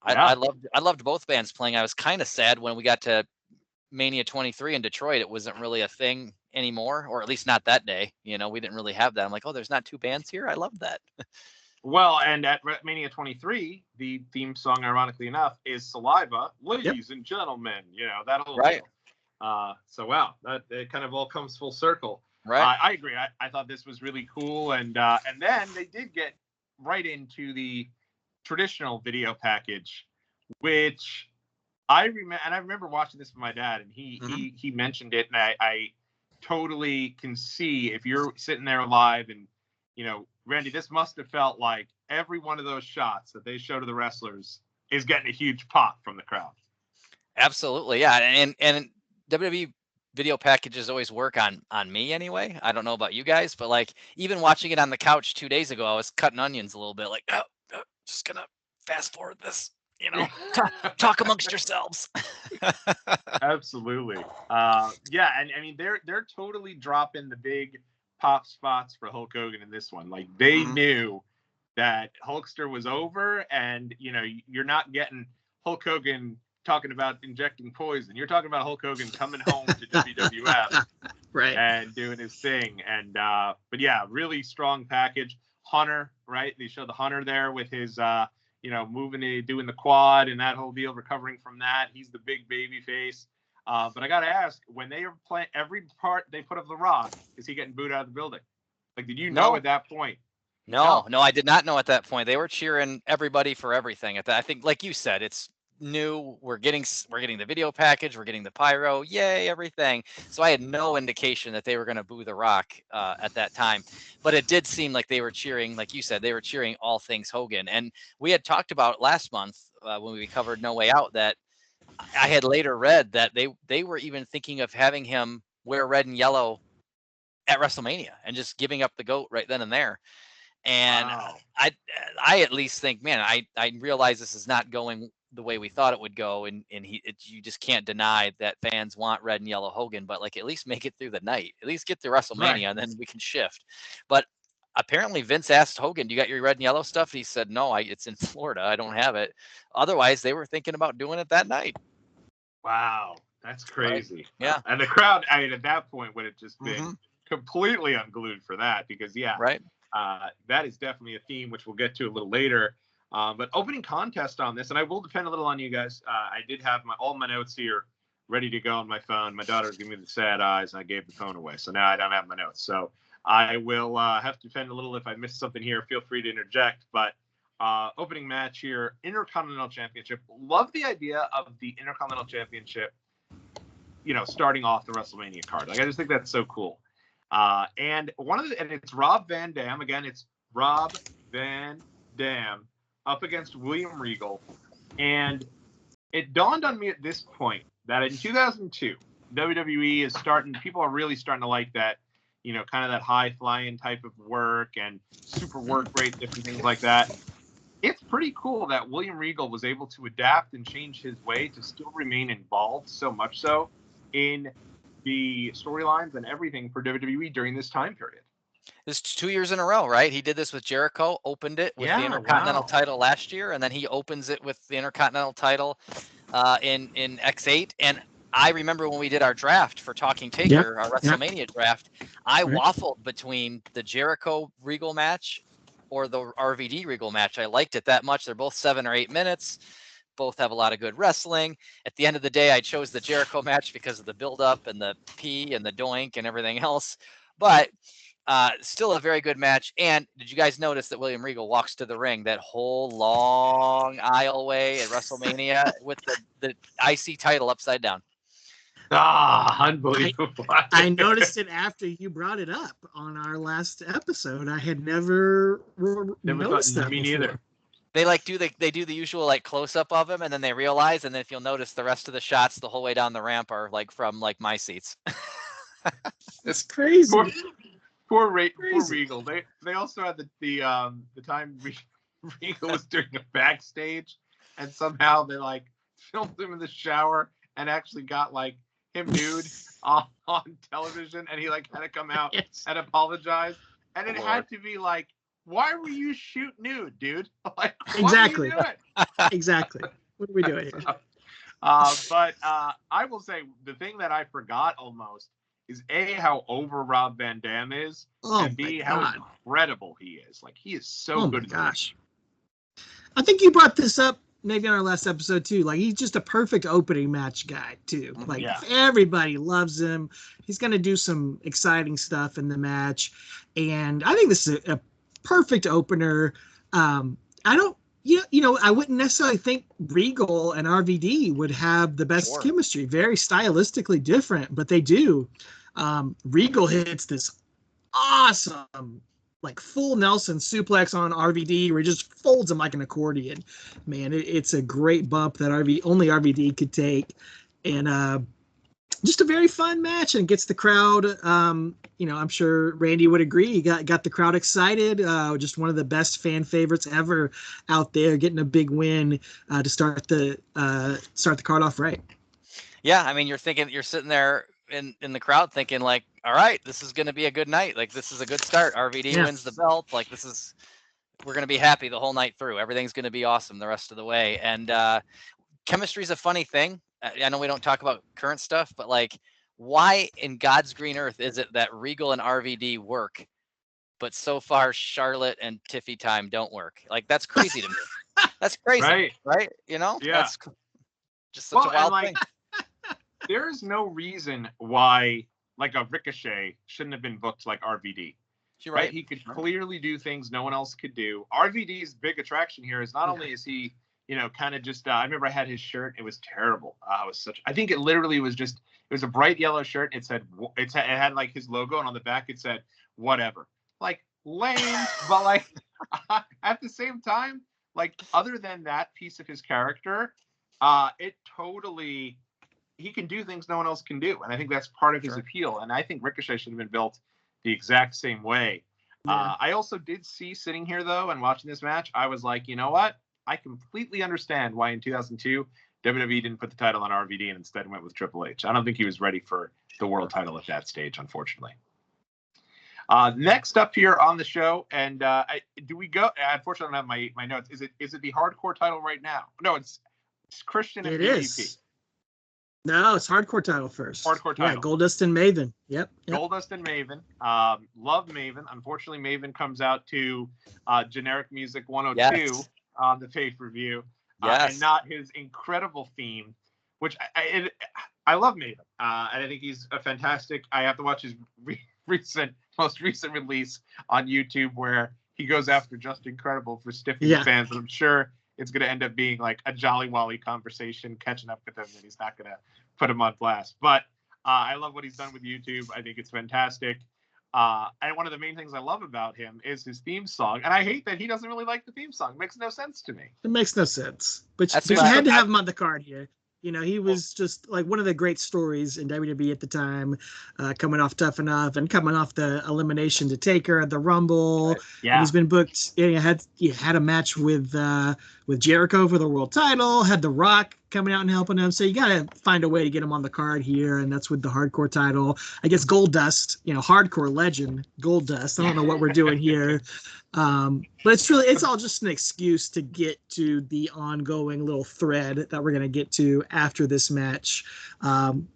[SPEAKER 3] I loved both bands playing. I was kind of sad when we got to Mania 23 in Detroit. It wasn't really a thing anymore, or at least not that day. We didn't really have that. I'm like, oh, there's not two bands here. I love that.
[SPEAKER 1] Well, and at Mania 23, the theme song, ironically enough, is Saliva, ladies and gentlemen. That whole
[SPEAKER 3] right.
[SPEAKER 1] Deal. So wow, that it kind of all comes full circle.
[SPEAKER 3] Right.
[SPEAKER 1] I agree. I thought this was really cool, and then they did get right into the traditional video package, which I remember watching this with my dad, and he mentioned it, and I totally can see if you're sitting there live, and Randy, this must have felt like every one of those shots that they show to the wrestlers is getting a huge pop from the crowd.
[SPEAKER 3] Absolutely, yeah, and WWE video packages always work on me anyway. I don't know about you guys, but like, even watching it on the couch 2 days ago, I was cutting onions a little bit, like, just gonna fast forward this, talk amongst yourselves.
[SPEAKER 1] Absolutely. Yeah, and I mean, they're totally dropping the big pop spots for Hulk Hogan in this one. Like, they knew that Hulkster was over, and you're not getting Hulk Hogan talking about injecting poison. You're talking about Hulk Hogan coming home to WWF
[SPEAKER 2] right,
[SPEAKER 1] and doing his thing. And but yeah, really strong package. Hunter, right? They show the Hunter there with his doing the quad and that whole deal, recovering from that. He's the big baby face. But I gotta ask, when they are playing every part they put of The Rock, is he getting booed out of the building? Like, did you know at that point?
[SPEAKER 3] No, I did not know at that point. They were cheering everybody for everything. I think, like you said, it's new. We're getting the video package. We're getting the pyro. Yay, everything. So I had no indication that they were going to boo The Rock at that time. But it did seem like they were cheering, like you said, they were cheering all things Hogan. And we had talked about last month when we covered No Way Out that I had later read that they were even thinking of having him wear red and yellow at WrestleMania and just giving up the GOAT right then and there. And
[SPEAKER 1] wow.
[SPEAKER 3] I at least think, man, I realize this is not going the way we thought it would go, and you just can't deny that fans want red and yellow Hogan, but like, at least make it through the night, at least get through WrestleMania, right, and then we can shift. But apparently Vince asked Hogan, "Do you got your red and yellow stuff?" He said, "No, it's in Florida. I don't have it." Otherwise, they were thinking about doing it that night.
[SPEAKER 1] Wow, that's crazy.
[SPEAKER 3] Right. Yeah,
[SPEAKER 1] and the crowd, at that point would have just been completely unglued for that, because
[SPEAKER 3] right.
[SPEAKER 1] That is definitely a theme, which we'll get to a little later. But opening contest on this, and I will depend a little on you guys. I did have all my notes here ready to go on my phone. My daughter gave me the sad eyes, and I gave the phone away. So now I don't have my notes. So I will have to depend a little. If I missed something here, feel free to interject. But opening match here, Intercontinental Championship. Love the idea of the Intercontinental Championship, starting off the WrestleMania card. Like, I just think that's so cool. And it's Rob Van Dam. Again, it's Rob Van Dam up against William Regal. And it dawned on me at this point that in 2002, WWE is people are really starting to like that, kind of that high flying type of work and super work rate, different things like that. It's pretty cool that William Regal was able to adapt and change his way to still remain involved, so much so in the storylines and everything for WWE during this time period.
[SPEAKER 3] This 2 years in a row, right? He did this with Jericho, opened it with the Intercontinental title last year, and then he opens it with the Intercontinental title in X8. And I remember when we did our draft for Talking Taker, our WrestleMania draft, I waffled between the Jericho Regal match or the RVD Regal match. I liked it that much. They're both 7 or 8 minutes. Both have a lot of good wrestling. At the end of the day, I chose the Jericho match because of the build-up and the pee and the doink and everything else. But Still a very good match. And did you guys notice that William Regal walks to the ring that whole long aisleway at WrestleMania with the IC title upside down?
[SPEAKER 1] Unbelievable.
[SPEAKER 2] I noticed it after you brought it up on our last episode. I had never noticed that.
[SPEAKER 1] Me
[SPEAKER 2] before.
[SPEAKER 1] neither.
[SPEAKER 3] They do the usual like close up of him, and then they realize, and then if you'll notice, the rest of the shots the whole way down the ramp are like from like my seats.
[SPEAKER 2] It's crazy.
[SPEAKER 1] Poor Regal. They also had the time Regal was doing a backstage, and somehow they like filmed him in the shower and actually got like him nude on television, and he like had to come out and apologize, and it had to be like, why were you shoot nude, dude? Like,
[SPEAKER 2] exactly.
[SPEAKER 1] What are you doing?
[SPEAKER 2] Exactly. What are we doing here?
[SPEAKER 1] But I will say the thing that I forgot almost is A, how over Rob Van Dam is, and B, how incredible he is. Like, he is so good.
[SPEAKER 2] Oh my gosh. I think you brought this up maybe on our last episode too. Like, he's just a perfect opening match guy too. Like, everybody loves him. He's going to do some exciting stuff in the match. And I think this is a perfect opener. I don't, I wouldn't necessarily think Regal and RVD would have the best chemistry. Very stylistically different, but they do. Regal hits this awesome, like full Nelson suplex on RVD, where he just folds him like an accordion. Man, it's a great bump that only RVD could take, and just a very fun match, and gets the crowd. I'm sure Randy would agree. He got the crowd excited. Just one of the best fan favorites ever out there, getting a big win to start the card off right.
[SPEAKER 3] Yeah, I mean, you're sitting there in the crowd thinking like, all right, this is going to be a good night. Like, this is a good start. RVD wins the belt. Like, we're going to be happy the whole night through. Everything's going to be awesome the rest of the way. And chemistry is a funny thing. I know we don't talk about current stuff, but like, why in God's green earth is it that Regal and RVD work, but so far Charlotte and Tiffy Time don't work? Like, that's crazy to me. That's crazy, right? That's just such a wild thing.
[SPEAKER 1] There is no reason why like a Ricochet shouldn't have been booked like RVD.
[SPEAKER 3] You're right.
[SPEAKER 1] He could clearly do things no one else could do. RVD's big attraction here is not only is he, kind of just, I remember I had his shirt. It was terrible. I think it literally was just, it was a bright yellow shirt. It had like his logo, and on the back it said, whatever. Like, lame, but like, at the same time, like, other than that piece of his character, he can do things no one else can do. And I think that's part of his appeal. And I think Ricochet should have been built the exact same way. Yeah. I also did see, sitting here though, and watching this match, I was like, you know what? I completely understand why in 2002 WWE didn't put the title on RVD and instead went with Triple H. I don't think he was ready for the world title at that stage, unfortunately. Next up here on the show, and do we go? Unfortunately, I don't have my notes. Is it the hardcore title right now? No, it's Christian and PvP.
[SPEAKER 2] Is. No, it's hardcore title first.
[SPEAKER 1] Hardcore title.
[SPEAKER 2] Yeah, Goldust and Maven. Yep.
[SPEAKER 1] Goldust and Maven. Love Maven. Unfortunately, Maven comes out to generic music 102 on the pay-per-view. And not his incredible theme, which I love Maven. And I think he's a fantastic. I have to watch his most recent release on YouTube where he goes after Just Incredible for stiffing his fans. And I'm sure it's going to end up being like a Jolly Wally conversation, catching up with him, and he's not going to put him on blast. But I love what he's done with YouTube. I think it's fantastic. And one of the main things I love about him is his theme song. And I hate that he doesn't really like the theme song. It makes no sense to me.
[SPEAKER 2] It makes no sense. But you had to have him on the card here. He was just like one of the great stories in WWE at the time, coming off Tough Enough and coming off the elimination to Taker at the Rumble. Right. Yeah. And he's been booked. He had a match with Jericho for the world title, had The Rock coming out and helping him. So you got to find a way to get him on the card here. And that's with the hardcore title. I guess Goldust, hardcore legend Goldust. I don't know what we're doing here. But it's all just an excuse to get to the ongoing little thread that we're going to get to after this match,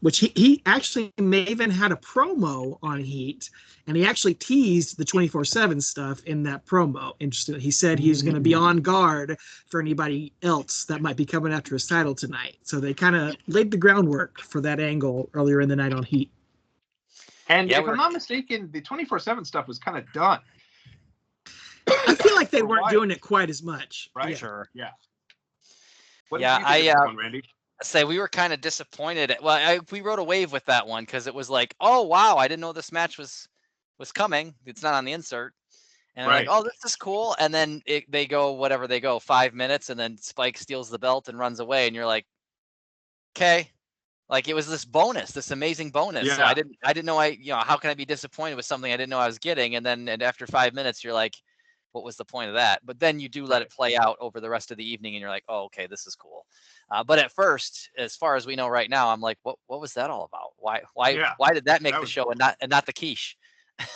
[SPEAKER 2] which he actually Maven had a promo on Heat, and he actually teased the 24/7 stuff in that promo. Interesting. He said he's going to be on guard for anybody else that might be coming after his title tonight. So they kind of laid the groundwork for that angle earlier in the night on Heat.
[SPEAKER 1] And if I'm not mistaken, the 24/7 stuff was kind of done.
[SPEAKER 2] I feel like they weren't doing it quite as much.
[SPEAKER 1] Right?
[SPEAKER 2] Yeah.
[SPEAKER 1] Sure. Yeah.
[SPEAKER 3] What did you think of this one, Randy? Say we were kind of disappointed. We rode a wave with that one because it was like, oh wow, I didn't know this match was coming. It's not on the insert, and I'm like, oh, this is cool. And then they go 5 minutes, and then Spike steals the belt and runs away, and you're like, okay, like it was this bonus, this amazing bonus. Yeah. So I didn't know how can I be disappointed with something I didn't know I was getting? And then after 5 minutes, you're like, what was the point of that? But then you do let it play out over the rest of the evening, and you're like, oh, okay, this is cool. But at first, as far as we know right now, I'm like, what was that all about? Why did that make the show cool. and not the quiche?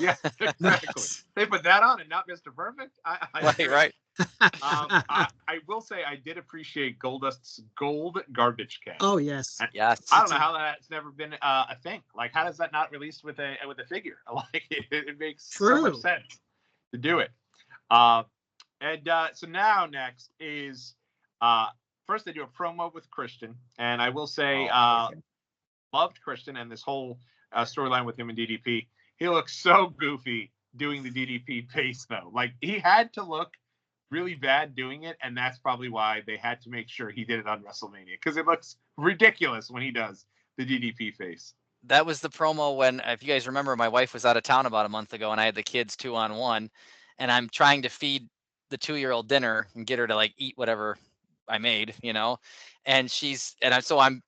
[SPEAKER 1] Yeah, exactly. They put that on and not Mr. Perfect.
[SPEAKER 3] Right.
[SPEAKER 1] I will say I did appreciate Goldust's gold garbage can.
[SPEAKER 2] Oh yes,
[SPEAKER 3] yes.
[SPEAKER 1] I don't know how that's never been a thing. Like, how does that not released with a figure? Like, it makes so much sense to do it. So now next is first they do a promo with Christian, and I will say loved Christian and this whole storyline with him and DDP. He looks so goofy doing the DDP face though. Like, he had to look really bad doing it, and that's probably why they had to make sure he did it on WrestleMania, because it looks ridiculous when he does the DDP face.
[SPEAKER 3] That was the promo when, if you guys remember, my wife was out of town about a month ago, and I had the kids 2-on-1, and I'm trying to feed the 2-year-old dinner and get her to like eat whatever I made, and so I'm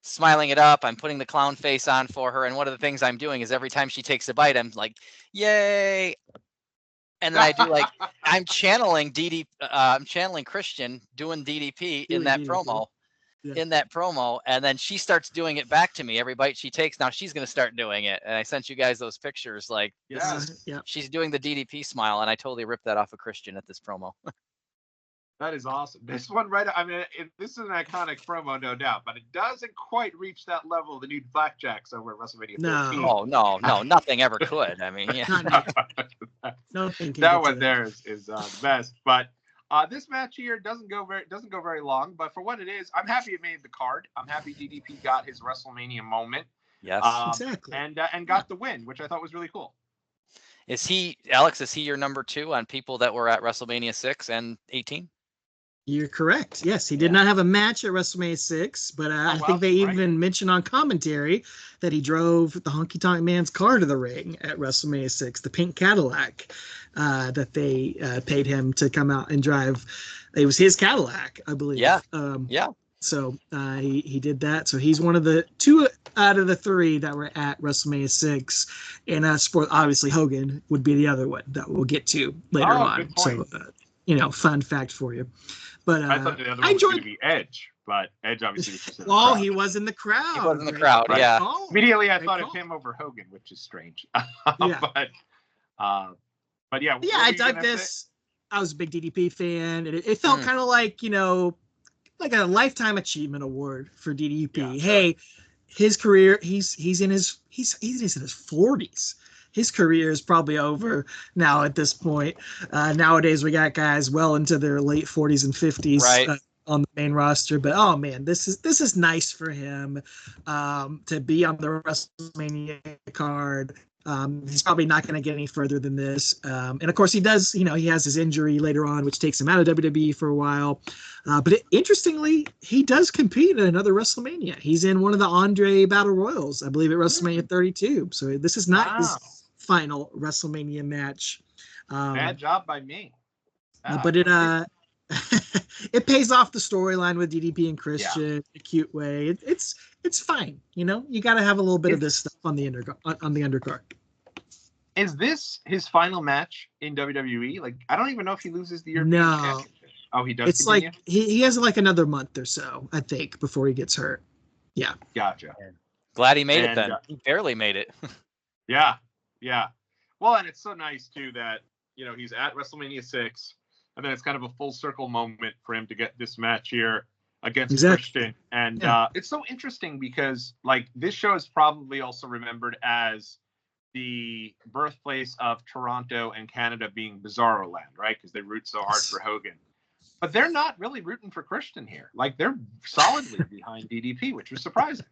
[SPEAKER 3] smiling it up. I'm putting the clown face on for her, and one of the things I'm doing is every time she takes a bite, I'm like, "Yay!" And then I do like I'm channeling I'm channeling Christian doing DDP in that promo. Yeah. In that promo, and then she starts doing it back to me every bite she takes. Now she's going to start doing it, and I sent you guys those pictures. Like, she's doing the DDP smile, and I totally ripped that off of Christian at this promo.
[SPEAKER 1] That is awesome. This one, this is an iconic promo, no doubt, but it doesn't quite reach that level of the new Blackjacks over at WrestleMania 13.
[SPEAKER 3] Oh, no, nothing ever could. I mean, yeah.
[SPEAKER 1] That one there is best, but. This match here doesn't go very long, but for what it is, I'm happy it made the card. I'm happy DDP got his WrestleMania moment.
[SPEAKER 3] Yes,
[SPEAKER 1] exactly, and got the win, which I thought was really cool.
[SPEAKER 3] Alex? Is he your number 2 on people that were at WrestleMania 6 and 18?
[SPEAKER 2] You're correct. Yes, he did not have a match at WrestleMania 6, but I think they even mentioned on commentary that he drove the Honky Tonk Man's car to the ring at WrestleMania 6, the pink Cadillac that they paid him to come out and drive. It was his Cadillac, I believe.
[SPEAKER 3] Yeah.
[SPEAKER 2] So he did that. So he's one of the 2 out of the 3 that were at WrestleMania 6. And obviously Hogan would be the other one that we'll get to later on. So, fun fact for you. But
[SPEAKER 1] I thought the other one was going to be Edge, but Edge obviously was just in the crowd.
[SPEAKER 2] He was in the crowd.
[SPEAKER 3] He was in the crowd, yeah.
[SPEAKER 1] Immediately I thought of him over Hogan, which is strange.
[SPEAKER 2] Yeah.
[SPEAKER 1] But yeah.
[SPEAKER 2] Yeah, I dug this. I was a big DDP fan. It felt kind of like, like a lifetime achievement award for DDP. Yeah, hey, his career, he's in his 40s. His career is probably over now at this point. Nowadays, we got guys well into their late 40s and 50s on the main roster. But oh man, this is nice for him to be on the WrestleMania card. He's probably not going to get any further than this. And of course, he does. He has his injury later on, which takes him out of WWE for a while. But interestingly, he does compete at another WrestleMania. He's in one of the Andre Battle Royals, I believe, at WrestleMania 32. So this is not his final WrestleMania match.
[SPEAKER 1] Bad job by me.
[SPEAKER 2] But it it pays off the storyline with DDP and Christian in a cute way. It's fine. You got to have a little bit of this stuff on the undercard.
[SPEAKER 1] Is this his final match in WWE? Like, I don't even know if he loses the European Championship. Oh, he does.
[SPEAKER 2] It's continue? Like he has like another month or so, I think, before he gets hurt. Yeah.
[SPEAKER 1] Gotcha.
[SPEAKER 3] Glad he made it then. He barely made it.
[SPEAKER 1] Yeah. Well, and it's so nice too that he's at WrestleMania 6, and then it's kind of a full circle moment for him to get this match here against Christian. And it's so interesting because like this show is probably also remembered as the birthplace of Toronto and Canada being Bizarro Land, right? Because they root so hard for Hogan. But they're not really rooting for Christian here. Like, they're solidly behind DDP, which was surprising.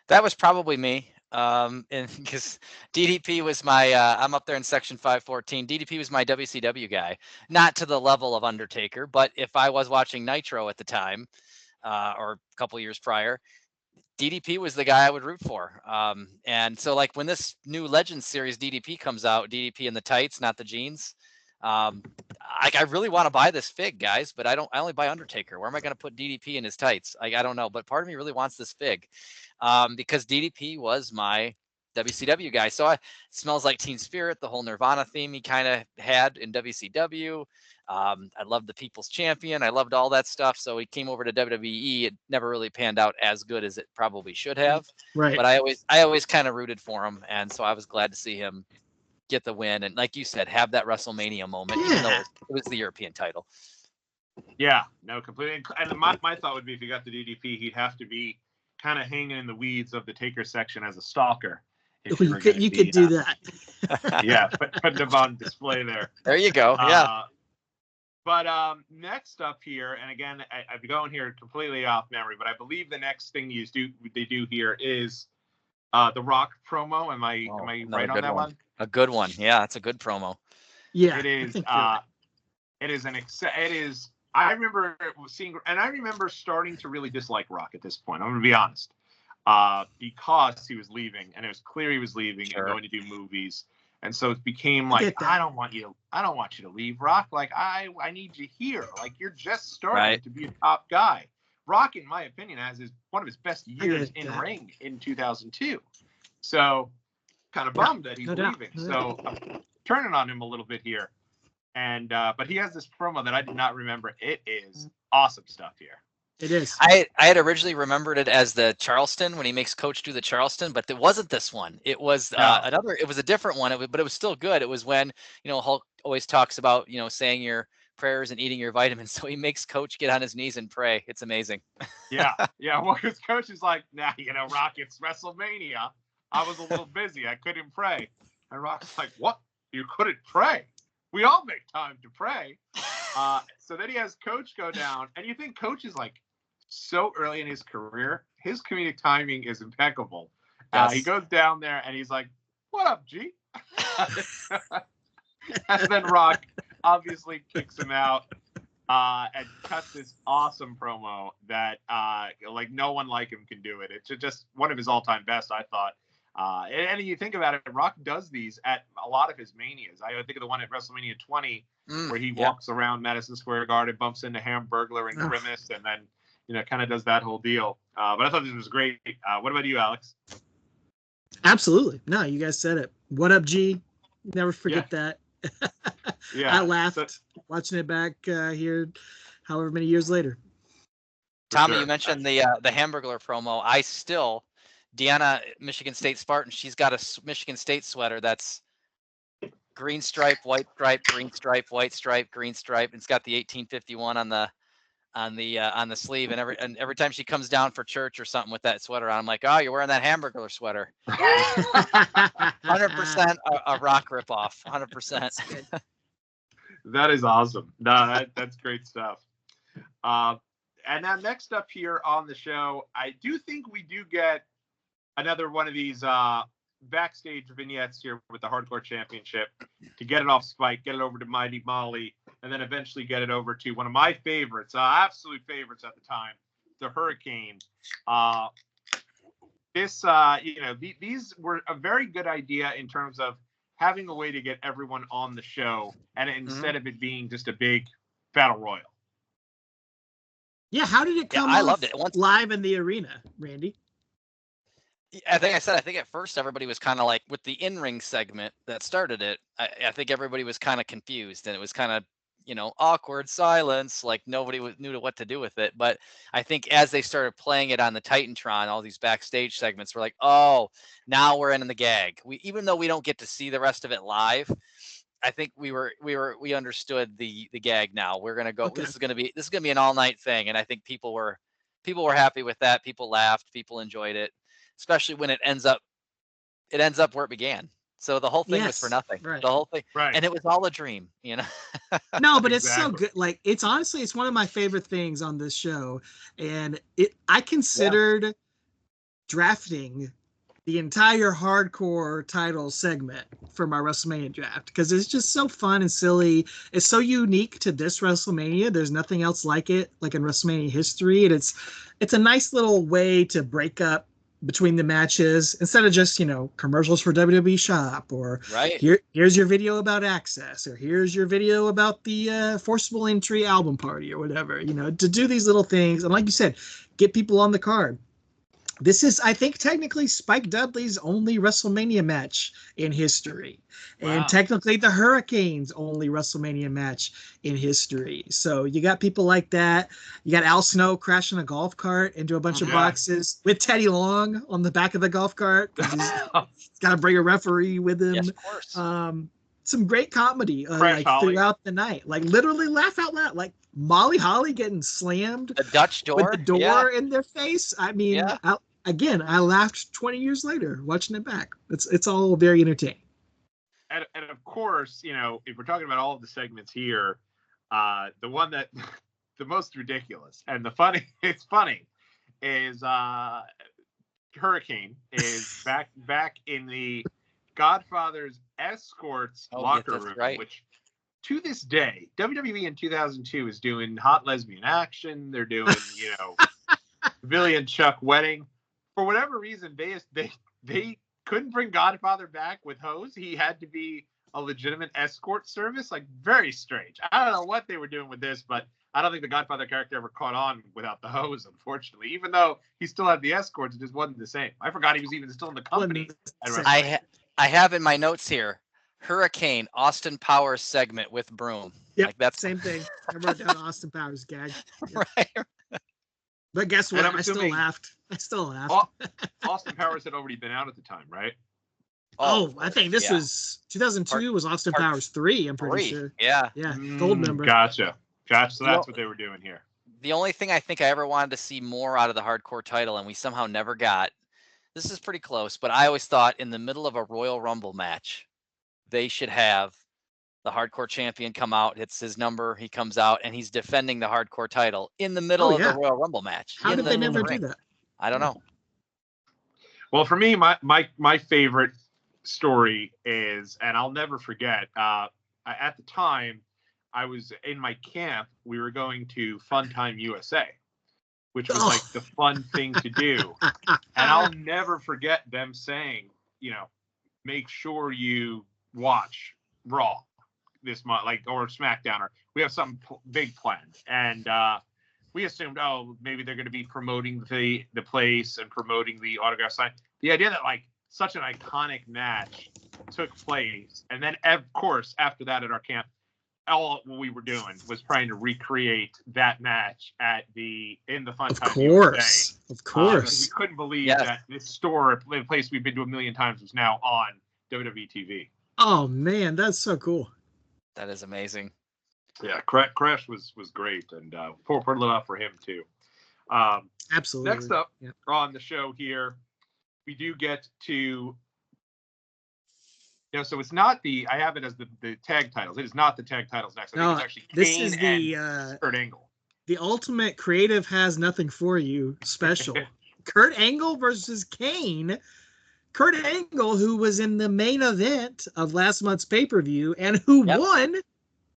[SPEAKER 3] That was probably me. And because DDP was my, I'm up there in section 514. DDP was my WCW guy, not to the level of Undertaker, but if I was watching Nitro at the time, or a couple years prior, DDP was the guy I would root for. And so like when this new Legends series DDP comes out, DDP in the tights, not the jeans. I really want to buy this fig, guys, but I only buy Undertaker. Where am I going to put DDP in his tights? I don't know, but part of me really wants this fig, because DDP was my WCW guy. So it smells like Teen Spirit, the whole Nirvana theme he kind of had in WCW. I loved the People's Champion. I loved all that stuff. So he came over to WWE. It never really panned out as good as it probably should have.
[SPEAKER 2] Right.
[SPEAKER 3] But I always kind of rooted for him, and so I was glad to see him get the win, and like you said, have that WrestleMania moment, even though it was the European title.
[SPEAKER 1] Yeah, no, completely. And my thought would be, if he got the DDP, he'd have to be kind of hanging in the weeds of the Taker section as a stalker.
[SPEAKER 2] You could do that.
[SPEAKER 1] Yeah, put them on display there.
[SPEAKER 3] There you go. Yeah.
[SPEAKER 1] But next up here, and again, I'm going here completely off memory, but I believe the next thing they do here is the Rock promo. Am I right on that one?
[SPEAKER 3] A good one. Yeah, it's a good promo.
[SPEAKER 2] Yeah,
[SPEAKER 1] it is. It is. I remember seeing, and I remember starting to really dislike Rock at this point. I'm going to be honest, because he was leaving, and it was clear he was leaving and going to do movies. And so it became like, I don't want you to leave, Rock. Like, I need you here. Like, you're just starting to be a top guy. Rock, in my opinion, has one of his best years in ring in 2002. So kind of bummed that he's leaving. So I'm turning on him a little bit here. And but he has this promo that I did not remember. It is awesome stuff here.
[SPEAKER 2] It is.
[SPEAKER 3] I had originally remembered it as the Charleston, when he makes Coach do the Charleston, but it wasn't this one. It was another. It was a different one. But it was still good. It was when Hulk always talks about saying your prayers and eating your vitamins. So he makes Coach get on his knees and pray. It's amazing.
[SPEAKER 1] Yeah. Well, his coach is like, nah, Rock, it's WrestleMania. I was a little busy. I couldn't pray. And Rock's like, what? You couldn't pray? We all make time to pray. So then he has Coach go down, and you think Coach is like so early in his career. His comedic timing is impeccable.
[SPEAKER 3] Yes.
[SPEAKER 1] He goes down there and he's like, "What up, G?" And then Rock obviously kicks him out and cuts this awesome promo that like no one like him can do it. It's just one of his all-time best, I thought. And you think about it, Rock does these at a lot of his manias. I think of the one at WrestleMania 20 where he walks around Madison Square Garden, bumps into Hamburglar and Grimace, and then kind of does that whole deal. But I thought this was great. What about you, Alex?
[SPEAKER 2] Absolutely. No, you guys said it. What up, G? Never forget that.
[SPEAKER 1] Yeah,
[SPEAKER 2] I laughed watching it back here, however many years later.
[SPEAKER 3] Tommy, you mentioned the Hamburglar promo. Deanna, Michigan State Spartan, she's got a Michigan State sweater that's green stripe, white stripe, green stripe, white stripe, green stripe. It's got the 1851 on the sleeve, and every time she comes down for church or something with that sweater on, I'm like, oh, you're wearing that Hamburglar sweater. 100% a Rock ripoff. 100%.
[SPEAKER 1] That is awesome. No, that's great stuff. And now next up here on the show, I do think we do get another one of these backstage vignettes here with the Hardcore Championship to get it off Spike, get it over to Mighty Molly, and then eventually get it over to one of my favorites, absolute favorites at the time, the Hurricane. These were a very good idea in terms of having a way to get everyone on the show, and instead of it being just a big battle royal.
[SPEAKER 2] Yeah, how did it come?
[SPEAKER 3] I loved it
[SPEAKER 2] live in the arena, Randy.
[SPEAKER 3] I think at first everybody was kind of like, with the in-ring segment that started it, I think everybody was kind of confused, and it was kind of, awkward silence, like nobody knew what to do with it. But I think as they started playing it on the Titantron, all these backstage segments were like, oh, now we're in the gag. Even though we don't get to see the rest of it live, I think we understood the gag now. We're gonna go. Okay. This is gonna be an all-night thing, and I think people were happy with that. People laughed. People enjoyed it. Especially when it ends up where it began. So the whole thing was for nothing.
[SPEAKER 2] Right.
[SPEAKER 3] The whole thing, and it was all a dream,
[SPEAKER 2] No, but it's so good. Like, it's one of my favorite things on this show, and I considered drafting the entire hardcore title segment for my WrestleMania draft because it's just so fun and silly. It's so unique to this WrestleMania. There's nothing else like it, like in WrestleMania history, and it's a nice little way to break up between the matches instead of just commercials for WWE Shop or
[SPEAKER 3] Right.
[SPEAKER 2] Here's your video about Access or here's your video about the Forcible Entry album party or whatever. To do these little things and like you said, get people on the card. This is, I think, technically Spike Dudley's only WrestleMania match in history. Wow. And technically the Hurricane's only WrestleMania match in history. So you got people like that. You got Al Snow crashing a golf cart into a bunch of boxes with Teddy Long on the back of the golf cart. He's got to bring a referee with him.
[SPEAKER 3] Yes, of course.
[SPEAKER 2] Some great comedy throughout the night. Like literally laugh out loud. Like Molly Holly getting slammed.
[SPEAKER 3] The Dutch door.
[SPEAKER 2] With the door in their face. I mean, I laughed 20 years later watching it back. It's all very entertaining.
[SPEAKER 1] And of course, if we're talking about all of the segments here, the one that the most ridiculous and it's funny is Hurricane is back in the Godfather's escorts locker room,
[SPEAKER 3] right.
[SPEAKER 1] Which to this day, WWE in 2002 is doing hot lesbian action. They're doing, Billy and Chuck wedding. For whatever reason, they couldn't bring Godfather back with hose. He had to be a legitimate escort service. Like, very strange. I don't know what they were doing with this, but I don't think the Godfather character ever caught on without the hose, unfortunately. Even though he still had the escorts, it just wasn't the same. I forgot he was even still in the company.
[SPEAKER 3] I have in my notes here, Hurricane Austin Powers segment with broom.
[SPEAKER 2] Yeah, like that's same thing. I wrote down Austin Powers gag. Yep.
[SPEAKER 3] Right.
[SPEAKER 2] But guess what? I still laughed.
[SPEAKER 1] Austin Powers had already been out at the time, right?
[SPEAKER 2] Oh, I think this was 2002 was Austin Powers 3, I'm pretty sure.
[SPEAKER 3] Yeah.
[SPEAKER 2] Yeah, gold member.
[SPEAKER 1] Gotcha. So that's what they were doing here.
[SPEAKER 3] The only thing I think I ever wanted to see more out of the hardcore title, and we somehow never got, this is pretty close, but I always thought in the middle of a Royal Rumble match, they should have the hardcore champion come out, hits his number, he comes out, and he's defending the hardcore title in the middle of the Royal Rumble match.
[SPEAKER 2] How did they never do that?
[SPEAKER 3] I don't know.
[SPEAKER 1] Well, for me, my favorite story is, and I'll never forget, at the time, I was in my camp, we were going to Fun Time USA, which was like the fun thing to do. And I'll never forget them saying, make sure you watch Raw this month, or SmackDown, or we have something big planned. And we assumed, maybe they're going to be promoting the place and promoting the autograph sign. The idea that such an iconic match took place, and then of course after that at our camp, all we were doing was trying to recreate that match in the Fun Time USA.
[SPEAKER 2] Of course.
[SPEAKER 1] We couldn't believe that this store, the place we've been to a million times, was now on WWE TV.
[SPEAKER 2] Oh man, that's so cool.
[SPEAKER 3] That is amazing.
[SPEAKER 1] Yeah, Crash was great, and pour a little out for him too.
[SPEAKER 2] Absolutely.
[SPEAKER 1] Next up on the show here, we do get to, so it's not I have it as the tag titles. It is not the tag titles next. I think it's actually
[SPEAKER 2] this
[SPEAKER 1] Kane
[SPEAKER 2] is
[SPEAKER 1] and Kurt Angle.
[SPEAKER 2] The ultimate creative has nothing for you special. Kurt Angle versus Kane. Kurt Angle, who was in the main event of last month's pay-per-view and who won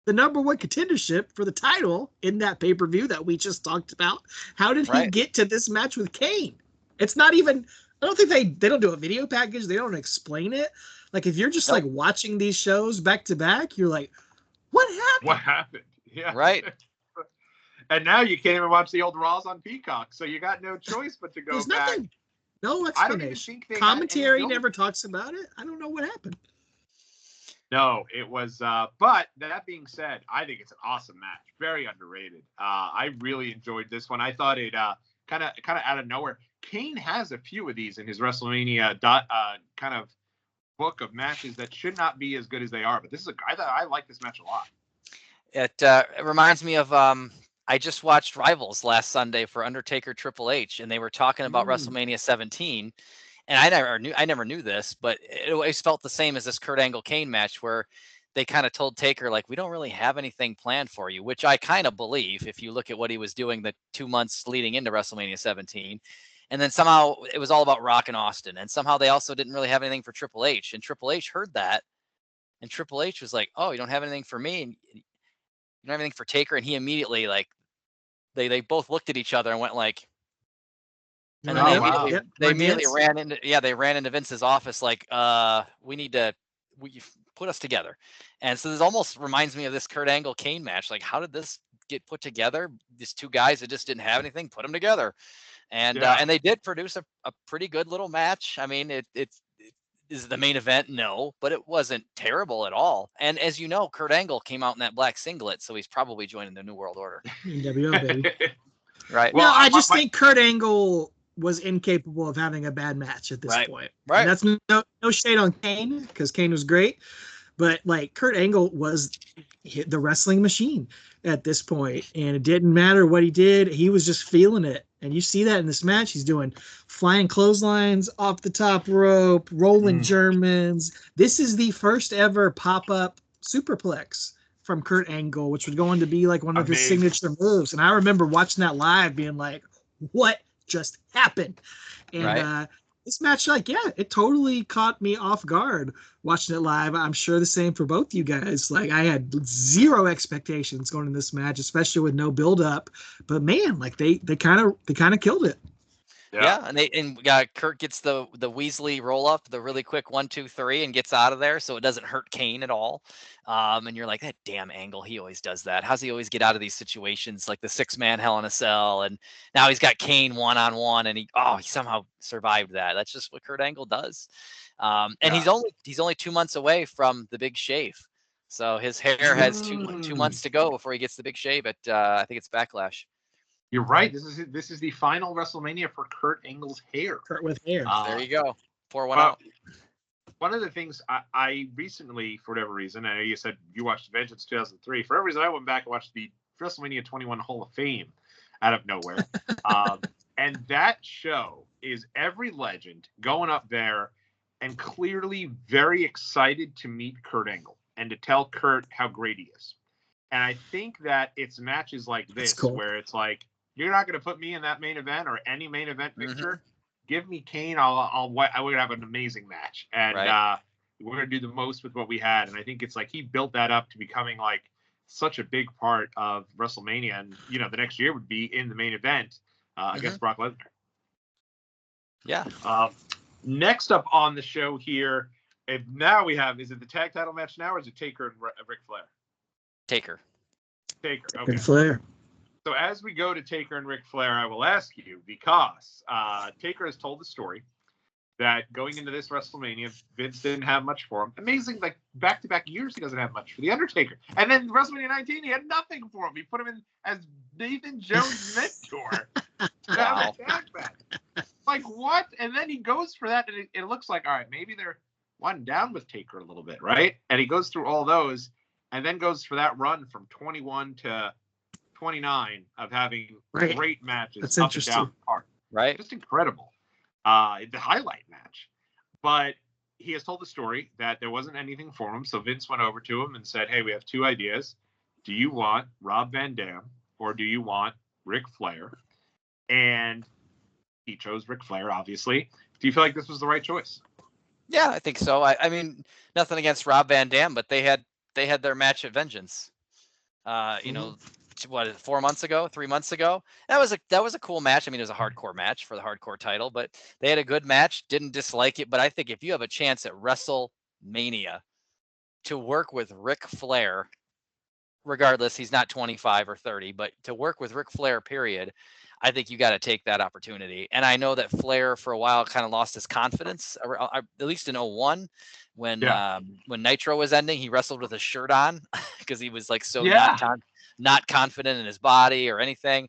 [SPEAKER 2] the #1 contendership for the title in that pay-per-view that we just talked about. How did he get to this match with Kane? It's not even, I don't think they don't do a video package. They don't explain it. Like, if you're just watching these shows back to back, you're like, what happened?
[SPEAKER 1] What happened? Yeah.
[SPEAKER 3] Right.
[SPEAKER 1] And now you can't even watch the old Raws on Peacock. So you got no choice but to go
[SPEAKER 2] There's
[SPEAKER 1] back.
[SPEAKER 2] Nothing. No explanation. Commentary never talks about it. I don't know what happened.
[SPEAKER 1] No, it was. But that being said, I think it's an awesome match. Very underrated. I really enjoyed this one. I thought it kind of out of nowhere. Kane has a few of these in his WrestleMania kind of book of matches that should not be as good as they are. But this is I like this match a lot.
[SPEAKER 3] It reminds me of I just watched Rivals last Sunday for Undertaker Triple H, and they were talking about WrestleMania 17. And I never knew this, but it always felt the same as this Kurt Angle Kane match, where they kind of told Taker, we don't really have anything planned for you, which I kind of believe if you look at what he was doing the 2 months leading into WrestleMania 17. And then somehow it was all about Rock and Austin. And somehow they also didn't really have anything for Triple H. And Triple H heard that. And Triple H was like, oh, you don't have anything for me? And you don't have anything for Taker? And he immediately, like, they both looked at each other and went like, and then they immediately ran into Vince's office like, we put us together. And so this almost reminds me of this Kurt Angle Kane match. Like, how did this get put together? These two guys that just didn't have anything, put them together. And they did produce a pretty good little match. I mean, it is the main event, no, but it wasn't terrible at all. And as you know, Kurt Angle came out in that black singlet, so he's probably joining the New World Order.
[SPEAKER 2] NWO, baby.
[SPEAKER 3] Right.
[SPEAKER 2] Well, I just think Kurt Angle was incapable of having a bad match at this point. Right. And that's no shade on Kane, because Kane was great. But like, Kurt Angle was the wrestling machine at this point, and it didn't matter what he did. He was just feeling it. And you see that in this match. He's doing flying clotheslines off the top rope, rolling Germans. This is the first ever pop-up superplex from Kurt Angle, which was going to be like one of his signature moves. And I remember watching that live being like, what just happened? And this match, like, it totally caught me off guard watching it live. I'm sure the same for both you guys. Like, I had zero expectations going in this match, especially with no build up. But man, like, they kind of killed it.
[SPEAKER 3] Yeah, and Kurt gets the Weasley roll up, the really quick 1, 2, 3, and gets out of there, so it doesn't hurt Kane at all. And you're like, that damn Angle, he always does that. How's he always get out of these situations, like the 6-man Hell in a Cell? And now he's got Kane 1-on-1, and he somehow survived that. That's just what Kurt Angle does. And he's only 2 months away from the big shave, so his hair has two months to go before he gets the big shave at I think it's Backlash.
[SPEAKER 1] You're right. This is the final WrestleMania for Kurt Angle's hair.
[SPEAKER 2] Kurt with hair.
[SPEAKER 3] There you go. Pour one out.
[SPEAKER 1] One of the things I recently, for whatever reason, I know you said you watched Vengeance 2003. For whatever reason, I went back and watched the WrestleMania 21 Hall of Fame out of nowhere. And that show is every legend going up there and clearly very excited to meet Kurt Angle and to tell Kurt how great he is. And I think that it's matches like this where it's like, you're not going to put me in that main event or any main event picture. Give me Kane. I would have an amazing match. And we're going to do the most with what we had. And I think it's like he built that up to becoming like such a big part of WrestleMania. And, the next year would be in the main event against Brock Lesnar. Yeah. Next up on the show here, is it the tag title match now, or is it Taker and Ric Flair?
[SPEAKER 3] Taker.
[SPEAKER 1] Okay.
[SPEAKER 2] Ric Flair.
[SPEAKER 1] So as we go to Taker and Ric Flair, I will ask you, because Taker has told the story that going into this WrestleMania, Vince didn't have much for him. Amazing, like back-to-back years, he doesn't have much for The Undertaker. And then WrestleMania 19, he had nothing for him. He put him in as Nathan Jones' mentor.
[SPEAKER 3] Wow.
[SPEAKER 1] Like, what? And then he goes for that, and it looks like, all right, maybe they're one down with Taker a little bit, right? And he goes through all those, and then goes for that run from 21 to 29 of having great matches.
[SPEAKER 2] That's
[SPEAKER 1] up
[SPEAKER 2] interesting.
[SPEAKER 1] and down the card.
[SPEAKER 3] Right.
[SPEAKER 1] Just incredible. The highlight match. But he has told the story that there wasn't anything for him. So Vince went over to him and said, hey, we have two ideas. Do you want Rob Van Dam or do you want Ric Flair? And he chose Ric Flair, obviously. Do you feel like this was the right choice?
[SPEAKER 3] Yeah, I think so. I mean, nothing against Rob Van Dam, but they had their match at Vengeance. 4 months ago, 3 months ago. That was a cool match. I mean, it was a hardcore match for the hardcore title, but they had a good match. Didn't dislike it, but I think if you have a chance at WrestleMania to work with Ric Flair, regardless, he's not 25 or 30, but to work with Ric Flair, period, I think you got to take that opportunity. And I know that Flair for a while kind of lost his confidence, at least in 01, when Nitro was ending, he wrestled with a shirt on because he was like not confident in his body or anything.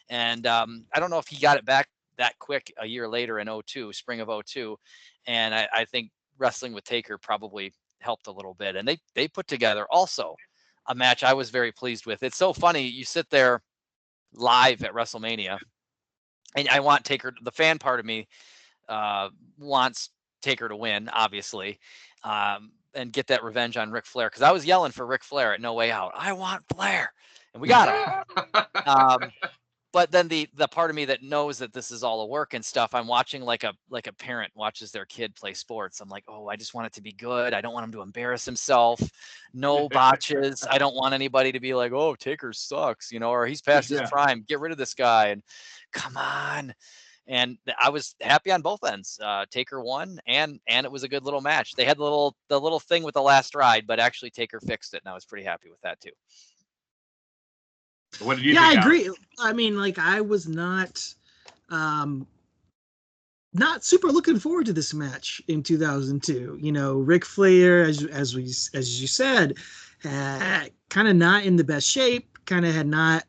[SPEAKER 3] And I don't know if he got it back that quick a year later in 02, spring of 02. And I think wrestling with Taker probably helped a little bit. And they put together also a match I was very pleased with. It's so funny. You sit there live at WrestleMania and I want Taker, the fan part of me wants Taker to win, obviously, and get that revenge on Ric Flair. Cause I was yelling for Ric Flair at No Way Out. I want Flair. And we got him. but then the part of me that knows that this is all a work and stuff, I'm watching like a parent watches their kid play sports. I'm like, oh, I just want it to be good. I don't want him to embarrass himself. No botches. I don't want anybody to be like, oh, Taker sucks, or he's past his prime. Get rid of this guy. And come on. And I was happy on both ends. Taker won, and it was a good little match. They had the little thing with the last ride, but actually Taker fixed it, and I was pretty happy with that too.
[SPEAKER 1] What did you think,
[SPEAKER 2] I agree. I mean, like, I was not super looking forward to this match in 2002. Ric Flair, as you said, kind of not in the best shape. Kind of had not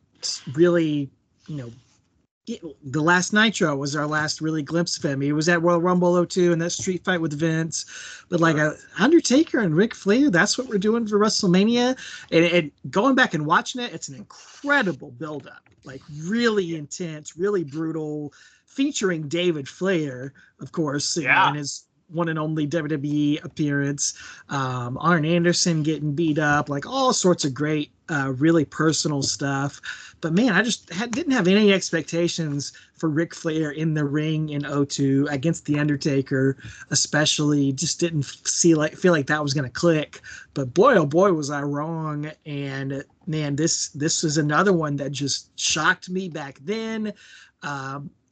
[SPEAKER 2] really, the last Nitro was our last really glimpse of him. He was at Royal Rumble 02 and that street fight with Vince. But like Undertaker and Ric Flair, that's what we're doing for WrestleMania. And going back and watching it, it's an incredible buildup. Like really intense, really brutal, featuring David Flair, of course, in his one and only WWE appearance. Arn Anderson getting beat up, like all sorts of great, really personal stuff. But man, I just didn't have any expectations for Ric Flair in the ring in 02 against The Undertaker, especially. Just didn't feel like that was going to click. But boy, oh boy, was I wrong. And man, this is another one that just shocked me back then.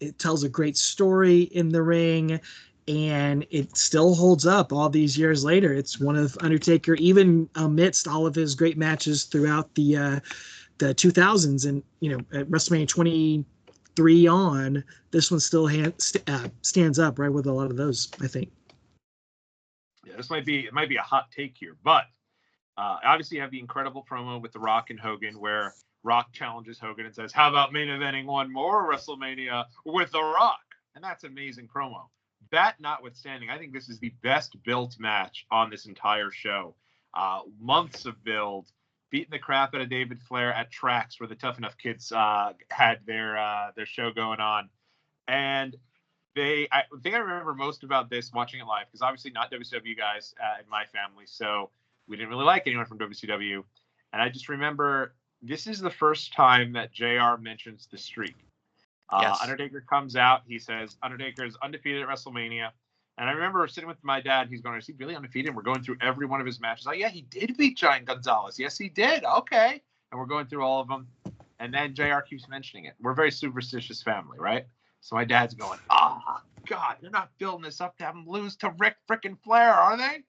[SPEAKER 2] It tells a great story in the ring, and it still holds up all these years later. It's one of Undertaker, even amidst all of his great matches throughout the 2000s, and at WrestleMania 23 on, this one still stands up right with a lot of those, I think.
[SPEAKER 1] Yeah, this might be a hot take here, but obviously you have the incredible promo with The Rock and Hogan, where Rock challenges Hogan and says, "How about main eventing one more WrestleMania with The Rock?" And that's amazing promo. That notwithstanding, I think this is the best built match on this entire show. Months of build, beating the crap out of David Flair at Trax, where the Tough Enough Kids had their show going on. And I think I remember most about this watching it live, because obviously not WCW guys in my family, so we didn't really like anyone from WCW. And I just remember this is the first time that JR mentions the streak.
[SPEAKER 3] Yes.
[SPEAKER 1] Undertaker comes out. He says Undertaker is undefeated at WrestleMania. And I remember sitting with my dad. He's going, "Is he really undefeated?" And we're going through every one of his matches. Oh, yeah, he did beat Giant Gonzalez. Yes, he did. Okay. And we're going through all of them. And then JR keeps mentioning it. We're a very superstitious family, right? So my dad's going, "Oh, God, they're not building this up to have him lose to Ric frickin' Flair, are they?"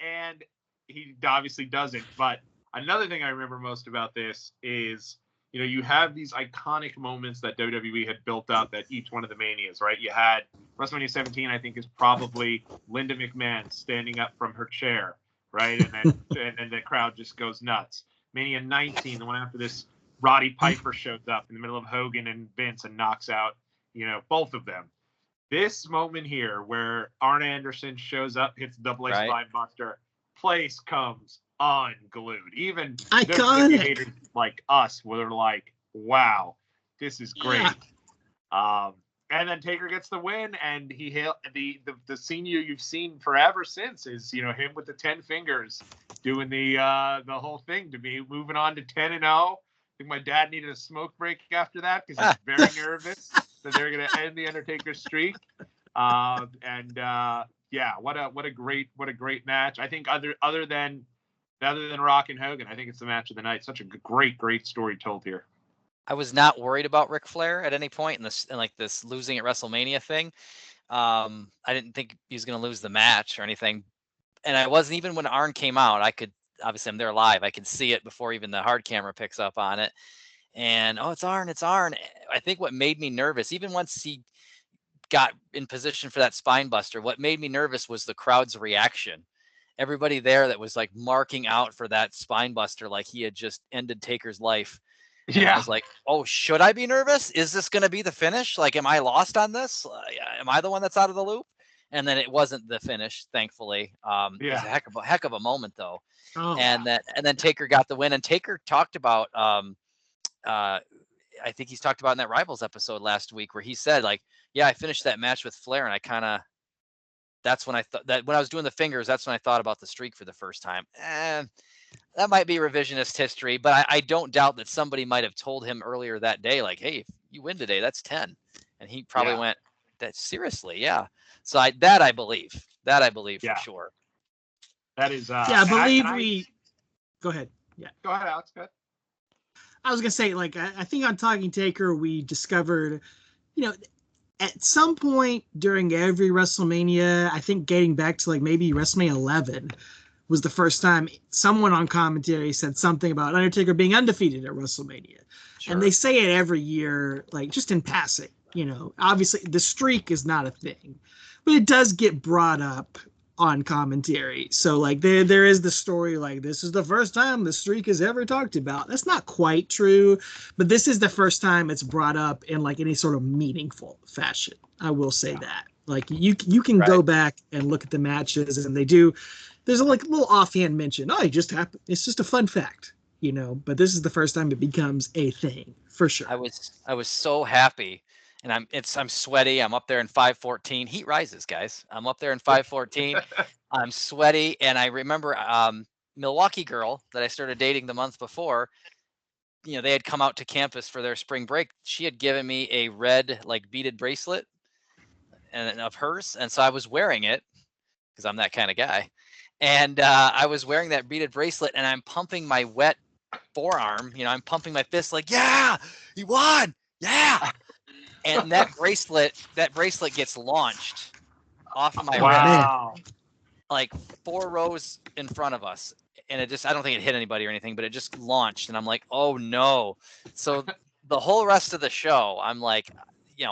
[SPEAKER 1] And he obviously doesn't. But another thing I remember most about this is, you have these iconic moments that WWE had built up at each one of the Manias, right? You had WrestleMania 17, I think, is probably Linda McMahon standing up from her chair, right? And then the crowd just goes nuts. Mania 19, the one after this, Roddy Piper shows up in the middle of Hogan and Vince and knocks out, both of them. This moment here where Arn Anderson shows up, hits double A spine buster, place comes unglued. Even
[SPEAKER 2] iconic
[SPEAKER 1] haters like us were like, "Wow, this is great." Yeah. And then Taker gets the win, and the scene you've seen forever since is him with the 10 fingers doing the whole thing to me, moving on to 10-0. I think my dad needed a smoke break after that because he's very nervous that they're going to end the Undertaker streak. Yeah, what a great match. I think other than Rock and Hogan, I think it's the match of the night. Such a great story told here.
[SPEAKER 3] I was not worried about Ric Flair at any point in this losing at WrestleMania thing. I didn't think he was going to lose the match or anything. And I wasn't, even when Arn came out, obviously I'm there live. I could see it before even the hard camera picks up on it. And, oh, it's Arn. I think what made me nervous, even once he got in position for that spine buster, what made me nervous was the crowd's reaction. Everybody there that was like marking out for that spine buster, like he had just ended Taker's life. And I was like, oh, should I be nervous? Is this going to be the finish? Like, am I lost on this? Am I the one that's out of the loop? And then it wasn't the finish, thankfully. It was a heck of a moment, though. Oh. And then Taker got the win. And Taker talked about, I think he's talked about in that Rivals episode last week, where he said, like, yeah, I finished that match with Flair, and that's when I thought that when I was doing the fingers, that's when I thought about the streak for the first time. And revisionist history, but I don't doubt that somebody might have told him earlier that day, like, hey, if you win today, that's 10. And he probably went, that seriously, yeah. So I believe
[SPEAKER 1] Yeah.
[SPEAKER 3] for sure.
[SPEAKER 1] That is
[SPEAKER 2] I believe go ahead. Yeah.
[SPEAKER 1] Go ahead, Alex. Go ahead.
[SPEAKER 2] I was gonna say, like, I think on Talking Taker we discovered, at some point during every WrestleMania, I think getting back to like maybe WrestleMania 11 was the first time someone on commentary said something about Undertaker being undefeated at WrestleMania. Sure. And they say it every year, like just in passing. Obviously the streak is not a thing, but it does get brought up on commentary. So like there is the story, like this is the first time the streak is ever talked about. That's not quite true, but this is the first time it's brought up in like any sort of meaningful fashion. I will say that. Like you can go back and look at the matches, and they do. There's a little offhand mention. Oh, it just happened. It's just a fun fact, But this is the first time it becomes a thing for sure.
[SPEAKER 3] I was so happy. And I'm sweaty. I'm up there in 514. Heat rises, guys. I'm up there in 514. I'm sweaty. And I remember Milwaukee girl that I started dating the month before, they had come out to campus for their spring break. She had given me a red, like, beaded bracelet of hers. And so I was wearing it because I'm that kind of guy. And I was wearing that beaded bracelet, and I'm pumping my wet forearm. I'm pumping my fist like, yeah, he won. Yeah. And that bracelet gets launched off of my wrist, like 4 rows in front of us. And I don't think it hit anybody or anything, but it just launched. And I'm like, oh no. So the whole rest of the show, I'm like,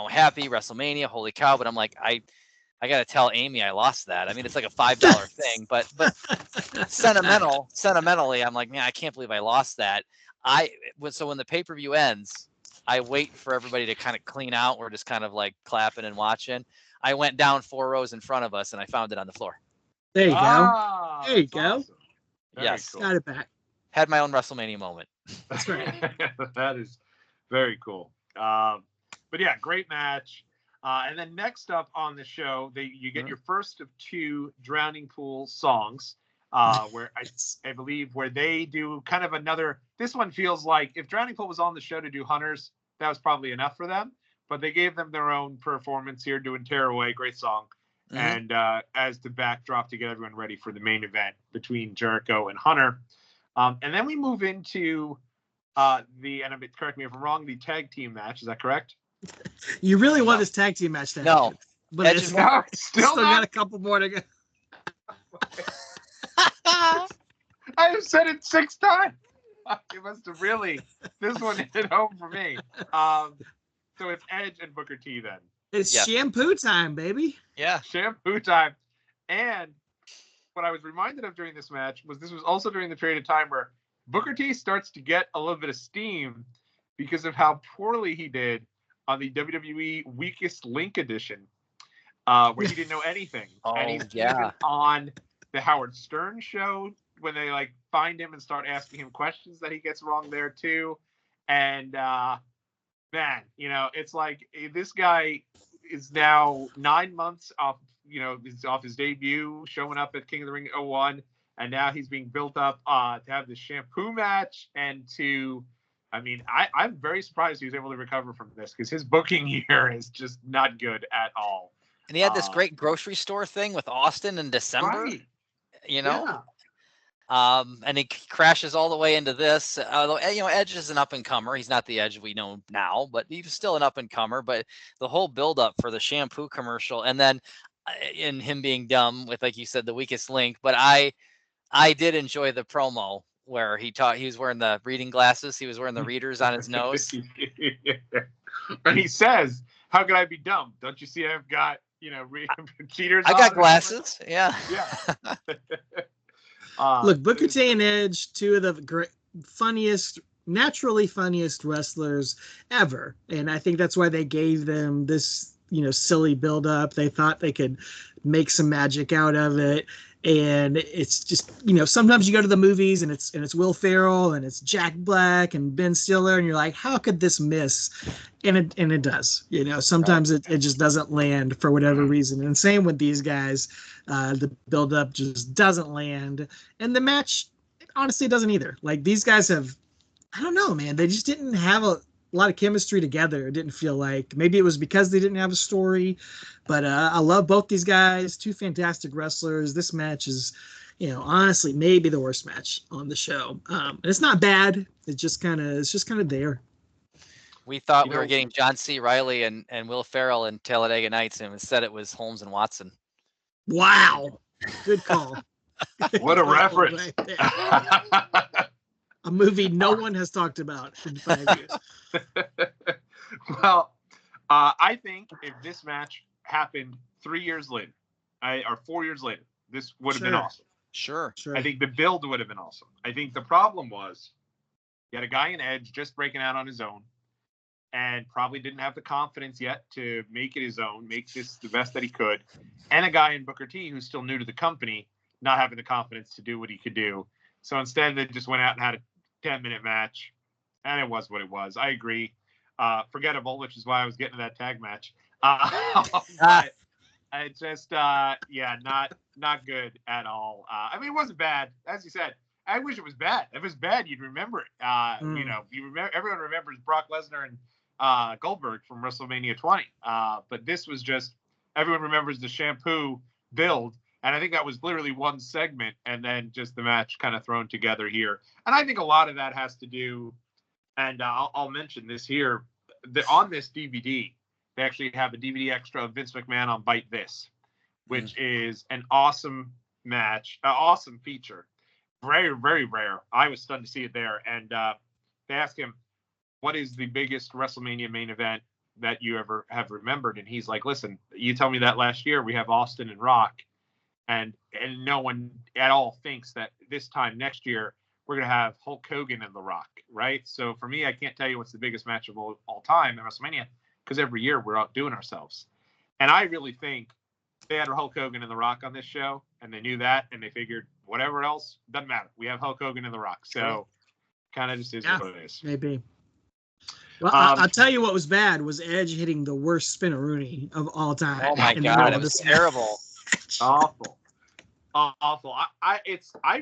[SPEAKER 3] happy WrestleMania, holy cow. But I'm like, I got to tell Amy I lost that. I mean, it's like a $5 thing, but sentimentally, I'm like, man, I can't believe I lost that. So when the pay-per-view ends, I wait for everybody to kind of clean out. We're just kind of like clapping and watching. I went down 4 rows in front of us, and I found it on the floor.
[SPEAKER 2] There you go. There you go.
[SPEAKER 1] Awesome.
[SPEAKER 3] Yes.
[SPEAKER 2] Cool. Got it back.
[SPEAKER 3] Had my own WrestleMania moment.
[SPEAKER 2] That's right.
[SPEAKER 1] That is very cool. But yeah, great match. And then next up on the show, you get your first of 2 Drowning Pool songs. Where I believe where they do kind of another. This one feels like if Drowning Pool was on the show to do Hunters, that was probably enough for them. But they gave them their own performance here, doing "Tear Away," great song, and as the backdrop to get everyone ready for the main event between Jericho and Hunter. And then we move into correct me if I'm wrong, the tag team match. Is that correct?
[SPEAKER 2] You really want this tag team match to happen?
[SPEAKER 3] No,
[SPEAKER 2] but it's still got a couple more to go.
[SPEAKER 1] I have said it 6 times. It must have really. This one hit home for me. So it's Edge and Booker T then.
[SPEAKER 2] It's shampoo time, baby.
[SPEAKER 3] Yeah,
[SPEAKER 1] shampoo time. And what I was reminded of during this match was this was also during the period of time where Booker T starts to get a little bit of steam because of how poorly he did on the WWE Weakest Link edition, where he didn't know anything. And he's even on the Howard Stern show when they like find him and start asking him questions that he gets wrong there too. And man, it's like this guy is now 9 months off, off his debut, showing up at King of the Ring 01, and now he's being built up to have this shampoo match and to. I mean, I'm very surprised he was able to recover from this because his booking here is just not good at all.
[SPEAKER 3] And he had this great grocery store thing with Austin in December,
[SPEAKER 1] right.
[SPEAKER 3] Yeah. And he crashes all the way into this. Although, Edge is an up-and-comer. He's not the Edge we know now, but he's still an up-and-comer. But the whole build-up for the shampoo commercial, and then in him being dumb with, like you said, the weakest link. But I did enjoy the promo where he was wearing the reading glasses. He was wearing the readers on his nose.
[SPEAKER 1] And he says, how could I be dumb? Don't you see I've got, cheaters
[SPEAKER 3] I got glasses. Yeah.
[SPEAKER 2] Look, Booker T and Edge, 2 of the naturally funniest wrestlers ever. And I think that's why they gave them this, silly build-up. They thought they could make some magic out of it. And it's just, sometimes you go to the movies and it's Will Ferrell and it's Jack Black and Ben Stiller, and you're like, how could this miss? And it does. Sometimes it just doesn't land for whatever reason. And same with these guys. The build-up just doesn't land. And the match, honestly, it doesn't either. Like these guys have, I don't know, man. They just didn't have a lot of chemistry together. It didn't feel like, maybe it was because they didn't have a story, but I love both these guys. Two fantastic wrestlers. This match is, honestly, maybe the worst match on the show. And it's not bad. It's just kind of there.
[SPEAKER 3] We thought we were getting John C. Reilly and Will Ferrell in Talladega Nights, and instead it was Holmes and Watson.
[SPEAKER 2] Wow. Good call.
[SPEAKER 1] What a reference.
[SPEAKER 2] Right, a movie no one has talked about in 5 years.
[SPEAKER 1] Well, I think if this match happened 3 years later, or 4 years later, this would have been awesome.
[SPEAKER 3] Sure.
[SPEAKER 1] I think the build would have been awesome. I think the problem was you had a guy in Edge just breaking out on his own and probably didn't have the confidence yet to make it his own, make this the best that he could, and a guy in Booker T who's still new to the company, not having the confidence to do what he could do. So instead, they just went out and had a 10-minute match, and it was what it was. I agree. Forgettable, which is why I was getting to that tag match. But it just, not good at all. I mean, it wasn't bad, as you said. I wish it was bad. If it was bad, you'd remember it. Everyone remembers Brock Lesnar and Goldberg from WrestleMania 20. But this was just, everyone remembers the shampoo build. And I think that was literally one segment and then just the match kind of thrown together here. And I think a lot of that has to do, and I'll mention this here, on this DVD, they actually have a DVD extra of Vince McMahon on Bite This, which is an awesome match, awesome feature. Very, very rare. I was stunned to see it there. And they asked him, what is the biggest WrestleMania main event that you ever have remembered? And he's like, listen, you tell me that last year we have Austin and Rock. And no one at all thinks that this time next year we're going to have Hulk Hogan and The Rock, right? So for me, I can't tell you what's the biggest match of all time in WrestleMania because every year we're outdoing ourselves. And I really think they had Hulk Hogan and The Rock on this show, and they knew that, and they figured whatever else, doesn't matter. We have Hulk Hogan and The Rock. So kind of just is what it is.
[SPEAKER 2] Maybe. Well, I'll tell you what was bad was Edge hitting the worst spinneroonie of all time.
[SPEAKER 3] Oh, my God. It was terrible.
[SPEAKER 1] Awful. I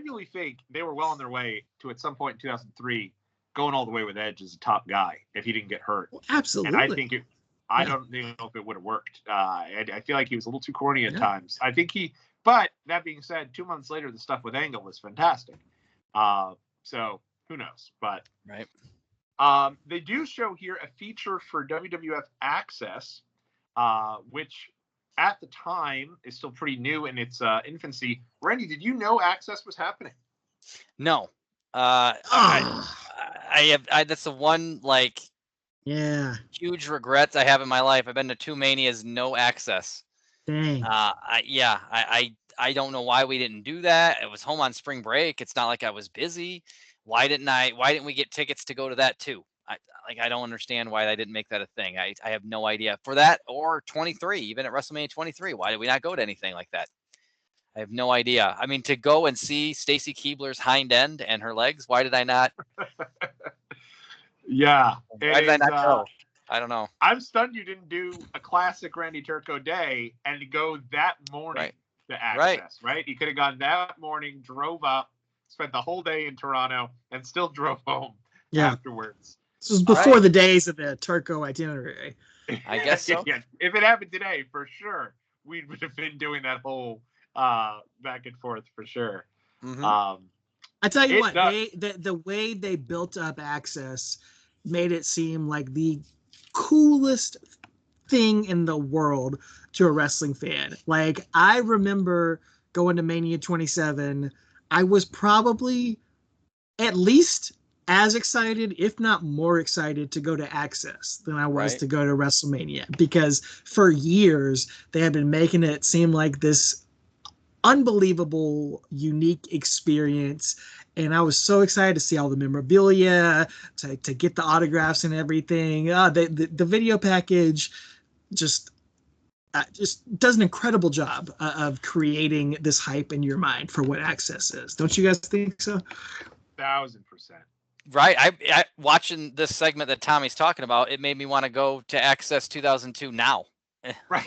[SPEAKER 1] really think they were well on their way to, at some point in 2003, going all the way with Edge as a top guy if he didn't get hurt.
[SPEAKER 2] Well, absolutely.
[SPEAKER 1] And I think I don't know if it would have worked. I feel like he was a little too corny at times. I think but that being said, 2 months later, the stuff with Angle was fantastic. So who knows? But they do show here a feature for WWF Access, which at the time is still pretty new in its infancy. Randy, did you know Access was happening?
[SPEAKER 3] No. I that's the one huge regrets I have in my life. I've been to 2 Manias, no Access.
[SPEAKER 2] Dang.
[SPEAKER 3] I don't know why we didn't do that. It was home on spring break. It's not like I was busy. Why didn't we get tickets to go to that too? I don't understand why I didn't make that a thing. I have no idea for that, or 23, even at WrestleMania 23. Why did we not go to anything like that? I have no idea. I mean, to go and see Stacy Keibler's hind end and her legs, why did I not?
[SPEAKER 1] Yeah.
[SPEAKER 3] Why did I not go? I don't know.
[SPEAKER 1] I'm stunned you didn't do a classic Randy Turco day and go that morning to Access, right? You could have gone that morning, drove up, spent the whole day in Toronto, and still drove home afterwards.
[SPEAKER 2] This was before the days of the Turco itinerary.
[SPEAKER 3] I guess so.
[SPEAKER 1] Yeah. If it happened today, for sure, we would have been doing that whole back and forth for sure.
[SPEAKER 2] Mm-hmm. I tell you what, the way they built up Access made it seem like the coolest thing in the world to a wrestling fan. Like, I remember going to Mania 27. I was probably at least as excited, if not more excited, to go to Access than I was to go to WrestleMania, because for years they had been making it seem like this unbelievable, unique experience. And I was so excited to see all the memorabilia, to get the autographs and everything. The video package just does an incredible job of creating this hype in your mind for what Access is. Don't you guys think so?
[SPEAKER 1] 1,000%.
[SPEAKER 3] Right. I watching this segment that Tommy's talking about, it made me want to go to Access 2002 now.
[SPEAKER 1] Right.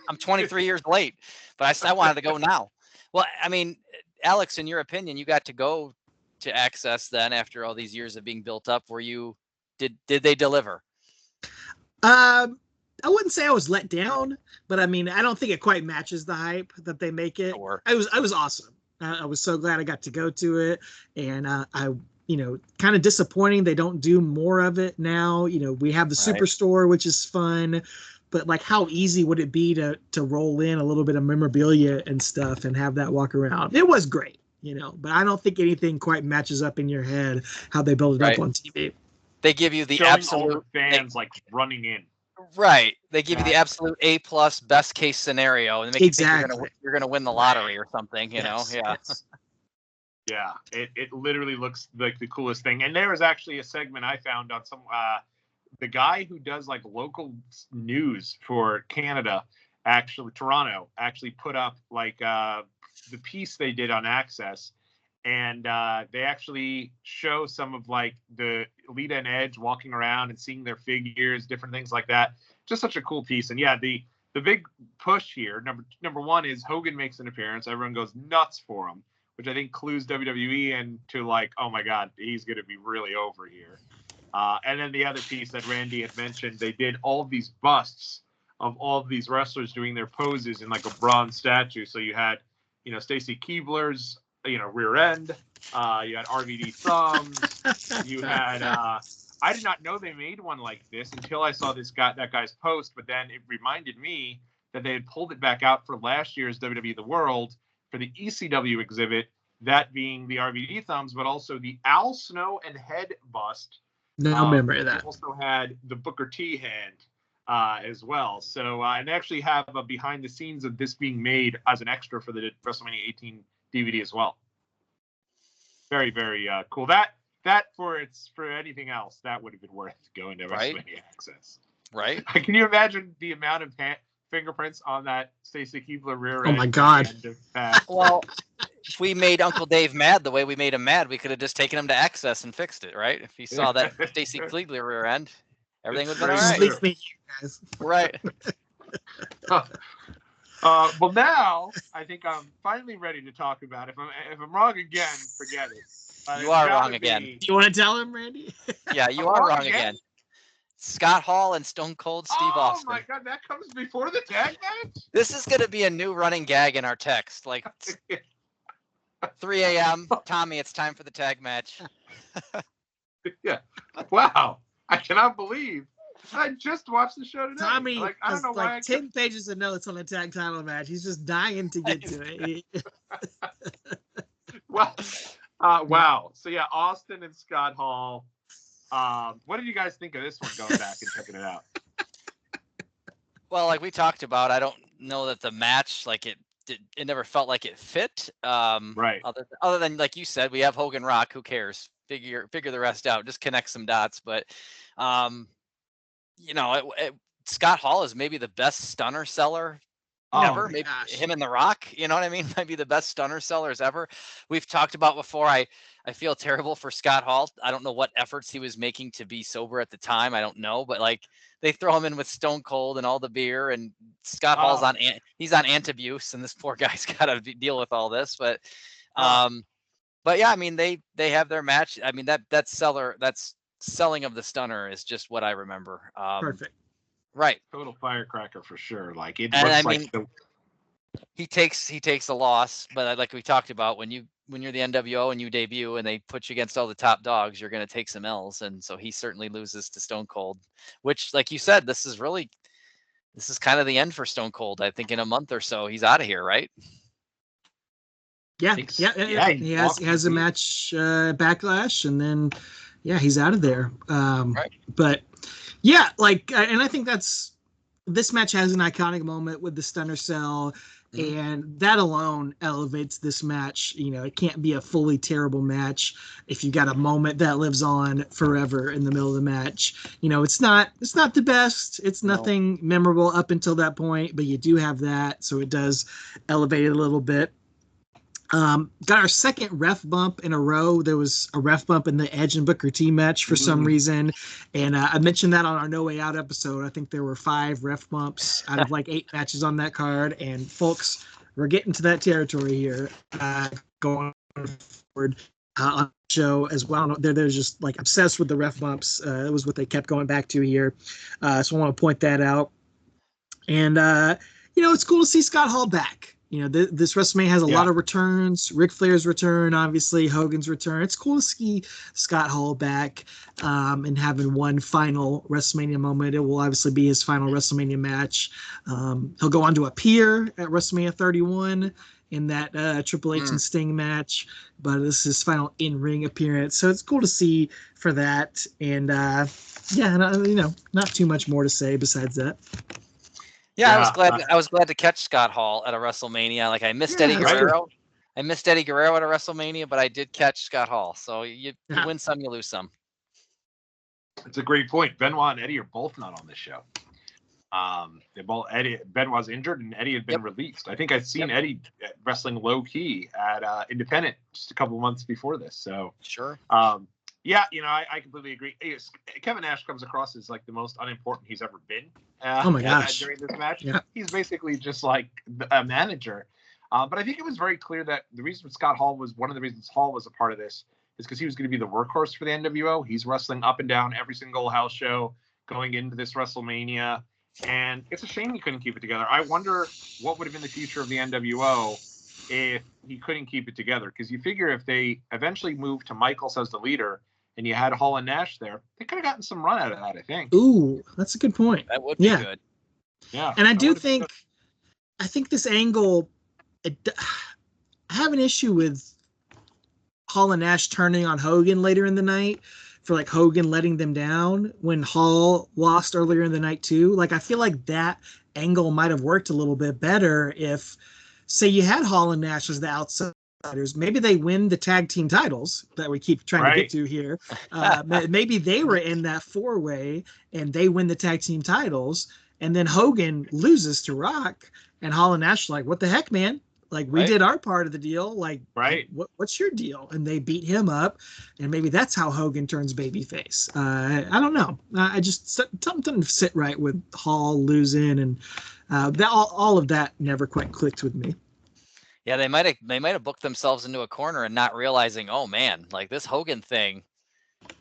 [SPEAKER 3] I'm 23 years late, but I wanted to go now. Well, I mean, Alex, in your opinion, you got to go to Access then after all these years of being built up? Did they deliver?
[SPEAKER 2] I wouldn't say I was let down, but I mean, I don't think it quite matches the hype that they make it.
[SPEAKER 3] Sure.
[SPEAKER 2] I was awesome. I was so glad I got to go to it, and kind of disappointing they don't do more of it now. We have the Superstore, which is fun, but like, how easy would it be to roll in a little bit of memorabilia and stuff and have that walk around? It was great, but I don't think anything quite matches up in your head how they build it up on TV.
[SPEAKER 3] They give you the
[SPEAKER 1] showing
[SPEAKER 3] absolute
[SPEAKER 1] all the fans like running in.
[SPEAKER 3] Right. They give you the absolute A+ best case scenario and make you think you're gonna win the lottery or something, you know? Yeah.
[SPEAKER 2] Yes.
[SPEAKER 1] Yeah. It literally looks like the coolest thing. And there was actually a segment I found on some the guy who does like local news for Canada, actually Toronto, actually put up like the piece they did on Access. And they actually show some of like the Lita and Edge walking around and seeing their figures, different things like that. Just such a cool piece. And yeah, the big push here, number one, is Hogan makes an appearance. Everyone goes nuts for him, which I think clues WWE into like, oh my God, he's going to be really over here. And then the other piece that Randy had mentioned, they did all of these busts of all of these wrestlers doing their poses in like a bronze statue. So you had, Stacy Keibler's, rear end. You had RVD thumbs. You had. I did not know they made one like this until I saw that guy's post. But then it reminded me that they had pulled it back out for last year's WWE The World for the ECW exhibit. That being the RVD thumbs, but also the Al Snow and head bust.
[SPEAKER 2] No memory of that.
[SPEAKER 1] They also had the Booker T hand as well. So and they actually have a behind the scenes of this being made as an extra for the WrestleMania 18 DVD as well. Very, very cool. That for anything else, that would have been worth going to WrestleMania Access.
[SPEAKER 3] Right.
[SPEAKER 1] Can you imagine the amount of fingerprints on that Stacy Keibler rear end?
[SPEAKER 2] Oh my God.
[SPEAKER 3] Well, if we made Uncle Dave mad the way we made him mad, we could have just taken him to Access and fixed it, right? If he saw that Stacy Keibler rear end, everything would have been all right.
[SPEAKER 2] Leave me, guys.
[SPEAKER 3] Right.
[SPEAKER 1] Well, now I think I'm finally ready to talk about it. If I'm wrong again, forget it.
[SPEAKER 3] You are wrong again.
[SPEAKER 2] Do you want to tell him, Randy?
[SPEAKER 3] Yeah, you are wrong again. Scott Hall and Stone Cold Steve Austin.
[SPEAKER 1] Oh my God, that comes before the tag match?
[SPEAKER 3] This is going to be a new running gag in our text. Like 3 a.m. Tommy, it's time for the tag match.
[SPEAKER 1] Yeah. Wow. I cannot believe. I just watched the show today.
[SPEAKER 2] Tommy
[SPEAKER 1] I don't know
[SPEAKER 2] has 10 pages of notes on the tag title match. He's just dying to get to it.
[SPEAKER 1] Well, wow. So yeah, Austin and Scott Hall. What did you guys think of this one going back and checking it out?
[SPEAKER 3] Well, like we talked about, I don't know that the match, like it never felt like it fit.
[SPEAKER 1] Right.
[SPEAKER 3] Other than like you said, we have Hogan Rock. Who cares? Figure the rest out. Just connect some dots. But Scott Hall is maybe the best stunner seller ever. Maybe him and The Rock, you know what I mean? Might be the best stunner sellers ever. We've talked about before. I feel terrible for Scott Hall. I don't know what efforts he was making to be sober at the time. I don't know, but like they throw him in with Stone Cold and all the beer, and Scott Hall's he's on antabuse, and this poor guy's got to deal with all this. But yeah, I mean they have their match. I mean that's selling of the stunner is just what I remember.
[SPEAKER 2] Perfect.
[SPEAKER 1] Right. Total firecracker for sure. Like it looks
[SPEAKER 3] he takes a loss, but like we talked about, when you're the NWO and you debut and they put you against all the top dogs, you're going to take some L's. And so he certainly loses to Stone Cold, which, like you said, this is kind of the end for Stone Cold. I think in a month or so he's out of here, right?
[SPEAKER 2] Yeah. He has a match Backlash, and then he's out of there.
[SPEAKER 3] Right.
[SPEAKER 2] But yeah, like, and I think this match has an iconic moment with the stunner cell, and that alone elevates this match. It can't be a fully terrible match if you got a moment that lives on forever in the middle of the match. It's not the best. It's nothing memorable up until that point, but you do have that, so it does elevate it a little bit. Got our second ref bump in a row. There was a ref bump in the Edge and Booker T match for some reason. And I mentioned that on our No Way Out episode. I think there were 5 ref bumps out of like 8 matches on that card. And folks, we're getting to that territory here going forward. on the show as well. They're just like obsessed with the ref bumps. It was what they kept going back to here. So I want to point that out. And, it's cool to see Scott Hall back. This WrestleMania has a lot of returns. Ric Flair's return, obviously, Hogan's return. It's cool to see Scott Hall back and having one final WrestleMania moment. It will obviously be his final WrestleMania match. He'll go on to appear at WrestleMania 31 in that Triple H and Sting match, but this is his final in-ring appearance. So it's cool to see for that. And, not too much more to say besides that.
[SPEAKER 3] Yeah, I was glad to catch Scott Hall at a WrestleMania. Like I missed Eddie Guerrero. I missed Eddie Guerrero at a WrestleMania, but I did catch Scott Hall. So you win some, you lose some.
[SPEAKER 1] It's a great point. Benoit and Eddie are both not on this show. Benoit's injured and Eddie had been released. I think I'd seen Eddie wrestling low key at Independent just a couple of months before this. So
[SPEAKER 3] sure.
[SPEAKER 1] I completely agree. Kevin Nash comes across as like the most unimportant he's ever been.
[SPEAKER 2] Oh my gosh!
[SPEAKER 1] During this match, he's basically just like a manager. But I think it was very clear that the reason Scott Hall was one of the reasons Hall was a part of this is because he was going to be the workhorse for the NWO. He's wrestling up and down every single house show going into this WrestleMania, and it's a shame he couldn't keep it together. I wonder what would have been the future of the NWO if he couldn't keep it together. Because you figure if they eventually moved to Michaels as the leader and you had Hall and Nash there, they could have gotten some run out of that, I think.
[SPEAKER 2] Ooh, that's a good point.
[SPEAKER 3] That would be good.
[SPEAKER 1] Yeah.
[SPEAKER 2] And I think this angle, I have an issue with Hall and Nash turning on Hogan later in the night for like Hogan letting them down when Hall lost earlier in the night too. Like, I feel like that angle might have worked a little bit better if, say, you had Hall and Nash as the outsiders. Maybe they win the tag team titles that we keep trying to get to here. Maybe they were in that four-way and they win the tag team titles, and then Hogan loses to Rock, and Hall and Nash are like, what the heck, man? Like, we did our part of the deal. Like, what's your deal? And they beat him up, and maybe that's how Hogan turns babyface. I don't know. I just something didn't sit right with Hall losing, and all of that never quite clicked with me.
[SPEAKER 3] Yeah, they might have booked themselves into a corner and not realizing, oh man, like this Hogan thing,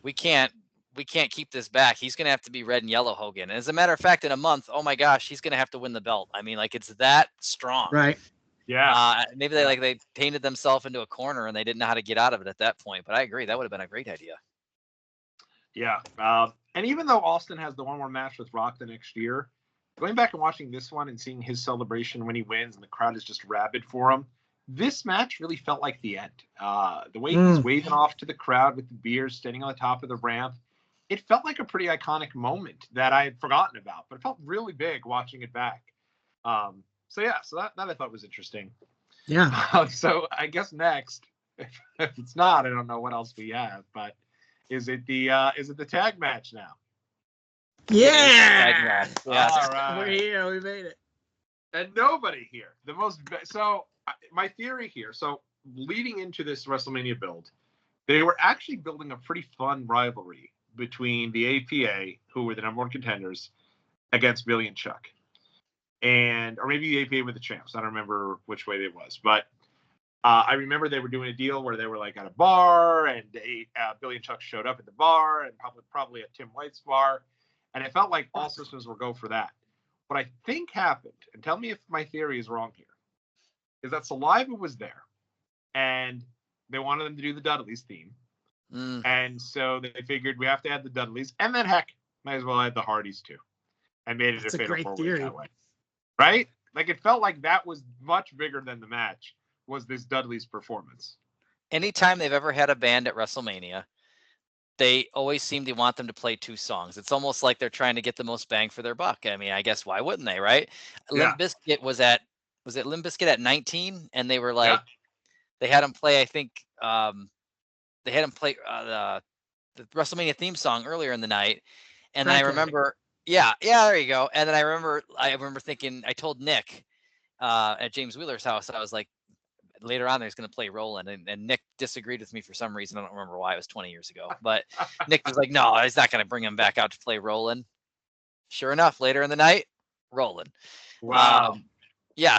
[SPEAKER 3] we can't keep this back. He's gonna have to be red and yellow Hogan. And as a matter of fact, in a month, oh my gosh, he's gonna have to win the belt. I mean, like, it's that strong.
[SPEAKER 2] Right.
[SPEAKER 3] Yeah. Maybe they painted themselves into a corner and they didn't know how to get out of it at that point. But I agree, that would have been a great idea.
[SPEAKER 1] Yeah. And even though Austin has the one more match with Rock the next year, going back and watching this one and seeing his celebration when he wins and the crowd is just rabid for him, this match really felt like the end. The way he's waving off to the crowd with the beers, standing on the top of the ramp, it felt like a pretty iconic moment that I had forgotten about, but it felt really big watching it back. So that I thought was interesting.
[SPEAKER 2] Yeah.
[SPEAKER 1] So I guess next, if it's not, I don't know what else we have, but is it the tag match now?
[SPEAKER 2] Yeah.
[SPEAKER 1] All right.
[SPEAKER 2] We're here. We made it.
[SPEAKER 1] And nobody here. So my theory here. So leading into this WrestleMania build, they were actually building a pretty fun rivalry between the APA, who were the number one contenders, against Billy and Chuck. Or maybe the APA were the champs. I don't remember which way it was. But I remember they were doing a deal where they were like at a bar, and Billy and Chuck showed up at the bar, and probably at Tim White's bar. And it felt like all systems were go for that. What I think happened, and tell me if my theory is wrong here, is that Saliva was there, and they wanted them to do the Dudleys theme. And so they figured we have to add the Dudleys, and then heck, might as well add the Hardys too, and made it a fatal four-way that way. Right? Like, it felt like that was much bigger than the match, was this Dudley's performance.
[SPEAKER 3] Anytime they've ever had a band at WrestleMania, they always seem to want them to play two songs. It's almost like they're trying to get the most bang for their buck. I mean, I guess why wouldn't they, right? Yeah. Limp Bizkit was it Limp Bizkit at 19? And they were like, they had him play, I think, they had him play the WrestleMania theme song earlier in the night. And then I remember, there you go. And then I remember thinking, I told Nick at James Wheeler's house, I was like, later on, there's going to play Roland. And Nick disagreed with me for some reason. I don't remember why. It was 20 years ago. But Nick was like, no, he's not going to bring him back out to play Roland. Sure enough, later in the night, Roland.
[SPEAKER 1] Wow.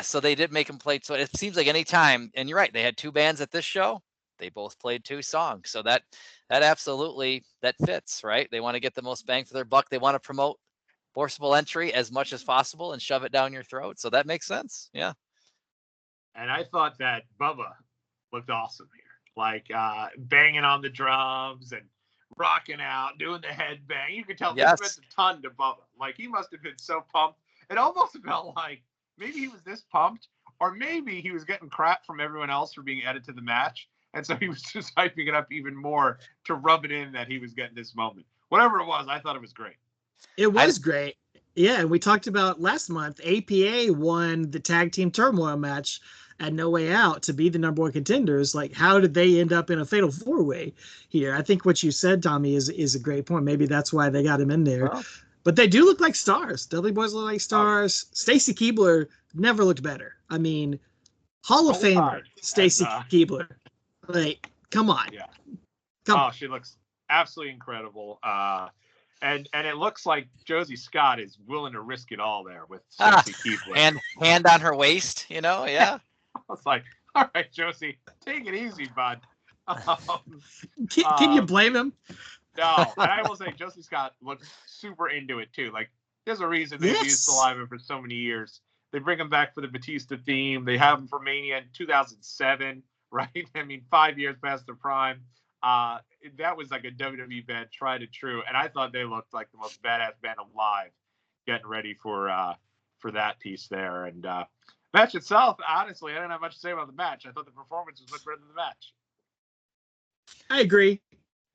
[SPEAKER 3] So they did make him play. So it seems like any time, and you're right, they had two bands at this show. They both played 2 songs. So that absolutely, that fits, right? They want to get the most bang for their buck. They want to promote forcible entry as much as possible and shove it down your throat. So that makes sense. Yeah.
[SPEAKER 1] And I thought that Bubba looked awesome here. Like banging on the drums and rocking out, doing the headbang. You could tell this meant a ton to Bubba. Like, he must have been so pumped. It almost felt like maybe he was this pumped, or maybe he was getting crap from everyone else for being added to the match. And so he was just hyping it up even more to rub it in that he was getting this moment. Whatever it was, I thought it was great.
[SPEAKER 2] It was great. Yeah, and we talked about last month, APA won the tag team turmoil match at No Way Out to be the number 1 contenders. Like, how did they end up in a fatal 4-way here? I think what you said, Tommy, is a great point. Maybe that's why they got him in there. Well, but they do look like stars. Dudley Boys look like stars. Stacy Keibler never looked better. I mean, Hall of Famer Stacy Keibler. Like, come on.
[SPEAKER 1] Yeah. She looks absolutely incredible. And it looks like Josie Scott is willing to risk it all there with Stacy Keibler.
[SPEAKER 3] Hand on her waist, yeah.
[SPEAKER 1] I was like, all right, Josie, take it easy, bud.
[SPEAKER 2] Can you blame him?
[SPEAKER 1] No, and I will say Josie Scott looks super into it too. Like, there's a reason they've used Saliva for so many years. They bring him back for the Batista theme. They have him for Mania in 2007, right? I mean, 5 years past their prime. That was like a WWE band, tried and true, and I thought they looked like the most badass band alive, getting ready for that piece there. And match itself, honestly, I didn't have much to say about the match. I thought the performance was much better than the match.
[SPEAKER 2] I agree.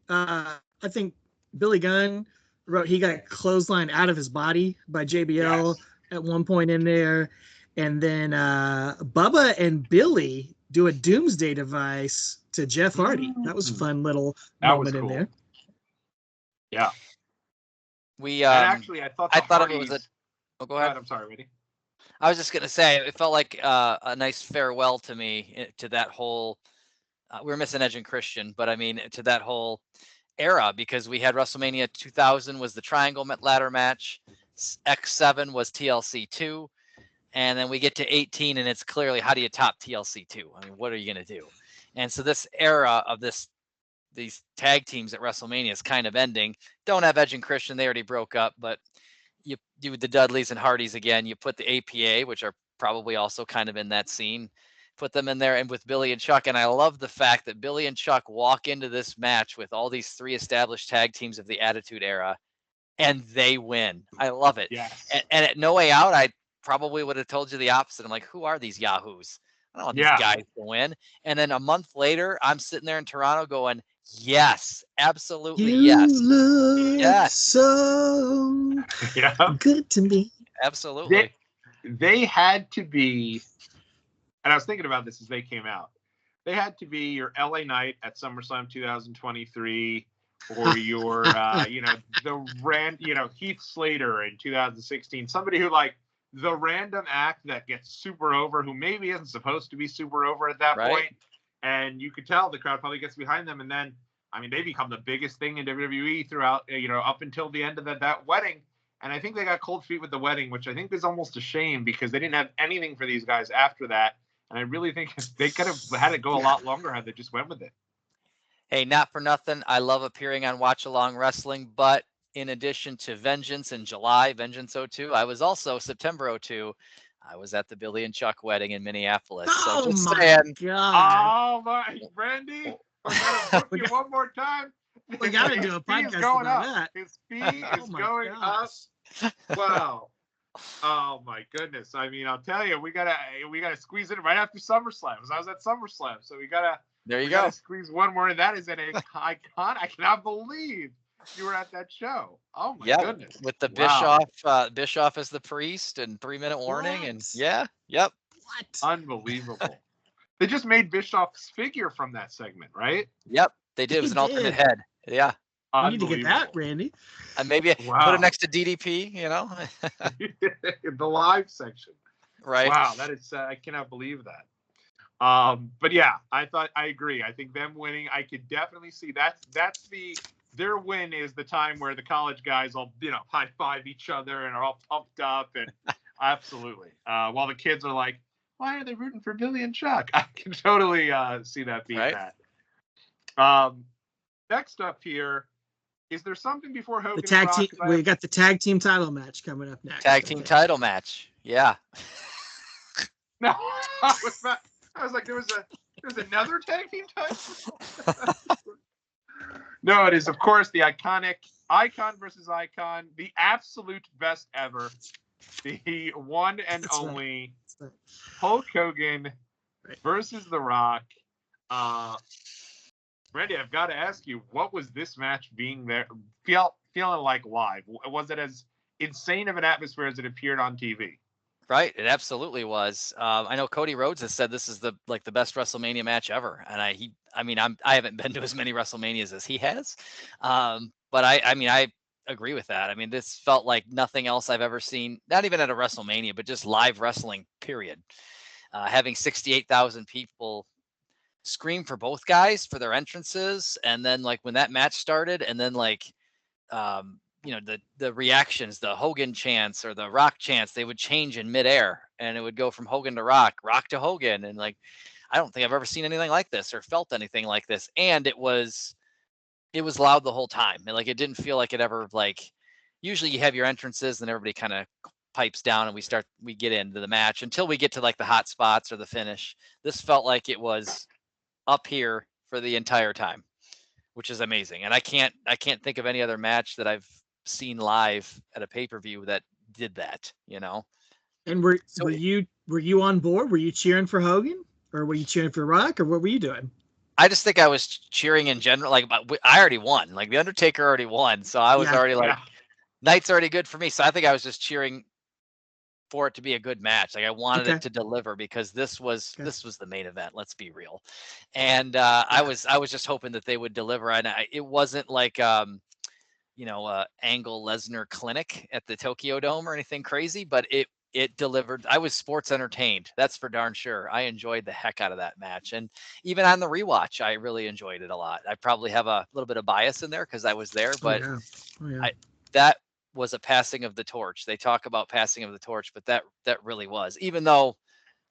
[SPEAKER 2] I think Billy Gunn wrote he got clotheslined out of his body by JBL at one point in there, and then Bubba and Billy do a doomsday device to Jeff Hardy. That was a fun little moment in there.
[SPEAKER 1] Yeah.
[SPEAKER 3] We
[SPEAKER 1] actually, I thought
[SPEAKER 3] it was a. Oh, go ahead.
[SPEAKER 1] I'm sorry, Randy.
[SPEAKER 3] I was just gonna say it felt like a nice farewell to me to that whole. We were missing Edge and Christian, but I mean to that whole era, because we had WrestleMania 2000 was the Triangle Ladder match, X7 was TLC 2, and then we get to 18 and it's clearly, how do you top TLC 2? I mean, what are you gonna do? And so this era of these tag teams at WrestleMania is kind of ending. Don't have Edge and Christian, they already broke up, but you do the Dudleys and Hardys again. You put the APA, which are probably also kind of in that scene, put them in there, and with Billy and Chuck. And I love the fact that Billy and Chuck walk into this match with all these 3 established tag teams of the Attitude Era, and they win. I love it.
[SPEAKER 1] Yes.
[SPEAKER 3] And at No Way Out, I probably would have told you the opposite. I'm like, who are these yahoos? I don't want these guys to win. And then a month later, I'm sitting there in Toronto going, yes, absolutely, yes.
[SPEAKER 2] So good to me.
[SPEAKER 3] Absolutely.
[SPEAKER 1] They had to be, and I was thinking about this as they came out, they had to be your LA Knight at SummerSlam 2023, or your, Heath Slater in 2016, somebody who, like, the random act that gets super over, who maybe isn't supposed to be super over at that point. And you could tell the crowd probably gets behind them. And then, I mean, they become the biggest thing in WWE throughout, up until the end of that wedding. And I think they got cold feet with the wedding, which I think is almost a shame, because they didn't have anything for these guys after that. And I really think they could have had it go a lot longer had they just went with it.
[SPEAKER 3] Hey, not for nothing, I love appearing on Watch Along Wrestling, but in addition to Vengeance in July, Vengeance 02, I was also September 02. I was at the Billy and Chuck wedding in Minneapolis.
[SPEAKER 2] Oh,
[SPEAKER 3] so
[SPEAKER 2] my God.
[SPEAKER 1] Oh, my, Randy. We're going to book you one more time.
[SPEAKER 2] We got to do a podcast about that.
[SPEAKER 1] His fee is going up. Wow. Oh, my goodness. I mean, I'll tell you, we gotta squeeze it right after SummerSlam. I was at SummerSlam, so we gotta squeeze one more in. That is an icon. I cannot believe you were at that show. Oh my goodness.
[SPEAKER 3] With the Bischoff as the priest and 3-minute warning.
[SPEAKER 2] What?
[SPEAKER 3] What?
[SPEAKER 1] Unbelievable. They just made Bischoff's figure from that segment, right?
[SPEAKER 3] Yep, they did. It was an alternate head. Yeah.
[SPEAKER 2] You need to get that, Randy.
[SPEAKER 3] And maybe put it next to DDP,
[SPEAKER 1] the live section.
[SPEAKER 3] Right.
[SPEAKER 1] Wow, that is I cannot believe that. But yeah, I agree. I think them winning, I could definitely see their win is the time where the college guys all, high five each other and are all pumped up, and absolutely. While the kids are like, why are they rooting for Billy and Chuck? I can totally see that being that. Next up here, is there something before Hogan
[SPEAKER 2] The tag
[SPEAKER 1] and
[SPEAKER 2] team.
[SPEAKER 1] Rock?
[SPEAKER 2] We got the tag team title match coming up next.
[SPEAKER 3] Tag team title match. Yeah.
[SPEAKER 1] No, I was like, there's another tag team title. No, it is of course the iconic Icon versus Icon, the absolute best ever, the one and only Hulk Hogan versus The Rock. Randy, I've got to ask you, what was this match being there feeling like live? Was it as insane of an atmosphere as it appeared on TV?
[SPEAKER 3] Right, it absolutely was. I know Cody Rhodes has said this is the best WrestleMania match ever, and I haven't been to as many WrestleManias as he has, but I agree with that. I mean, this felt like nothing else I've ever seen, not even at a WrestleMania, but just live wrestling. Period. Having 68,000 people scream for both guys for their entrances, and then like when that match started, and then like the reactions, the Hogan chants or the Rock chants, they would change in midair, and it would go from Hogan to Rock to Hogan, and like I don't think I've ever seen anything like this or felt anything like this. And it was loud the whole time, and like it didn't feel like it ever, like usually you have your entrances and everybody kind of pipes down and we get into the match until we get to like the hot spots or the finish. This felt like it was up here for the entire time, which is amazing. And I can't think of any other match that I've seen live at a pay-per-view that did that,
[SPEAKER 2] And were you on board? Were you cheering for Hogan, or were you cheering for Rock, or what were you doing?
[SPEAKER 3] I just think I was cheering in general. Like I already won. Like the Undertaker already won, so I was already like, night's already good for me. So I think I was just cheering for it to be a good match. Like I wanted it to deliver, because this was the main event. Let's be real. And I was just hoping that they would deliver. And it wasn't like Angle Lesnar clinic at the Tokyo Dome or anything crazy, but it delivered. I was sports entertained. That's for darn sure. I enjoyed the heck out of that match. And even on the rewatch, I really enjoyed it a lot. I probably have a little bit of bias in there because I was there, but that was a passing of the torch. They talk about passing of the torch, but that really was, even though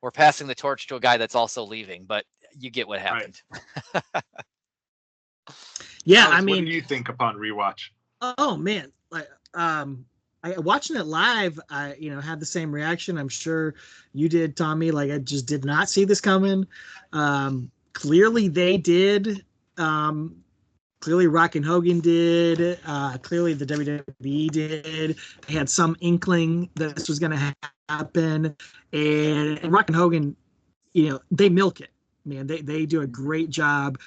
[SPEAKER 3] we're passing the torch to a guy that's also leaving, but you get what happened.
[SPEAKER 1] Right.
[SPEAKER 2] Yeah.
[SPEAKER 1] Alex, what did you think upon rewatch?
[SPEAKER 2] Oh man. Like, watching it live, I had the same reaction. I'm sure you did, Tommy. Like I just did not see this coming. Clearly they did. Clearly Rock and Hogan did. Clearly the WWE did. They had some inkling that this was going to happen. And Rock and Hogan, they milk it, man. They do a great job,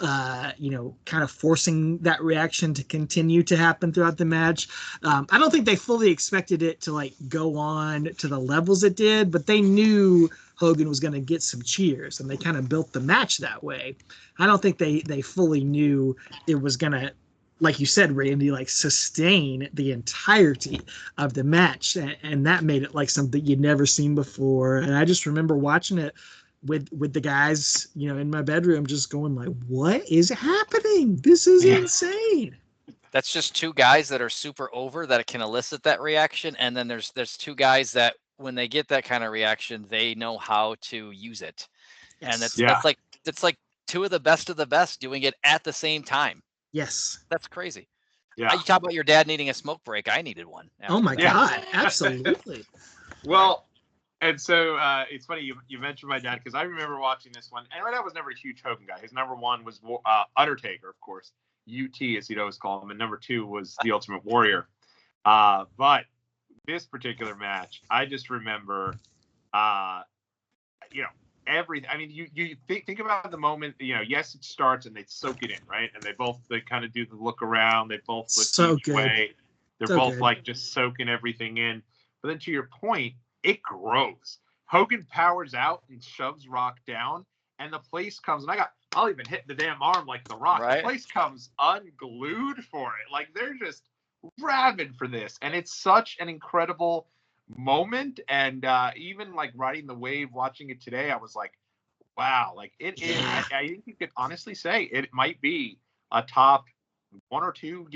[SPEAKER 2] kind of forcing that reaction to continue to happen throughout the match. I don't think they fully expected it to like go on to the levels it did, but they knew Hogan was going to get some cheers, and they kind of built the match that way. I don't think they fully knew it was going to, like you said, Randy, like sustain the entirety of the match. And that made it like something you'd never seen before. And I just remember watching it with the guys, in my bedroom, just going like, what is happening? This is insane.
[SPEAKER 3] That's just two guys that are super over that can elicit that reaction. And then there's two guys that when they get that kind of reaction, they know how to use it. Yes. And that's like two of the best doing it at the same time.
[SPEAKER 2] Yes.
[SPEAKER 3] That's crazy.
[SPEAKER 1] Yeah.
[SPEAKER 3] You talk about your dad needing a smoke break. I needed one.
[SPEAKER 2] Oh my God. Absolutely.
[SPEAKER 1] Well, and so it's funny you mentioned my dad, because I remember watching this one, and my dad was never a huge Hogan guy. His number one was Undertaker, of course, UT as he'd always call him, and number two was the Ultimate Warrior. But this particular match, I just remember, everything. I mean, you think about the moment, yes, it starts and they soak it in, right? And they kind of do the look around. They both look each way. They're both good. Like just soaking everything in. But then to your point, it grows. Hogan powers out and shoves Rock down, and the place comes, and I'll even hit the damn arm like the Rock. Right. The place comes unglued for it. Like they're just rabid for this. And it's such an incredible moment. And even like riding the wave, watching it today, I was like, wow, like it is. I think you could honestly say it might be a top one or two,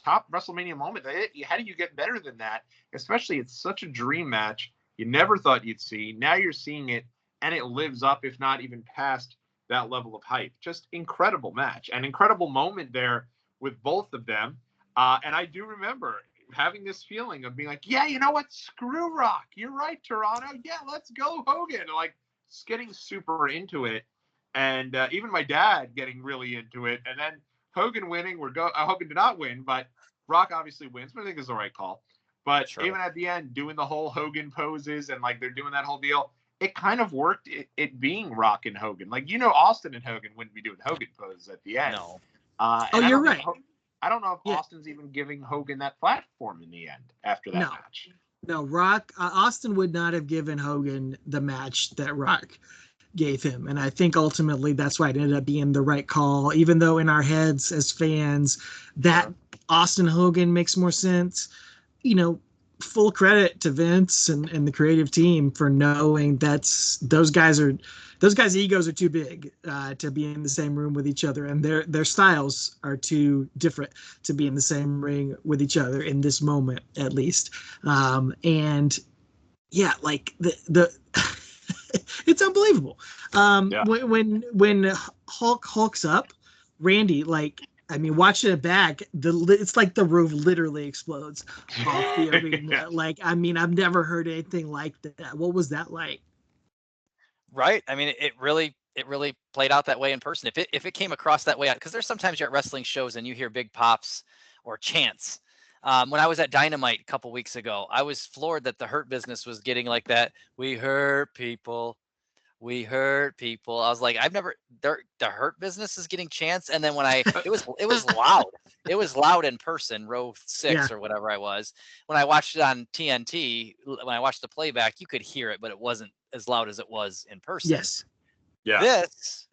[SPEAKER 1] top WrestleMania moment. How do you get better than that? Especially it's such a dream match you never thought you'd see. Now you're seeing it, and it lives up, if not even past that level of hype. Just incredible match, an incredible moment there with both of them. And I do remember having this feeling of being like, yeah, you know what? Screw Rock. You're right, Toronto. Yeah, let's go Hogan. Like, just getting super into it. And even my dad getting really into it. And then Hogan winning. Hogan did not win, but Rock obviously wins. But I think it's the right call. But
[SPEAKER 3] Sure.
[SPEAKER 1] even at the end, doing the whole Hogan poses and like they're doing that whole deal, it kind of worked. It being Rock and Hogan, like Austin and Hogan wouldn't be doing Hogan poses at the end.
[SPEAKER 3] No.
[SPEAKER 2] You're right.
[SPEAKER 1] I don't know if Austin's even giving Hogan that platform in the end after that match.
[SPEAKER 2] No, Rock. Austin would not have given Hogan the match that Rock gave him, and I think ultimately that's why it ended up being the right call. Even though in our heads as fans, that Austin Hogan makes more sense. Full credit to Vince and the creative team for knowing those guys' egos are too big to be in the same room with each other, and their styles are too different to be in the same ring with each other in this moment, at least. And yeah, like the it's unbelievable. When Hulk hulks up, Randy, like, I mean, watching it back, it's like the roof literally explodes off the arena. Like, I mean, I've never heard anything like that. What was that like?
[SPEAKER 3] Right. I mean, it really played out that way in person. If it came across that way, because there's sometimes you're at wrestling shows and you hear big pops or chants. When I was at Dynamite a couple weeks ago, I was floored that the Hurt Business was getting like that. We hurt people. We hurt people. I was like, the Hurt Business is getting chants. And then when it was loud. It was loud in person, row 6 or whatever I was. When I watched it on TNT, when I watched the playback, you could hear it, but it wasn't as loud as it was in person.
[SPEAKER 2] Yes.
[SPEAKER 1] Yeah.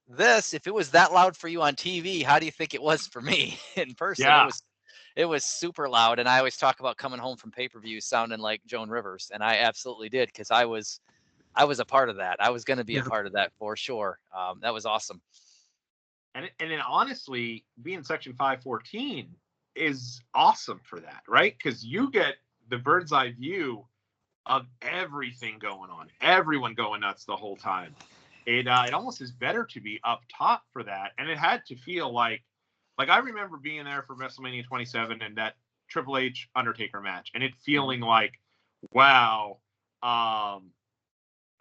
[SPEAKER 3] This, if it was that loud for you on TV, how do you think it was for me in person?
[SPEAKER 1] Yeah.
[SPEAKER 3] It was super loud. And I always talk about coming home from pay-per-view sounding like Joan Rivers. And I absolutely did, because I was a part of that. I was going to be a part of that for sure. That was awesome.
[SPEAKER 1] And then honestly, being Section 514 is awesome for that, right? Because you get the bird's eye view of everything going on, everyone going nuts the whole time. It almost is better to be up top for that. And it had to feel like I remember being there for WrestleMania 27 and that Triple H Undertaker match, and it feeling like, wow,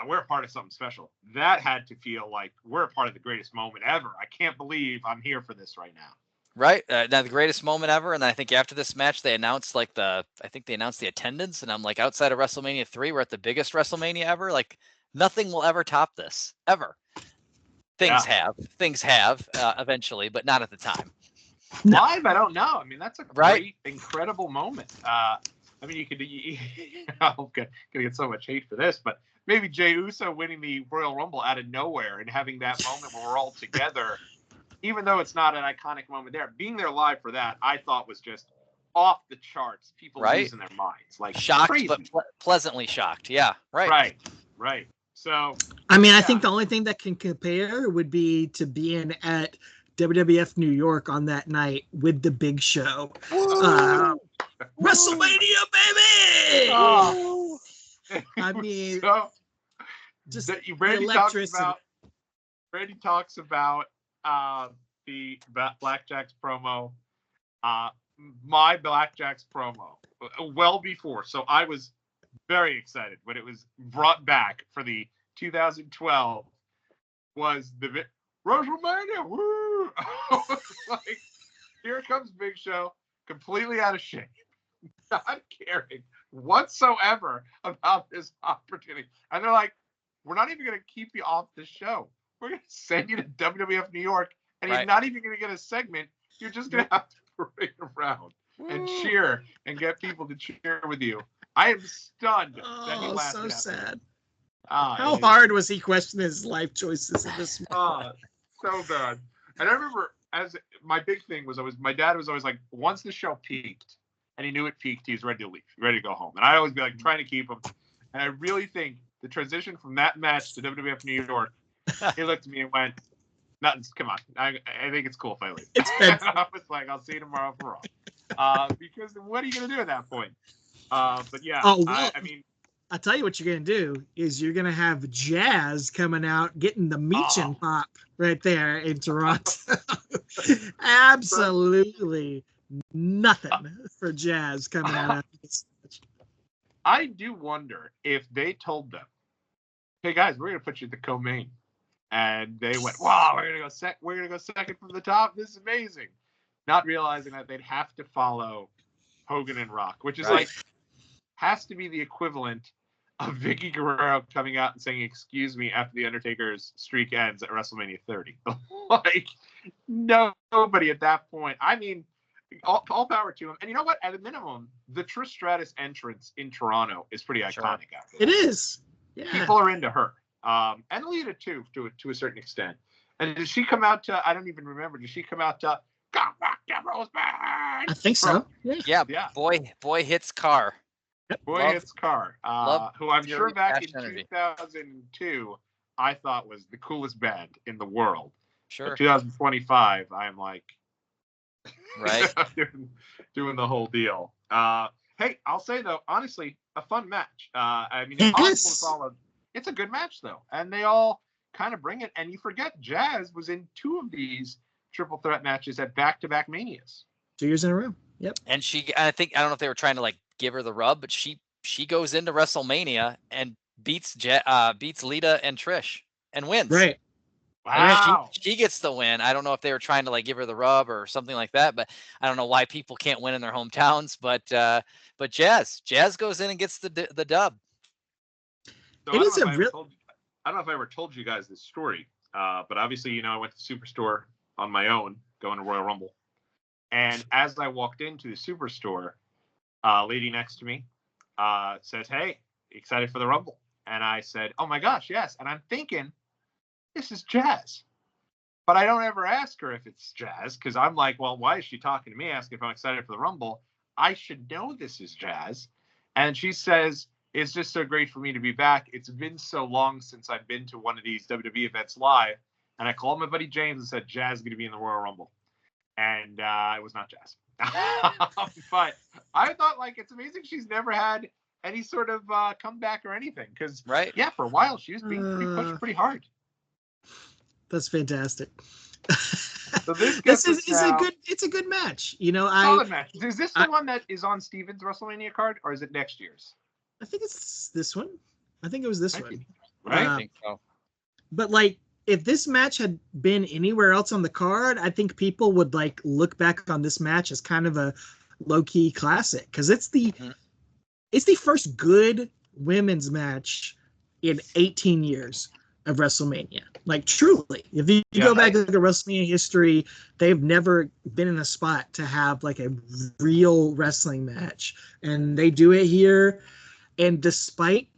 [SPEAKER 1] we're a part of something special. That had to feel like we're a part of the greatest moment ever. I can't believe I'm here for this right now.
[SPEAKER 3] Right. Now the greatest moment ever. And I think after this match, they announced the attendance. And I'm like, outside of WrestleMania 3, we're at the biggest WrestleMania ever. Like, nothing will ever top this, ever. Things have eventually, but not at the time.
[SPEAKER 1] Live, I don't know. I mean, that's a great, incredible moment. I mean, I'm gonna get so much hate for this, but maybe Jey Uso winning the Royal Rumble out of nowhere and having that moment where we're all together, even though it's not an iconic moment there, being there live for that, I thought was just off the charts. People losing their minds, like
[SPEAKER 3] shocked,
[SPEAKER 1] crazy.
[SPEAKER 3] but pleasantly shocked. Yeah, right.
[SPEAKER 1] So,
[SPEAKER 2] I mean, I think the only thing that can compare would be to being at WWF New York on that night with the Big Show. WrestleMania, baby!
[SPEAKER 1] Oh.
[SPEAKER 2] I mean,
[SPEAKER 1] just Randy talks about the Blackjack's promo, my Blackjack's promo, well before. So I was very excited when it was brought back for the 2012 was the WrestleMania. Woo! Like, here comes Big Show, completely out of shape, not caring whatsoever about this opportunity. And they're like, we're not even going to keep you off the show. We're going to send you to WWF New York, and you're not even going to get a segment. You're just going to have to parade around and cheer and get people to cheer with you. I am stunned that he lasted.
[SPEAKER 2] So sad. How hard was he questioning his life choices in this moment?
[SPEAKER 1] So bad. And I remember, as my big thing was, my dad was always like, once the show peaked, and he knew it peaked, he was ready to leave, ready to go home. And I always be like trying to keep him. And I really think the transition from that match to WWF New York, he looked at me and went, "Nothing. Come on. I think it's cool if I leave." And I was like, "I'll see you tomorrow for Raw." Because what are you gonna do at that point? But yeah, I mean,
[SPEAKER 2] I'll tell you what you're going to do is you're going to have Jazz coming out, getting the Meechin pop right there in Toronto. Absolutely nothing for Jazz coming out of this match.
[SPEAKER 1] I do wonder if they told them, hey guys, we're going to put you at the co-main. And they went, wow, we're going to go second from the top. This is amazing. Not realizing that they'd have to follow Hogan and Rock, which is like, has to be the equivalent of Vicky Guerrero coming out and saying, excuse me, after the Undertaker's streak ends at WrestleMania 30. Like, nobody at that point. I mean, all power to him. And you know what? At a minimum, the Trish Stratus entrance in Toronto is pretty iconic.
[SPEAKER 2] It is. Yeah.
[SPEAKER 1] People are into her. And Lita, too, to a certain extent. And did she come out to, I don't even remember, did she come out to, "Come back to Roseman"?
[SPEAKER 2] I think so.
[SPEAKER 3] Yeah. Boy hits car.
[SPEAKER 1] Hits car. Who I'm sure back in 2002, I thought was the coolest band in the world.
[SPEAKER 3] Sure.
[SPEAKER 1] But 2025, I'm like,
[SPEAKER 3] right,
[SPEAKER 1] doing the whole deal. Hey, I'll say though, honestly, a fun match. I mean, it's a good match though, and they all kind of bring it. And you forget, Jazz was in 2 of these triple threat matches at back-to-back Manias.
[SPEAKER 2] 2 years in a row. Yep.
[SPEAKER 3] And I don't know if they were trying to like give her the rub, but she goes into WrestleMania and beats Lita and Trish and wins.
[SPEAKER 2] Right.
[SPEAKER 3] Wow. She gets the win. I don't know if they were trying to like give her the rub or something like that, but I don't know why people can't win in their hometowns. But Jazz goes in and gets the dub.
[SPEAKER 1] So I don't know if I ever told you guys this story, but obviously, I went to Superstore on my own, going to Royal Rumble. And as I walked into the Superstore, a lady next to me says, hey, excited for the Rumble? And I said, oh my gosh, yes. And I'm thinking, this is Jazz. But I don't ever ask her if it's Jazz, because I'm like, well, why is she talking to me, asking if I'm excited for the Rumble? I should know this is Jazz. And she says, it's just so great for me to be back. It's been so long since I've been to one of these WWE events live. And I called my buddy James and said, Jazz is going to be in the Royal Rumble. And it was not Jazz. But I thought, like, it's amazing she's never had any sort of comeback or anything. Because, yeah, for a while she was being pushed pretty hard.
[SPEAKER 2] That's fantastic.
[SPEAKER 1] So this
[SPEAKER 2] it's a good match.
[SPEAKER 1] Solid match. Is this the one that is on Steven's WrestleMania card, or is it next year's?
[SPEAKER 2] I think it's this one. I think it was this one.
[SPEAKER 3] Right? I think so.
[SPEAKER 2] But like, if this match had been anywhere else on the card, I think people would like look back on this match as kind of a low-key classic, because it's the first good women's match in 18 years of WrestleMania. Like, truly, if you go back to the WrestleMania history, they've never been in a spot to have like a real wrestling match, and they do it here. And despite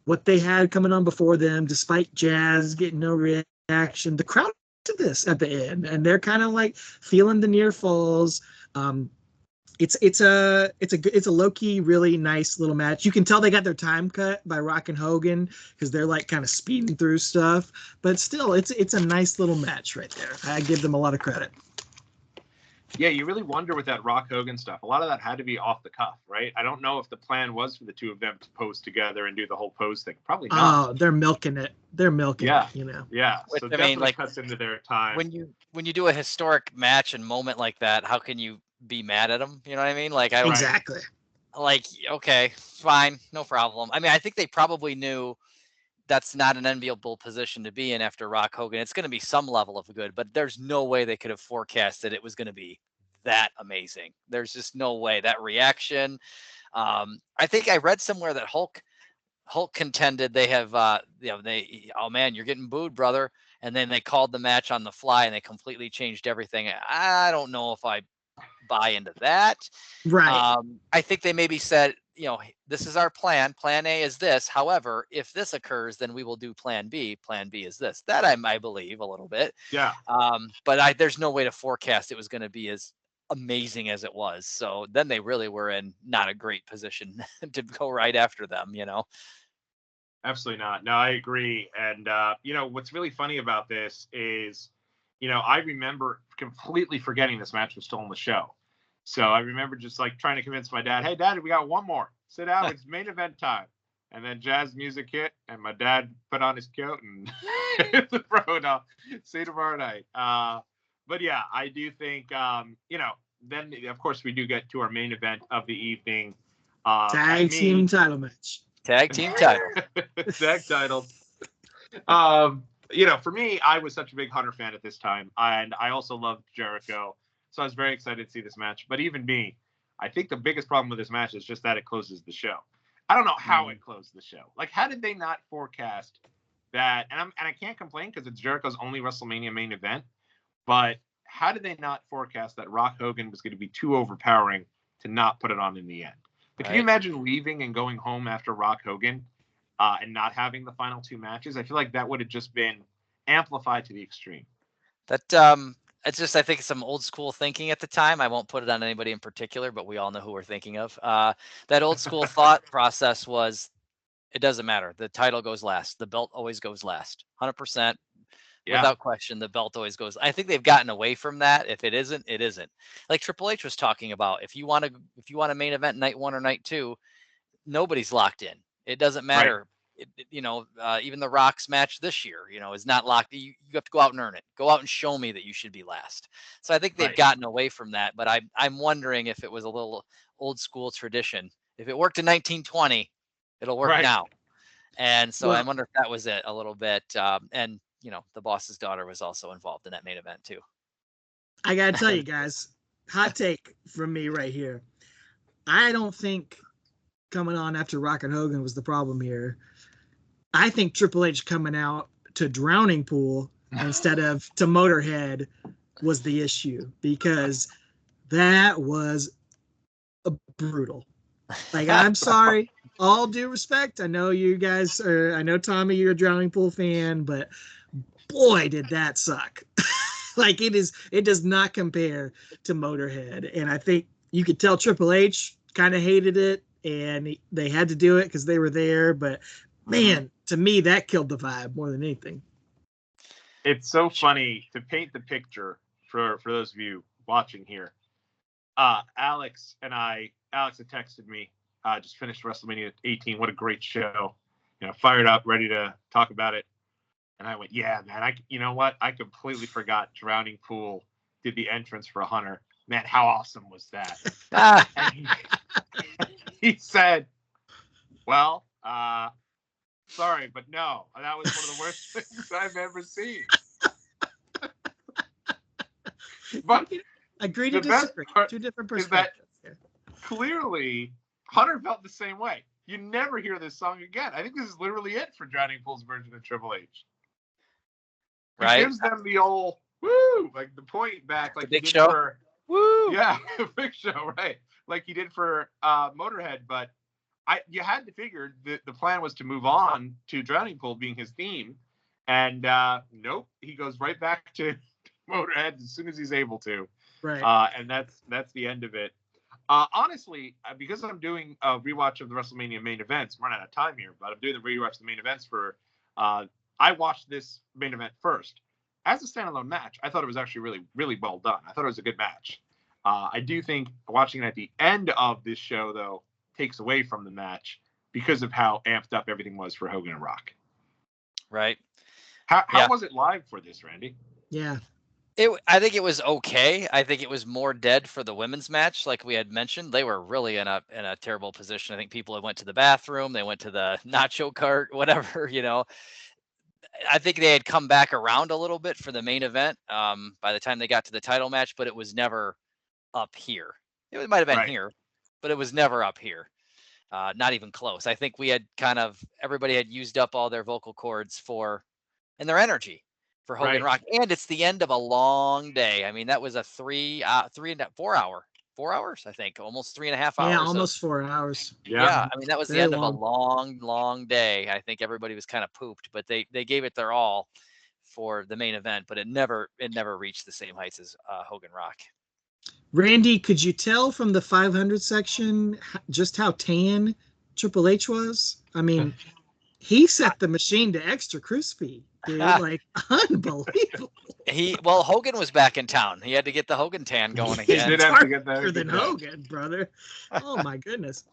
[SPEAKER 2] what they had coming on before them, despite Jazz getting no reaction, the crowd to this at the end, and they're kind of like feeling the near falls. It's a low key, really nice little match. You can tell they got their time cut by Rock and Hogan, because they're like kind of speeding through stuff. But still, it's a nice little match right there. I give them a lot of credit.
[SPEAKER 1] Yeah, you really wonder with that Rock Hogan stuff. A lot of that had to be off the cuff, right? I don't know if the plan was for the two of them to pose together and do the whole pose thing. Probably not.
[SPEAKER 2] Oh, they're milking it.
[SPEAKER 1] Yeah.
[SPEAKER 2] it,
[SPEAKER 1] Yeah. So definitely like, cuts into their time.
[SPEAKER 3] When you do a historic match and moment like that, how can you be mad at them? You know what I mean? Like,
[SPEAKER 2] exactly.
[SPEAKER 3] Like, okay, fine, no problem. I mean, I think they probably knew that's not an enviable position to be in after Rock Hogan. It's going to be some level of good, but there's no way they could have forecasted it was going to be that amazing. There's just no way. That reaction. I think I read somewhere that Hulk contended they have, oh man, you're getting booed, brother. And then they called the match on the fly and they completely changed everything. I don't know if I buy into that.
[SPEAKER 2] Right.
[SPEAKER 3] I think they maybe said, this is our plan. Plan A is this. However, if this occurs, then we will do plan B. Plan B is this. That I believe a little bit.
[SPEAKER 1] Yeah.
[SPEAKER 3] But there's no way to forecast it was going to be as amazing as it was. So then they really were in not a great position to go right after them,
[SPEAKER 1] Absolutely not. No, I agree. And, what's really funny about this is, I remember completely forgetting this match was still on the show. So I remember just like trying to convince my dad, hey, Dad, we got one more. Sit down. It's main event time. And then jazz music hit, and my dad put on his coat and hit the road. I'll see you tomorrow night. But yeah, I do think, then of course we do get to our main event of the evening.
[SPEAKER 2] Tag team title match.
[SPEAKER 3] Tag team title.
[SPEAKER 1] Tag title. For me, I was such a big Hunter fan at this time, and I also loved Jericho, so I was very excited to see this match. But even me, I think the biggest problem with this match is just that it closes the show. I don't know how it closed the show. Like, how did they not forecast that? And I can't complain because it's Jericho's only WrestleMania main event. But how did they not forecast that Rock Hogan was going to be too overpowering to not put it on in the end? But can you imagine leaving and going home after Rock Hogan and not having the final two matches? I feel like that would have just been amplified to the extreme.
[SPEAKER 3] That it's just, I think, some old school thinking at the time. I won't put it on anybody in particular, but we all know who we're thinking of. That old school thought process was, it doesn't matter. The title goes last. The belt always goes last. 100%. Yeah. Without question, the belt always goes. I think they've gotten away from that. If it isn't, it isn't. Like Triple H was talking about, if you want a main event night 1 or night 2, nobody's locked in. It doesn't matter. Right. Even the Rock's match this year, is not locked. You have to go out and earn it. Go out and show me that you should be last. So I think they've gotten away from that. But I'm wondering if it was a little old school tradition. If it worked in 1920, it'll work now. And so I wonder if that was it a little bit. And the boss's daughter was also involved in that main event too.
[SPEAKER 2] I got to tell you guys, hot take from me right here. I don't think coming on after Rock and Hogan was the problem here. I think Triple H coming out to Drowning Pool instead of to Motorhead was the issue, because that was brutal. Like, I'm sorry, all due respect. I know you guys are, I know Tommy, you're a Drowning Pool fan, but boy, did that suck. Like, it does not compare to Motorhead. And I think you could tell Triple H kind of hated it, and they had to do it because they were there. But man, to me, that killed the vibe more than anything.
[SPEAKER 1] It's so funny to paint the picture for those of you watching here. Alex had texted me, just finished WrestleMania 18. What a great show. Fired up, ready to talk about it. And I went, yeah, man, you know what? I completely forgot Drowning Pool did the entrance for Hunter. Man, how awesome was that? He said, well, sorry, but no, that was one of the worst things I've ever seen. But
[SPEAKER 2] agree to disagree. Two different perspectives.
[SPEAKER 1] Clearly, Hunter felt the same way. You never hear this song again. I think this is literally it for Drowning Pool's version of Triple H. It gives them the old woo, like the point back, like
[SPEAKER 3] the Big Show.
[SPEAKER 1] Woo, yeah, Big Show, right? Like he did for Motorhead. But you had to figure the plan was to move on to Drowning Pool being his theme, and nope, he goes right back to Motorhead as soon as he's able to.
[SPEAKER 2] Right.
[SPEAKER 1] And that's the end of it. Honestly, because I'm doing a rewatch of the WrestleMania main events, I'm running out of time here, but I'm doing the rewatch of the main events for. I watched this main event first. As a standalone match, I thought it was actually really, really well done. I thought it was a good match. I do think watching it at the end of this show, though, takes away from the match because of how amped up everything was for Hogan and Rock.
[SPEAKER 3] Right.
[SPEAKER 1] How was it live for this, Randy?
[SPEAKER 2] Yeah.
[SPEAKER 3] I think it was okay. I think it was more dead for the women's match, like we had mentioned. They were really in a terrible position. I think people had went to the bathroom, they went to the nacho cart, whatever, I think they had come back around a little bit for the main event by the time they got to the title match, but it was never up here. It might have been here, but it was never up here. Not even close. I think we had everybody had used up all their vocal cords and their energy for Hogan Rock. And it's the end of a long day. I mean, that was a 4 hours, I think, almost 3.5 hours.
[SPEAKER 2] Yeah, almost 4 hours.
[SPEAKER 3] Yeah. I mean, that was the end of a long, long day. I think everybody was kind of pooped, but they gave it their all for the main event, but it never reached the same heights as Hogan Rock.
[SPEAKER 2] Randy, could you tell from the 500 section just how tan Triple H was? I mean, he set the machine to extra crispy, dude. Like, unbelievable.
[SPEAKER 3] Hogan was back in town. He had to get the Hogan tan going again.
[SPEAKER 1] He did have to get that
[SPEAKER 2] than Hogan, brother. Oh my goodness.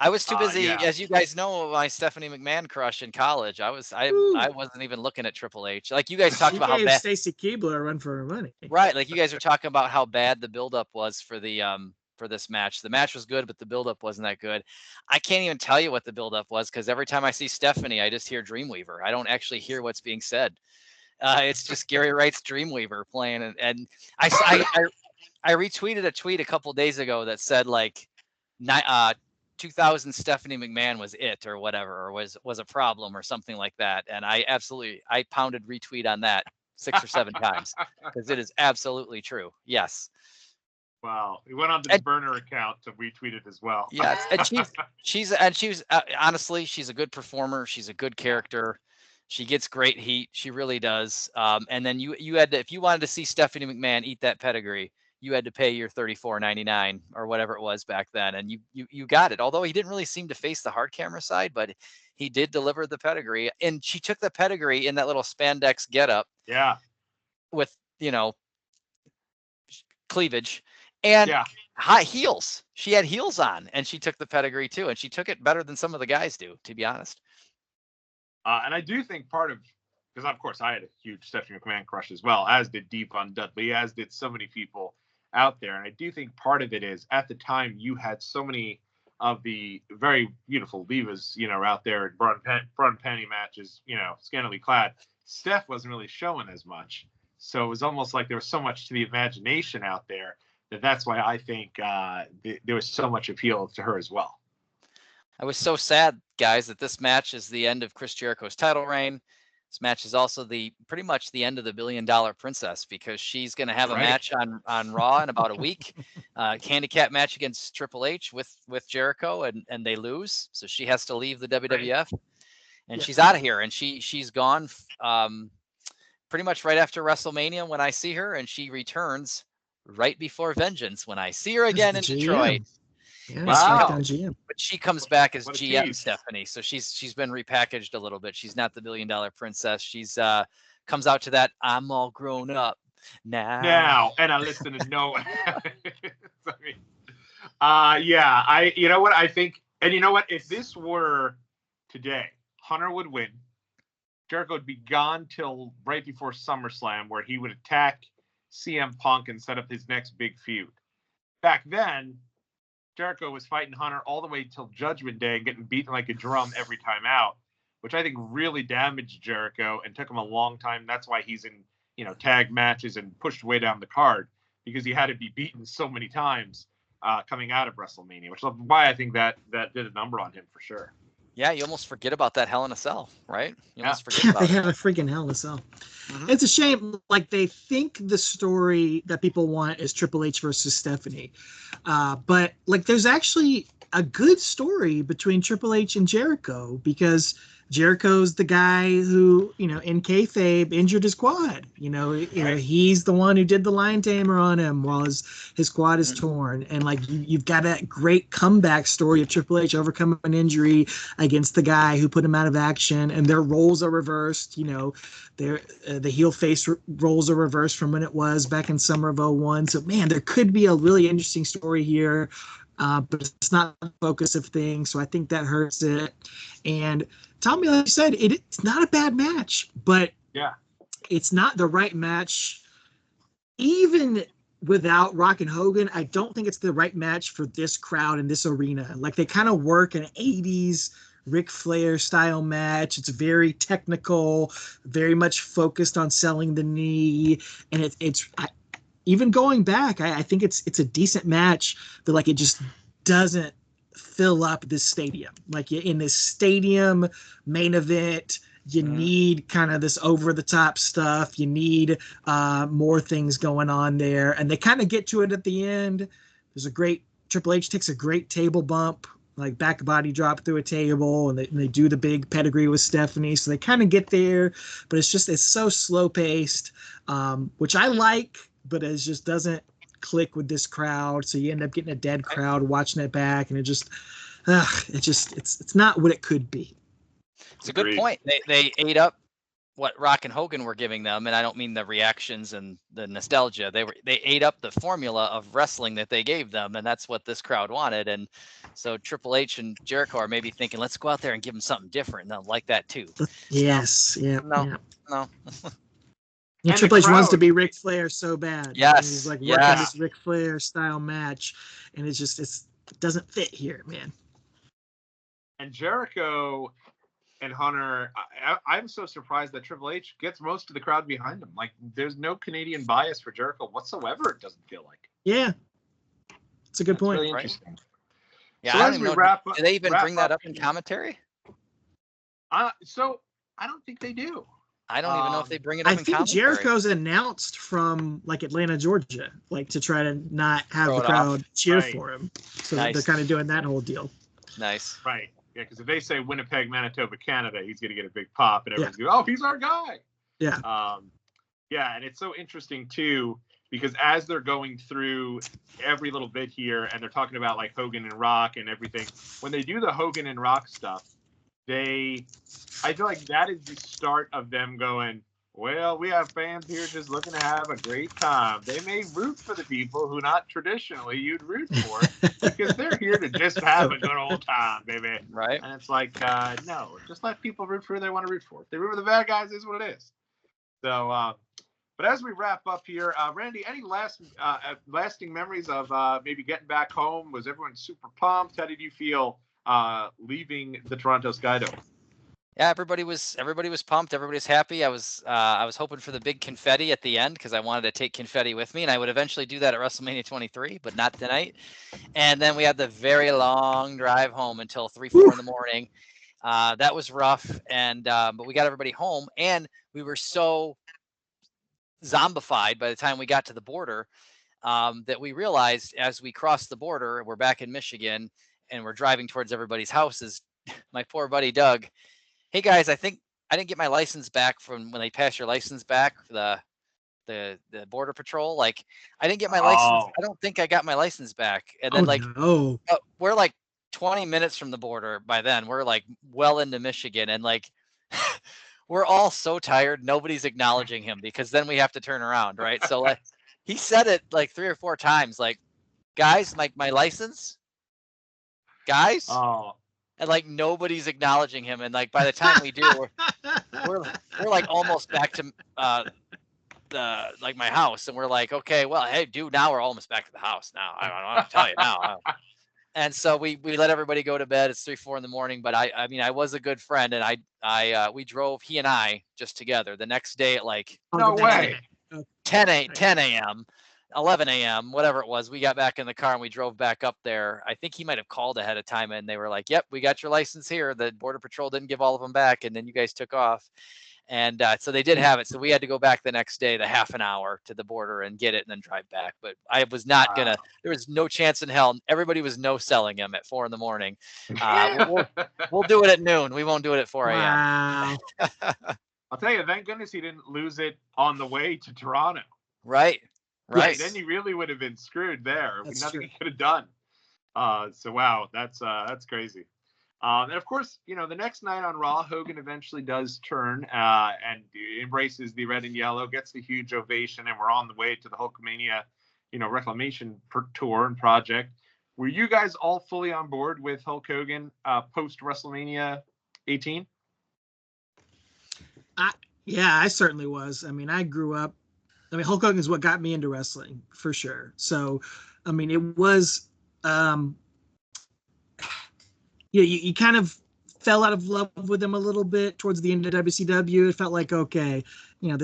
[SPEAKER 3] I was too busy,
[SPEAKER 1] Yeah.
[SPEAKER 3] as you guys know, my Stephanie McMahon crush in college. I wasn't even looking at Triple H. Like you guys talked about how
[SPEAKER 2] gave
[SPEAKER 3] bad
[SPEAKER 2] Stacy Keibler a run for her money.
[SPEAKER 3] Right, like you guys were talking about how bad the buildup was for the for this match. The match was good, but the buildup wasn't that good. I can't even tell you what the buildup was because every time I see Stephanie, I just hear Dreamweaver. I don't actually hear what's being said. It's just Gary Wright's Dreamweaver playing, and I retweeted a tweet a couple days ago that said like 2000 Stephanie McMahon was it or whatever, or was a problem or something like that. And I pounded retweet on that 6 or 7 times because it is absolutely true. Yes.
[SPEAKER 1] Wow. We went on to the burner account to retweet it as well.
[SPEAKER 3] Yes. And she's honestly, she's a good performer. She's a good character. She gets great heat. She really does. And then you had to, if you wanted to see Stephanie McMahon eat that pedigree, you had to pay your $34.99 or whatever it was back then. And you got it. Although he didn't really seem to face the hard camera side, but he did deliver the pedigree. And she took the pedigree in that little spandex getup.
[SPEAKER 1] Yeah.
[SPEAKER 3] With, cleavage and high heels. She had heels on and she took the pedigree too. And she took it better than some of the guys do, to be honest.
[SPEAKER 1] And I do think because of course I had a huge Stephanie McMahon crush as well, as did Devon Dudley, as did so many people out there. And I do think part of it is at the time you had so many of the very beautiful divas, out there in bra and panty matches, scantily clad. Steph wasn't really showing as much. So it was almost like there was so much to the imagination out there that's why I think there was so much appeal to her as well.
[SPEAKER 3] I was so sad, guys, that this match is the end of Chris Jericho's title reign. This match is also pretty much the end of the $1 Billion Princess because she's going to have a match on Raw in about a week. Handicap match against Triple H with Jericho, and they lose. So she has to leave the WWF. And she's out of here. And she's gone pretty much right after WrestleMania when I see her. And she returns right before Vengeance when I see her again in Detroit.
[SPEAKER 2] Yeah, wow.
[SPEAKER 3] But she comes back as GM Stephanie, so she's been repackaged a little bit. She's not the $1 Billion Princess. She's comes out to that I'm all grown up now,
[SPEAKER 1] and I listen to no. I you know what I think, and you know what, if this were today, Hunter would win. Jericho would be gone till right before SummerSlam, where he would attack CM Punk and set up his next big feud. Back then, Jericho was fighting Hunter all the way till Judgment Day and getting beaten like a drum every time out, which I think really damaged Jericho and took him a long time. That's why he's in, tag matches and pushed way down the card, because he had to be beaten so many times coming out of WrestleMania, which is why I think that did a number on him for sure.
[SPEAKER 3] Yeah, you almost forget about that Hell in a Cell, right? You almost forget about
[SPEAKER 2] they had a freaking Hell in a Cell. Mm-hmm. It's a shame. Like, they think the story that people want is Triple H versus Stephanie. But, like, there's actually a good story between Triple H and Jericho, because Jericho's the guy who, in kayfabe injured his quad. He's the one who did the lion tamer on him while his quad is torn. And like you've got that great comeback story of Triple H overcoming an injury against the guy who put him out of action, and their roles are reversed. The heel face roles are reversed from when it was back in summer of 2001. So man, there could be a really interesting story here. But it's not the focus of things, so I think that hurts it. And Tommy, like you said, it's not a bad match, but it's not the right match. Even without Rock and Hogan, I don't think it's the right match for this crowd in this arena. Like, they kind of work an 80s Ric Flair style match. It's very technical, very much focused on selling the knee, and even going back, I think it's a decent match, but like it just doesn't fill up this stadium. Like, in this stadium main event, you need kind of this over the top stuff. You need more things going on there, and they kind of get to it at the end. There's a great Triple H takes a great table bump, like back body drop through a table, and they do the big pedigree with Stephanie. So they kind of get there, but it's so slow paced, which I like. But it just doesn't click with this crowd, so you end up getting a dead crowd watching it back, and it's not what it could be.
[SPEAKER 3] It's a good point. They ate up what Rock and Hogan were giving them, and I don't mean the reactions and the nostalgia. They ate up the formula of wrestling that they gave them, and that's what this crowd wanted. And so Triple H and Jericho are maybe thinking, let's go out there and give them something different, and they'll like that too.
[SPEAKER 2] Yes,
[SPEAKER 3] No.
[SPEAKER 2] Yeah, Triple H wants to be Ric Flair so bad.
[SPEAKER 3] Yes,
[SPEAKER 2] he's like working this Ric Flair style match, and it doesn't fit here, man.
[SPEAKER 1] And Jericho and Hunter, I'm so surprised that Triple H gets most of the crowd behind him. Like, there's no Canadian bias for Jericho whatsoever, it doesn't feel like.
[SPEAKER 2] Yeah. It's a good point.
[SPEAKER 1] Really interesting.
[SPEAKER 3] Yeah, so I don't even know. Do they even bring that up in commentary?
[SPEAKER 1] So I don't think they do.
[SPEAKER 3] I don't even know if they bring it up in commentary.
[SPEAKER 2] I think Jericho's announced from like Atlanta, Georgia, like to try to not have the crowd cheer for him. So they're kind of doing that whole deal.
[SPEAKER 3] Nice.
[SPEAKER 1] Right. Yeah, because if they say Winnipeg, Manitoba, Canada, he's going to get a big pop, and everyone's going, oh, he's our guy.
[SPEAKER 2] Yeah.
[SPEAKER 1] Yeah, and it's so interesting, too, because as they're going through every little bit here, and they're talking about, like, Hogan and Rock and everything, when they do the Hogan and Rock stuff, I feel like that is the start of them going, well, we have fans here just looking to have a great time. They may root for the people who not traditionally you'd root for because they're here to just have a good old time, baby.
[SPEAKER 3] Right.
[SPEAKER 1] And it's like, no, just let people root for who they want to root for. If they root for the bad guys, is what it is. So, but as we wrap up here, Randy, any lasting memories of maybe getting back home? Was everyone super pumped? How did you feel leaving the Toronto Skydome?
[SPEAKER 3] Yeah, everybody was pumped. Everybody was happy. I was hoping for the big confetti at the end because I wanted to take confetti with me, and I would eventually do that at WrestleMania 23, but not tonight. And then we had the very long drive home until 3-4 in the morning. That was rough, and but we got everybody home, and we were so zombified by the time we got to the border that we realized as we crossed the border, we're back in Michigan, and we're driving towards everybody's houses. My poor buddy Doug. Hey guys, I think I didn't get my license back from when they pass your license back, the border patrol. Like, I didn't get my license. I don't think I got my license back. And then we're like 20 minutes from the border by then. We're like well into Michigan, and like we're all so tired. Nobody's acknowledging him because then we have to turn around, right? So like he said it like 3 or 4 times, like, guys, my license, guys. And like nobody's acknowledging him, and like by the time we do, we're like almost back to my house, and we're like, okay, well, hey, dude, now we're almost back to the house. Now I don't know what to tell you now. And so we let everybody go to bed. It's 3-4 in the morning, but I mean I was a good friend, and we drove, he and I, just together the next day at like 10 a.m. 11 a.m., whatever it was, we got back in the car and we drove back up there. I think he might have called ahead of time, and they were like, yep, we got your license here. The Border Patrol didn't give all of them back, and then you guys took off. And so they did have it. So we had to go back the next day, the half an hour to the border and get it and then drive back. But I was not going to, there was no chance in hell. Everybody was no selling him at 4 in the morning. We'll do it at noon. We won't do it at 4 a.m.
[SPEAKER 2] Wow.
[SPEAKER 1] I'll tell you, thank goodness he didn't lose it on the way to Toronto.
[SPEAKER 3] Right.
[SPEAKER 1] Right. Then he really would have been screwed there. Nothing he could have done. So wow, that's crazy. And of course, you know, the next night on Raw, Hogan eventually does turn and embraces the red and yellow, gets the huge ovation, and we're on the way to the Hulkamania, you know, Reclamation tour and project. Were you guys all fully on board with Hulk Hogan post WrestleMania 18?
[SPEAKER 2] Yeah, I certainly was. I mean, I grew up. I mean, Hulk Hogan is what got me into wrestling for sure. So, I mean, it was, you kind of fell out of love with him a little bit towards the end of WCW. It felt like, okay, you know,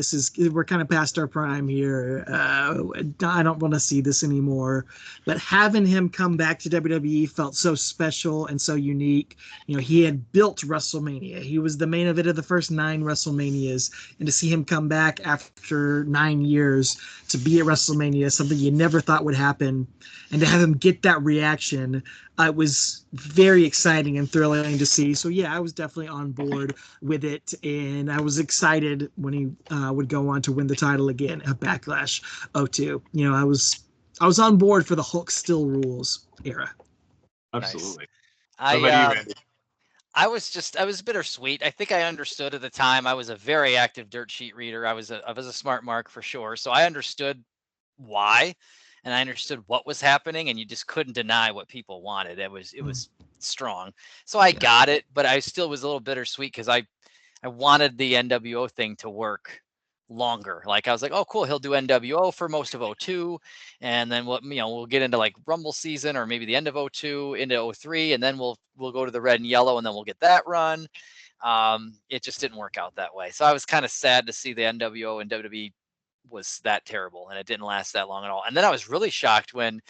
[SPEAKER 2] we're kind of past our prime here. I don't want to see this anymore. But having him come back to WWE felt so special and so unique. You know, he had built WrestleMania. He was the main event of the first 9 WrestleManias. And to see him come back after 9 years to be at WrestleMania, something you never thought would happen, and to have him get that reaction, it was very exciting and thrilling to see. So yeah, I was definitely on board with it, and I was excited when he would go on to win the title again at Backlash 02. You know, I was on board for the Hulk still rules era.
[SPEAKER 1] Absolutely.
[SPEAKER 3] Nice. I was bittersweet. I think I understood at the time. I was a very active dirt sheet reader. I was a smart mark for sure. So I understood why, and I understood what was happening, and you just couldn't deny what people wanted. It was strong. So I got it, but I still was a little bittersweet because I wanted the NWO thing to work longer. Like I was like, oh cool, he'll do NWO for most of 02, and then we'll get into like Rumble season or maybe the end of 02 into 03, and then we'll go to the red and yellow, and then we'll get that run. It just didn't work out that way. So I was kind of sad to see the NWO and WWE was that terrible, and it didn't last that long at all. And then I was really shocked when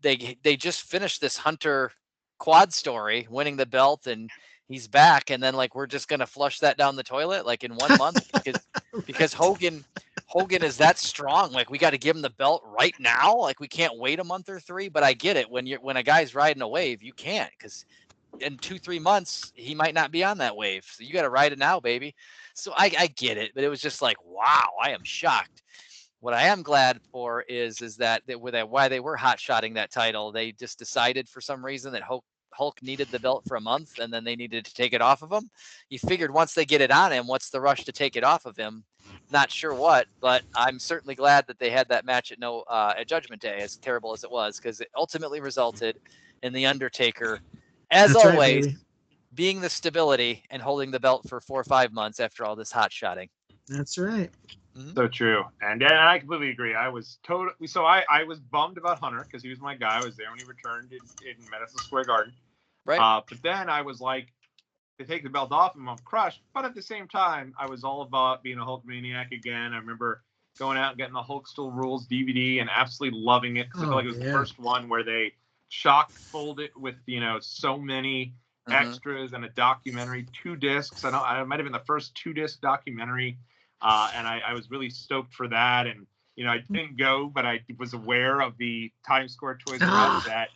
[SPEAKER 3] they just finished this Hunter quad story, winning the belt, and he's back, and then like we're just gonna flush that down the toilet like in 1 month because Hogan is that strong. Like we got to give him the belt right now. Like we can't wait a month or 3. But I get it, when a guy's riding a wave, you can't, because in 2-3 months he might not be on that wave. So you got to ride it now, baby. So I get it, but it was just like, wow, I am shocked. What I am glad for is that why they were hot-shotting that title. They just decided for some reason that Hulk needed the belt for a month, and then they needed to take it off of him. You figured once they get it on him, what's the rush to take it off of him? Not sure what, but I'm certainly glad that they had that match at Judgment Day, as terrible as it was, because it ultimately resulted in The Undertaker, as
[SPEAKER 2] That's
[SPEAKER 3] always,
[SPEAKER 2] right,
[SPEAKER 3] being the stability and holding the belt for 4 or 5 months after all this hot-shotting.
[SPEAKER 2] That's right.
[SPEAKER 3] Mm-hmm.
[SPEAKER 1] So true. And I completely agree. I was totally, so I was bummed about Hunter because he was my guy. I was there when he returned in Madison Square Garden.
[SPEAKER 3] Right.
[SPEAKER 1] But then I was like, to take the belt off him, I'm crushed. But at the same time, I was all about being a Hulk maniac again. I remember going out and getting the Hulk Still Rules DVD and absolutely loving it, because I feel like it was the first one where they chock fulled it with, so many extras and a documentary, 2 discs. I might have been the first 2-disc documentary. And I was really stoked for that. And, I didn't go, but I was aware of the Times Square Toys R Us that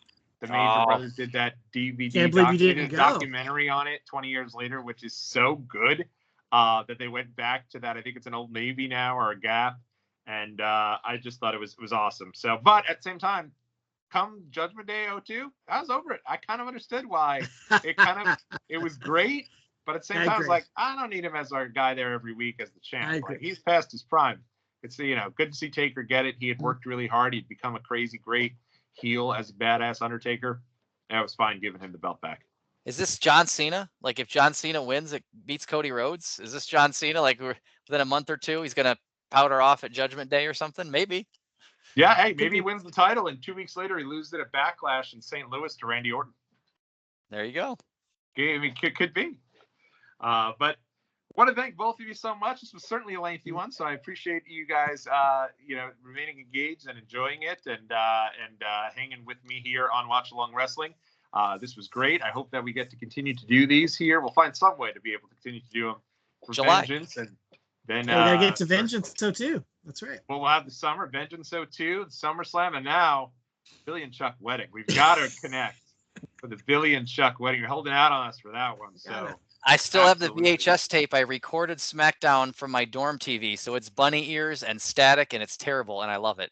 [SPEAKER 1] the Major Brothers did that DVD documentary on it 20 years later, which is so good that they went back to that. I think it's an Old Navy now or a Gap. And I just thought it was awesome. So, but at the same time, come Judgment Day 02, I was over it. I kind of understood why it was great. But at the same time, I was like, I don't need him as our guy there every week as the champ. Like, he's past his prime. It's, good to see Taker get it. He had worked really hard. He'd become a crazy great heel as a badass Undertaker. And it was fine giving him the belt back.
[SPEAKER 3] Is this John Cena? Like, if John Cena wins, it beats Cody Rhodes? Is this John Cena? Like, within a month or 2, he's going to powder off at Judgment Day or something? Maybe.
[SPEAKER 1] Yeah, hey, maybe he wins the title, and 2 weeks later he loses it at Backlash in St. Louis to Randy Orton.
[SPEAKER 3] There you go.
[SPEAKER 1] I mean, could be. But want to thank both of you so much. This was certainly a lengthy one, so I appreciate you guys, remaining engaged and enjoying it, and hanging with me here on Watch Along Wrestling. This was great. I hope that we get to continue to do these here. We'll find some way to be able to continue to do them for
[SPEAKER 3] July.
[SPEAKER 1] Vengeance, and then
[SPEAKER 2] we gotta get to Vengeance too. That's right.
[SPEAKER 1] Well, we'll have the summer Vengeance 02, the SummerSlam, and now Billy and Chuck wedding. We've got to connect for the Billy and Chuck wedding. You're holding out on us for that one, so.
[SPEAKER 3] I still have the VHS tape. I recorded SmackDown from my dorm TV, so it's bunny ears and static, and it's terrible, and I love it.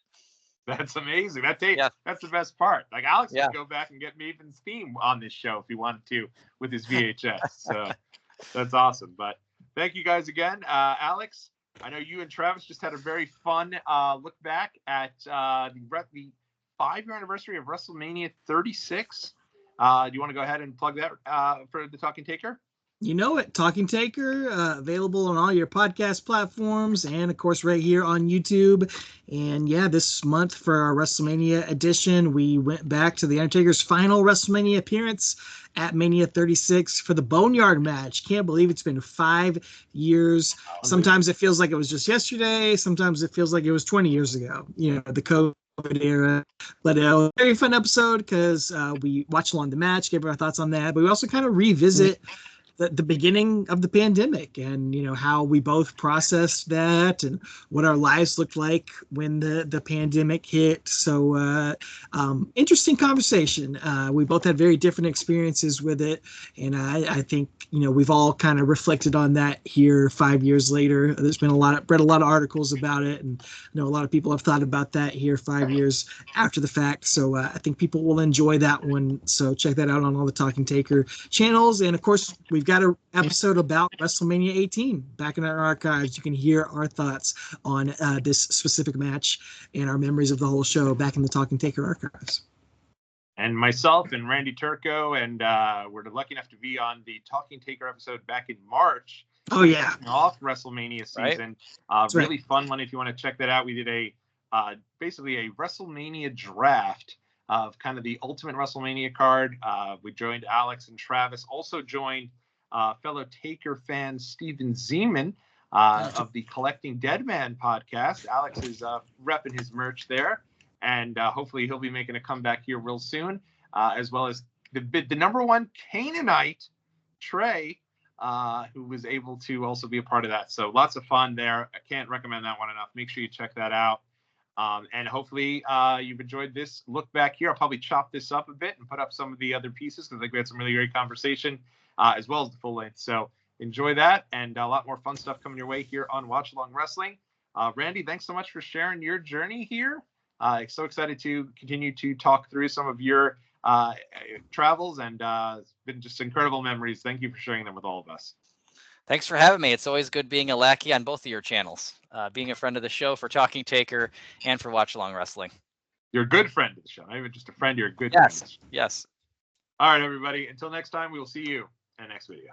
[SPEAKER 1] That's amazing. That tape, that's the best part. Like, Alex could go back and get Maven's theme on this show if he wanted to with his VHS. So that's awesome. But thank you guys again. Alex, I know you and Travis just had a very fun look back at the 5-year anniversary of WrestleMania 36. Do you want to go ahead and plug that for the Talking Taker?
[SPEAKER 2] You know it, Talking Taker, available on all your podcast platforms, and of course right here on YouTube. And yeah, this month for our WrestleMania edition, we went back to the Undertaker's final WrestleMania appearance at Mania 36 for the Boneyard match. Can't believe it's been 5 years. Sometimes it feels like it was just yesterday. Sometimes it feels like it was 20 years ago. The COVID era. But it was a very fun episode because we watched along the match, gave our thoughts on that. But we also kind of revisit the beginning of the pandemic, and how we both processed that and what our lives looked like when the pandemic hit. So interesting conversation. We both had very different experiences with it, and I think we've all kind of reflected on that here 5 years later. There's been read a lot of articles about it, and I know a lot of people have thought about that here 5 years after the fact. So I think people will enjoy that one. So check that out on all the Talking Taker channels. And of course, we've got an episode about WrestleMania 18 back in our archives. You can hear our thoughts on this specific match and our memories of the whole show back in the Talking Taker archives.
[SPEAKER 1] And myself and Randy Turco, and we're lucky enough to be on the Talking Taker episode back in March.
[SPEAKER 2] Oh yeah,
[SPEAKER 1] off WrestleMania season.
[SPEAKER 3] Right.
[SPEAKER 1] Really fun one if you want to check that out. We did basically a WrestleMania draft of kind of the ultimate WrestleMania card. We joined Alex and Travis. Also joined fellow Taker fan Steven Zeman of the Collecting Dead Man podcast. Alex is repping his merch there, and hopefully he'll be making a comeback here real soon, as well as the number one Canaanite, Trey, who was able to also be a part of that. So lots of fun there. I can't recommend that one enough. Make sure you check that out. And hopefully you've enjoyed this look back here. I'll probably chop this up a bit and put up some of the other pieces, because I think we had some really great conversation, as well as the full length. So enjoy that, and a lot more fun stuff coming your way here on Watch Along Wrestling. Randy, thanks so much for sharing your journey here. So excited to continue to talk through some of your travels, and it's been just incredible memories. Thank you for sharing them with all of us.
[SPEAKER 3] Thanks for having me. It's always good being a lackey on both of your channels, being a friend of the show for Talking Taker and for Watch Along Wrestling.
[SPEAKER 1] You're a good friend of the show. Not even just a friend, you're a good friend.
[SPEAKER 3] Yes.
[SPEAKER 1] All right, everybody. Until next time, we will see you in the next video.